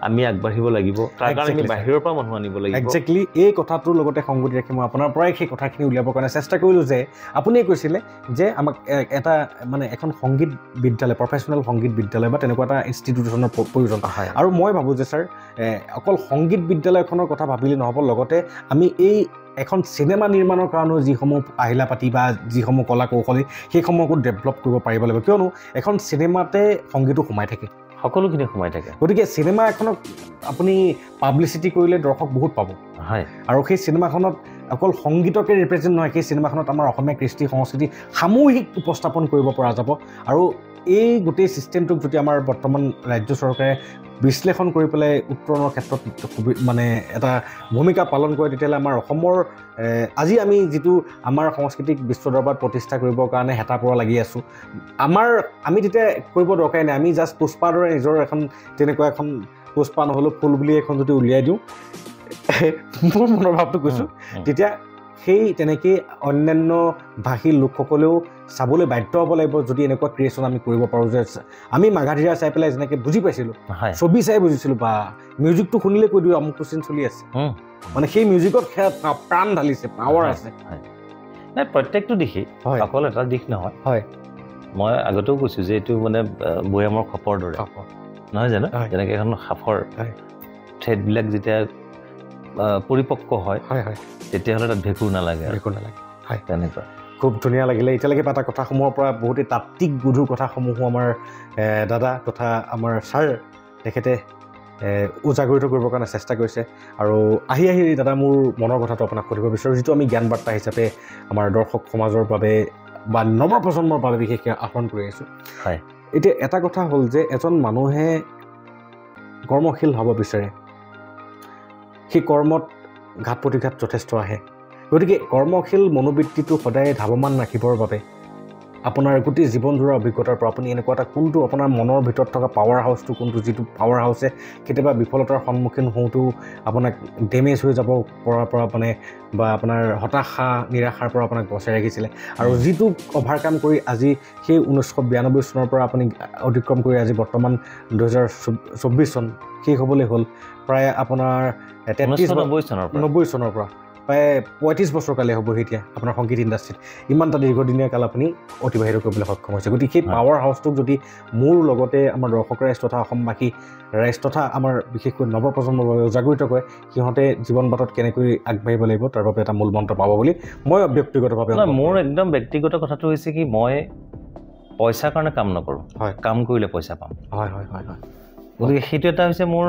আমি আগবাঢ়িব লাগিব তাৰ কাৰণে আমি বাহিৰৰ পৰা মানুহ আনিব লাগিব একজেক্টলি এই কথাটোৰ লগতে সংগতি ৰাখি মই আপোনাৰ পৰাই সেই কথাখিনি উলিয়াবৰ কাৰণে চেষ্টা কৰিলোঁ যে আপুনিয়ে কৈছিলে যে আমাক এটা মানে এখন সংগীত বিদ্যালয় প্ৰফেচনেল সংগীত বিদ্যালয় বা তেনেকুৱা এটা ইনষ্টিটিউশ্যনৰ প্ৰয়োজন হয় আৰু মই ভাবোঁ যে ছাৰ অকল সংগীত বিদ্যালয়খনৰ কথা ভাবিলে নহ'ব লগতে আমি এই এখন চিনেমা নিৰ্মাণৰ কাৰণেও যিসমূহ আহিলা পাতি বা যিসমূহ কলা কৌশলী সেইসমূহকো ডেভেলপ কৰিব পাৰিব লাগিব কিয়নো এখন চিনেমাতে সংগীতো সোমাই থাকে সকলোখিনি সোমাই থাকে গতিকে চিনেমা এখনক আপুনি পাব্লিচিটি কৰিলে দৰ্শক বহুত পাব হয় আৰু সেই চিনেমাখনত অকল সংগীতকে ৰিপ্ৰেজেণ্ট নহয় সেই চিনেমাখনত আমাৰ অসমীয়া কৃষ্টি সংস্কৃতি সামূহিক উপস্থাপন কৰিব পৰা যাব আৰু এই গোটেই ছিষ্টেমটোক যদি আমাৰ বৰ্তমান ৰাজ্য চৰকাৰে বিশ্লেষণ কৰি পেলাই উত্তৰণৰ ক্ষেত্ৰত মানে এটা ভূমিকা পালন কৰে তেতিয়াহ'লে আমাৰ অসমৰ আজি আমি যিটো আমাৰ সংস্কৃতিক বিশ্ব দৰবাৰত প্ৰতিষ্ঠা কৰিবৰ কাৰণে হেতা পৰা লাগি আছোঁ আমি তেতিয়া কৰিব দৰকাৰী নাই আমি জাষ্ট পুষ্পাৰ দৰে নিজৰ এখন তেনেকুৱা এখন পুষ্পা নহ'লেও ফুল বুলি এখন যদি উলিয়াই দিওঁ মোৰ মনৰ ভাৱটো কৈছোঁ তেতিয়া সেই তেনেকেই অন্যান্য ভাষী লোকসকলেও চাবলৈ বাধ্য হ'ব লাগিব যদি এনেকুৱা ক্ৰিয়েশ্যন আমি কৰিব পাৰোঁ যে আমি মাঘাধীৰা চাই পেলাই যেনেকৈ বুজি পাইছিলোঁ ছবি চাই বুজিছিলোঁ বা মিউজিকটো শুনিলে কৈ দিওঁ আমুকটো চিন চলি আছে মানে সেই মিউজিকত প্ৰাণ ঢালিছে পাৱাৰ আছে নাই প্ৰত্যেকটো দিশেই অকল এটা দিশ নহয় হয় মই আগতেও কৈছোঁ যে এইটো মানে বৈয়ামৰ খপৰ দৰে নহয় জানো যেনেকৈ এখন সাফৰ থ্ৰেডবিলাক যেতিয়া পৰিপক্ক হয় তেতিয়াহ'লে তাত ভেঁকুৰ নালাগে হয় তেনেকুৱা খুব ধুনীয়া লাগিলে এতিয়ালৈকে পতা কথাসমূহৰ পৰা বহুতেই তাত্ত্বিক গধুৰ কথাসমূহো আমাৰ দাদা তথা আমাৰ ছাৰ তেখেতে উজাগৰিত কৰিবৰ কাৰণে চেষ্টা কৰিছে আৰু আহি দাদা মোৰ মনৰ কথাটো আপোনাক সুধিব বিচাৰোঁ যিটো আমি জ্ঞান বাৰ্তা হিচাপে আমাৰ দৰ্শক সমাজৰ বাবে বা নৱপ্ৰজন্মৰ বাবে বিশেষকৈ আহৰণ কৰি আহিছোঁ হয় এতিয়া এটা কথা হ'ল যে এজন মানুহে কৰ্মশীল হ'ব বিচাৰে সেই কৰ্মত ঘাত প্ৰতিঘাত যথেষ্ট আহে গতিকে কৰ্মশীল মনোবৃত্তিটো সদায় ধাৱমান ৰাখিবৰ বাবে আপোনাৰ গোটেই জীৱনজোৰা অভিজ্ঞতাৰ পৰা আপুনি এনেকুৱা এটা কোনটো আপোনাৰ মনৰ ভিতৰত থকা পাৱাৰ হাউচটো কোনটো যিটো পাৱাৰ হাউচে কেতিয়াবা বিফলতাৰ সন্মুখীন হওঁতেও আপোনাক ডেমেজ হৈ যাব পৰা মানে বা আপোনাৰ হতাশা নিৰাশাৰ পৰা আপোনাক বচাই ৰাখিছিলে আৰু যিটো অভাৰকাম কৰি আজি সেই 1992 চনৰ পৰা আপুনি অতিক্ৰম কৰি আজি বৰ্তমান 2024 চন শেষ হ'বলৈ হ'ল প্ৰায় আপোনাৰ 90 চনৰ পৰা প্ৰায় 35 বছৰ কালে হ'ব এতিয়া আপোনাৰ সংগীত ইণ্ডাষ্ট্ৰীত ইমান এটা দীৰ্ঘদিনীয়া কাল আপুনি অতিবাহিত কৰিবলৈ সক্ষম হৈছে গতিকে সেই পাৱাৰ হাউচটোক যদি মোৰ লগতে আমাৰ দৰ্শক ৰাইজ তথা অসমবাসী ৰাইজ তথা আমাৰ বিশেষকৈ নৱপ্ৰজন্মৰ বাবে জাগৃত কৰে সিহঁতে জীৱন বাটত কেনেকৈ আগবাঢ়িব লাগিব তাৰ বাবে এটা মূল মন্ত্ৰ পাব বুলি মই ব্যক্তিগতভাৱে মোৰ একদম ব্যক্তিগত কথাটো হৈছে কি মই পইচাৰ কাৰণে কাম নকৰোঁ হয় কাম কৰিলে পইচা পাম হয় গতিকে সেইটো এটা হৈছে মোৰ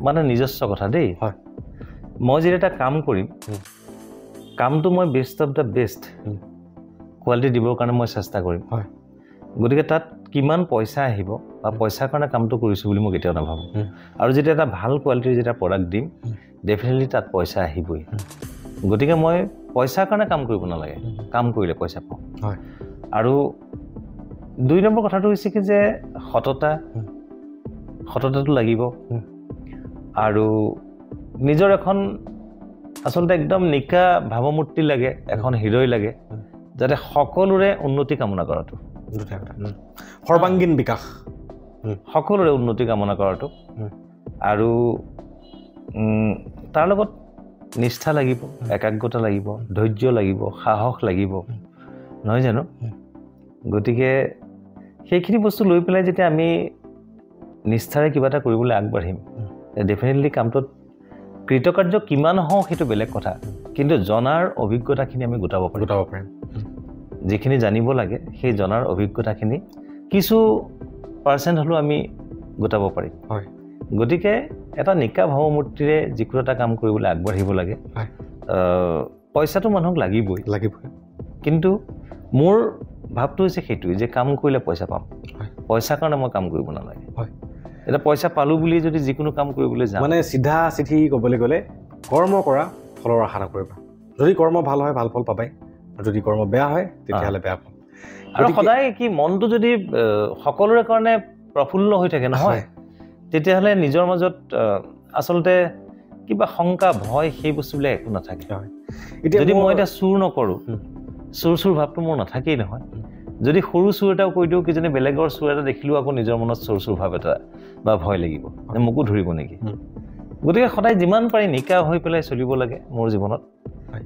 মানে নিজস্ব কথা দেই হয় মই যেতিয়া এটা কাম কৰিম কামটো মই best of the best quality দিবৰ কাৰণে মই চেষ্টা কৰিম হয় গতিকে তাত কিমান পইচা আহিব বা পইচাৰ কাৰণে কামটো কৰিছোঁ বুলি মই কেতিয়াও নাভাবোঁ আৰু যেতিয়া এটা ভাল কোৱালিটিৰ যেতিয়া প্ৰডাক্ট দিম ডেফিনেটলি তাত পইচা আহিবই গতিকে মই পইচাৰ কাৰণে কাম কৰিব নালাগে কাম কৰিলে পইচা পাওঁ হয় আৰু 2 নম্বৰ কথাটো হৈছে কি যে সততাটো লাগিব আৰু নিজৰ এখন আচলতে একদম নিকা ভাৱমূৰ্তি লাগে এখন হৃদয় লাগে যাতে সকলোৰে উন্নতি কামনা কৰাটো সৰ্বাংগীন বিকাশ সকলোৰে উন্নতি কামনা কৰাটো আৰু তাৰ লগত নিষ্ঠা লাগিব একাগ্ৰতা লাগিব ধৈৰ্য লাগিব সাহস লাগিব নহয় জানো গতিকে সেইখিনি বস্তু লৈ পেলাই যেতিয়া আমি নিষ্ঠাৰে কিবা এটা কৰিবলৈ আগবাঢ়িম ডেফিনেটলি কামটোত কৃতকাৰ্য কিমান হওঁ সেইটো বেলেগ কথা কিন্তু জনাৰ অভিজ্ঞতাখিনি আমি গোটাব পাৰিম যিখিনি জানিব লাগে সেই জনাৰ অভিজ্ঞতাখিনি কিছু পাৰ্চেণ্ট হ'লেও আমি গোটাব পাৰিম হয় গতিকে এটা নিকা ভাৱমূৰ্তিৰে যিকোনো এটা কাম কৰিবলৈ আগবাঢ়িব লাগে পইচাটো মানুহক লাগিবই কিন্তু মোৰ ভাৱটো হৈছে সেইটোৱে যে কাম কৰিলে পইচা পাম পইচাৰ কাৰণে মই কাম কৰিব নালাগে এটা পইচা পালোঁ বুলি যদি যিকোনো কাম কৰিবলৈ যাওঁ মানে চিধা চিধি ক'বলৈ গ'লে কৰ্ম কৰা ফলৰ আশা নকৰিবা যদি কৰ্ম ভাল হয় ভাল ফল পাবাই যদি কৰ্ম বেয়া হয় তেতিয়াহ'লে বেয়া ফল আৰু সদায় কি মনটো যদি সকলোৰে কাৰণে প্ৰফুল্ল হৈ থাকে নহয় তেতিয়াহ'লে নিজৰ মাজত আচলতে কিবা শংকা ভয় সেই বস্তুবিলাক একো নাথাকে এতিয়া যদি মই এতিয়া চুৰ নকৰোঁ চুৰ ভাৱটো মোৰ নাথাকেই নহয় যদি সৰু চুৰ এটাও কৈ দিওঁ কিজানি বেলেগৰ চুৰ এটা দেখিলেও আকৌ নিজৰ মনত চুৰ ভাৱ এটা বা ভয় লাগিব যে মোকো ধৰিব নেকি গতিকে সদায় যিমান পাৰি নিকা হৈ পেলাই চলিব লাগে মোৰ জীৱনত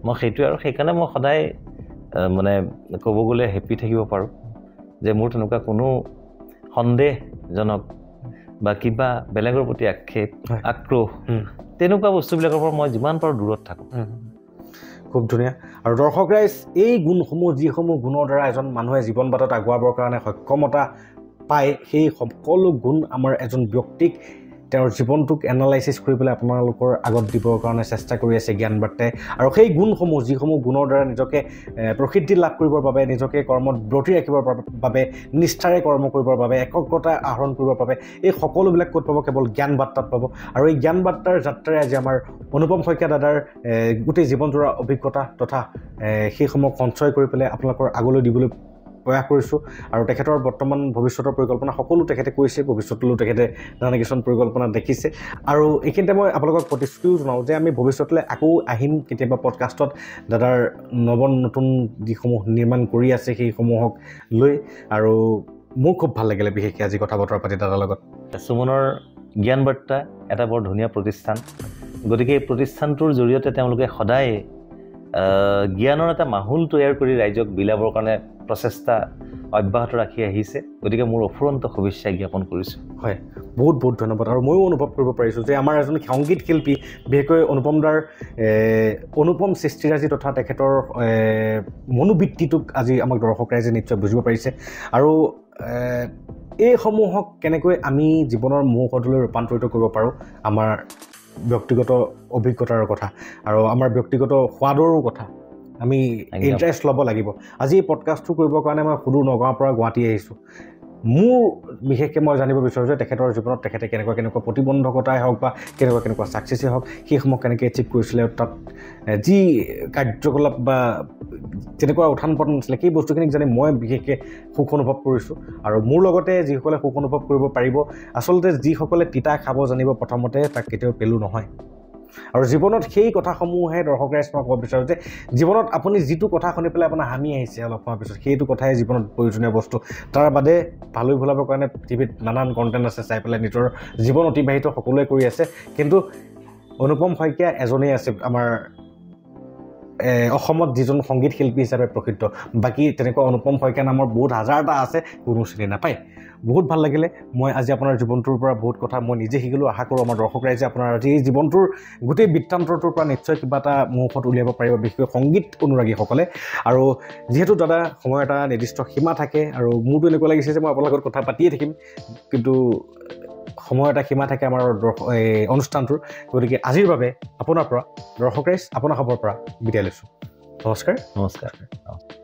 মই সেইটোৱে আৰু সেইকাৰণে মই সদায় মানে ক'ব গ'লে হেপী থাকিব পাৰোঁ যে মোৰ তেনেকুৱা কোনো সন্দেহজনক বা কিবা বেলেগৰ প্ৰতি আক্ষেপ আক্ৰোশ তেনেকুৱা বস্তুবিলাকৰ পৰা মই যিমান পাৰোঁ দূৰত থাকোঁ খুব ধুনীয়া আৰু দৰ্শক ৰাইজ এই গুণসমূহ যিসমূহ গুণৰ দ্বাৰা এজন মানুহে জীৱন বাটত আগুৱাবৰ কাৰণে সক্ষমতা পায় সেই সকলো গুণ আমাৰ এজন ব্যক্তিক তেওঁৰ জীৱনটোক এনালাইচিছ কৰি পেলাই আপোনালোকৰ আগত দিবৰ কাৰণে চেষ্টা কৰি আছে জ্ঞান বাৰ্তাই আৰু সেই গুণসমূহ যিসমূহ গুণৰ দ্বাৰা নিজকে প্ৰসিদ্ধি লাভ কৰিবৰ বাবে নিজকে কৰ্মত ব্ৰতী ৰাখিবৰ বাবে নিষ্ঠাৰে কৰ্ম কৰিবৰ বাবে একগ্ৰতা আহৰণ কৰিবৰ বাবে এই সকলোবিলাক ক'ত পাব কেৱল জ্ঞান বাৰ্তাত পাব আৰু এই জ্ঞান বাৰ্তাৰ যাত্ৰাৰে আজি আমাৰ অনুপম শইকীয়া দাদাৰ গোটেই জীৱনজোৰা অভিজ্ঞতা তথা সেইসমূহ সঞ্চয় কৰি পেলাই আপোনালোকৰ আগলৈ দিবলৈ প্ৰয়াস কৰিছোঁ আৰু তেখেতৰ বৰ্তমান ভৱিষ্যতৰ পৰিকল্পনা সকলো তেখেতে কৈছে ভৱিষ্যতলৈও তেখেতে নানা কিছুমান পৰিকল্পনা দেখিছে আৰু এইখিনিতে মই আপোনালোকক প্ৰতিশ্ৰুতিও জনাওঁ যে আমি ভৱিষ্যতলৈ আকৌ আহিম কেতিয়াবা পডকাষ্টত দাদাৰ নতুন যিসমূহ নিৰ্মাণ কৰি আছে সেইসমূহক লৈ আৰু মোৰ খুব ভাল লাগিলে বিশেষকৈ আজি কথা বতৰা পাতি দাদাৰ লগত সুমনৰ জ্ঞান বাৰ্তা এটা বৰ ধুনীয়া প্ৰতিষ্ঠান গতিকে এই প্ৰতিষ্ঠানটোৰ জৰিয়তে তেওঁলোকে সদায় জ্ঞানৰ এটা মাহুল তৈয়াৰ কৰি ৰাইজক বিলাবৰ কাৰণে প্ৰচেষ্টা অব্যাহত ৰাখি আহিছে গতিকে মোৰ অফুৰন্ত শুভেচ্ছা জ্ঞাপন কৰিছোঁ হয় বহুত বহুত ধন্যবাদ আৰু ময়ো অনুভৱ কৰিব পাৰিছোঁ যে আমাৰ এজন সংগীত শিল্পী বিশেষকৈ অনুপম দাৰ অনুপম সৃষ্টিৰাজী তথা তেখেতৰ মনোবৃত্তিটোক আজি আমাক দৰ্শক ৰাইজে নিশ্চয় বুজিব পাৰিছে আৰু এইসমূহক কেনেকৈ আমি জীৱনৰ মৌষধলৈ ৰূপান্তৰিত কৰিব পাৰোঁ আমাৰ ব্যক্তিগত অভিজ্ঞতাৰ কথা আৰু আমাৰ ব্যক্তিগত সোৱাদৰো কথা আমি ইণ্টাৰেষ্ট ল'ব লাগিব আজি এই পডকাষ্টটো কৰিবৰ কাৰণে মই সুদূৰ নগাঁৱৰ পৰা গুৱাহাটী আহিছোঁ মোৰ বিশেষকৈ মই জানিব বিচাৰোঁ যে তেখেতৰ জীৱনত তেখেতে কেনেকুৱা প্ৰতিবন্ধকতাই হওক বা কেনেকুৱা ছাকচেছেই হওক সেইসমূহ কেনেকৈ এচিভ কৰিছিলে তাত যি কাৰ্যকলাপ বা যেনেকুৱা উত্থান পতন আছিলে সেই বস্তুখিনিক জানি মই বিশেষকৈ সুখ অনুভৱ কৰিছোঁ আৰু মোৰ লগতে যিসকলে সুখ অনুভৱ কৰিব পাৰিব আচলতে যিসকলে তিতা খাব জানিব প্ৰথমতে তাক কেতিয়াও পেলু নহয় আৰু জীৱনত সেই কথাসমূহে দৰ্শক ৰাইজ মই ক'ব বিচাৰোঁ যে জীৱনত আপুনি যিটো কথা শুনি পেলাই আপোনাৰ হামি আহিছে অলপ সময় পিছত সেইটো কথাই জীৱনত প্ৰয়োজনীয় বস্তু তাৰ বাদে ভালুই ভুলাবৰ কাৰণে টিভিত নানান কণ্টেণ্ট আছে চাই পেলাই নিজৰ জীৱন অতিবাহিত সকলোৱে কৰি আছে কিন্তু অনুপম শইকীয়া এজনেই আছে আমাৰ অসমত যিজন সংগীত শিল্পী হিচাপে প্ৰসিদ্ধ বাকী তেনেকুৱা অনুপম শইকীয়া নামৰ বহুত হাজাৰটা আছে কোনো চিনি নাপায় বহুত ভাল লাগিলে মই আজি আপোনাৰ জীৱনটোৰ পৰা বহুত কথা মই নিজে শিকিলোঁ আশা কৰোঁ আমাৰ দৰ্শক ৰাইজে আপোনাৰ আজি এই জীৱনটোৰ গোটেই বৃত্তান্তটোৰ পৰা নিশ্চয় কিবা এটা মুখত উলিয়াব পাৰিব বিশেষকৈ সংগীত অনুৰাগীসকলে আৰু যিহেতু দাদা সময় এটা নিৰ্দিষ্ট সীমা থাকে আৰু মোৰতো এনেকুৱা লাগিছে যে মই আপোনাৰ লগত কথা পাতিয়ে থাকিম কিন্তু সময় এটা সীমা থাকে আমাৰ অনুষ্ঠানটোৰ গতিকে আজিৰ বাবে আপোনাৰ পৰা দৰ্শক ৰাইজ আপোনাৰ খবৰ পৰা বিদায় লৈছোঁ নমস্কাৰ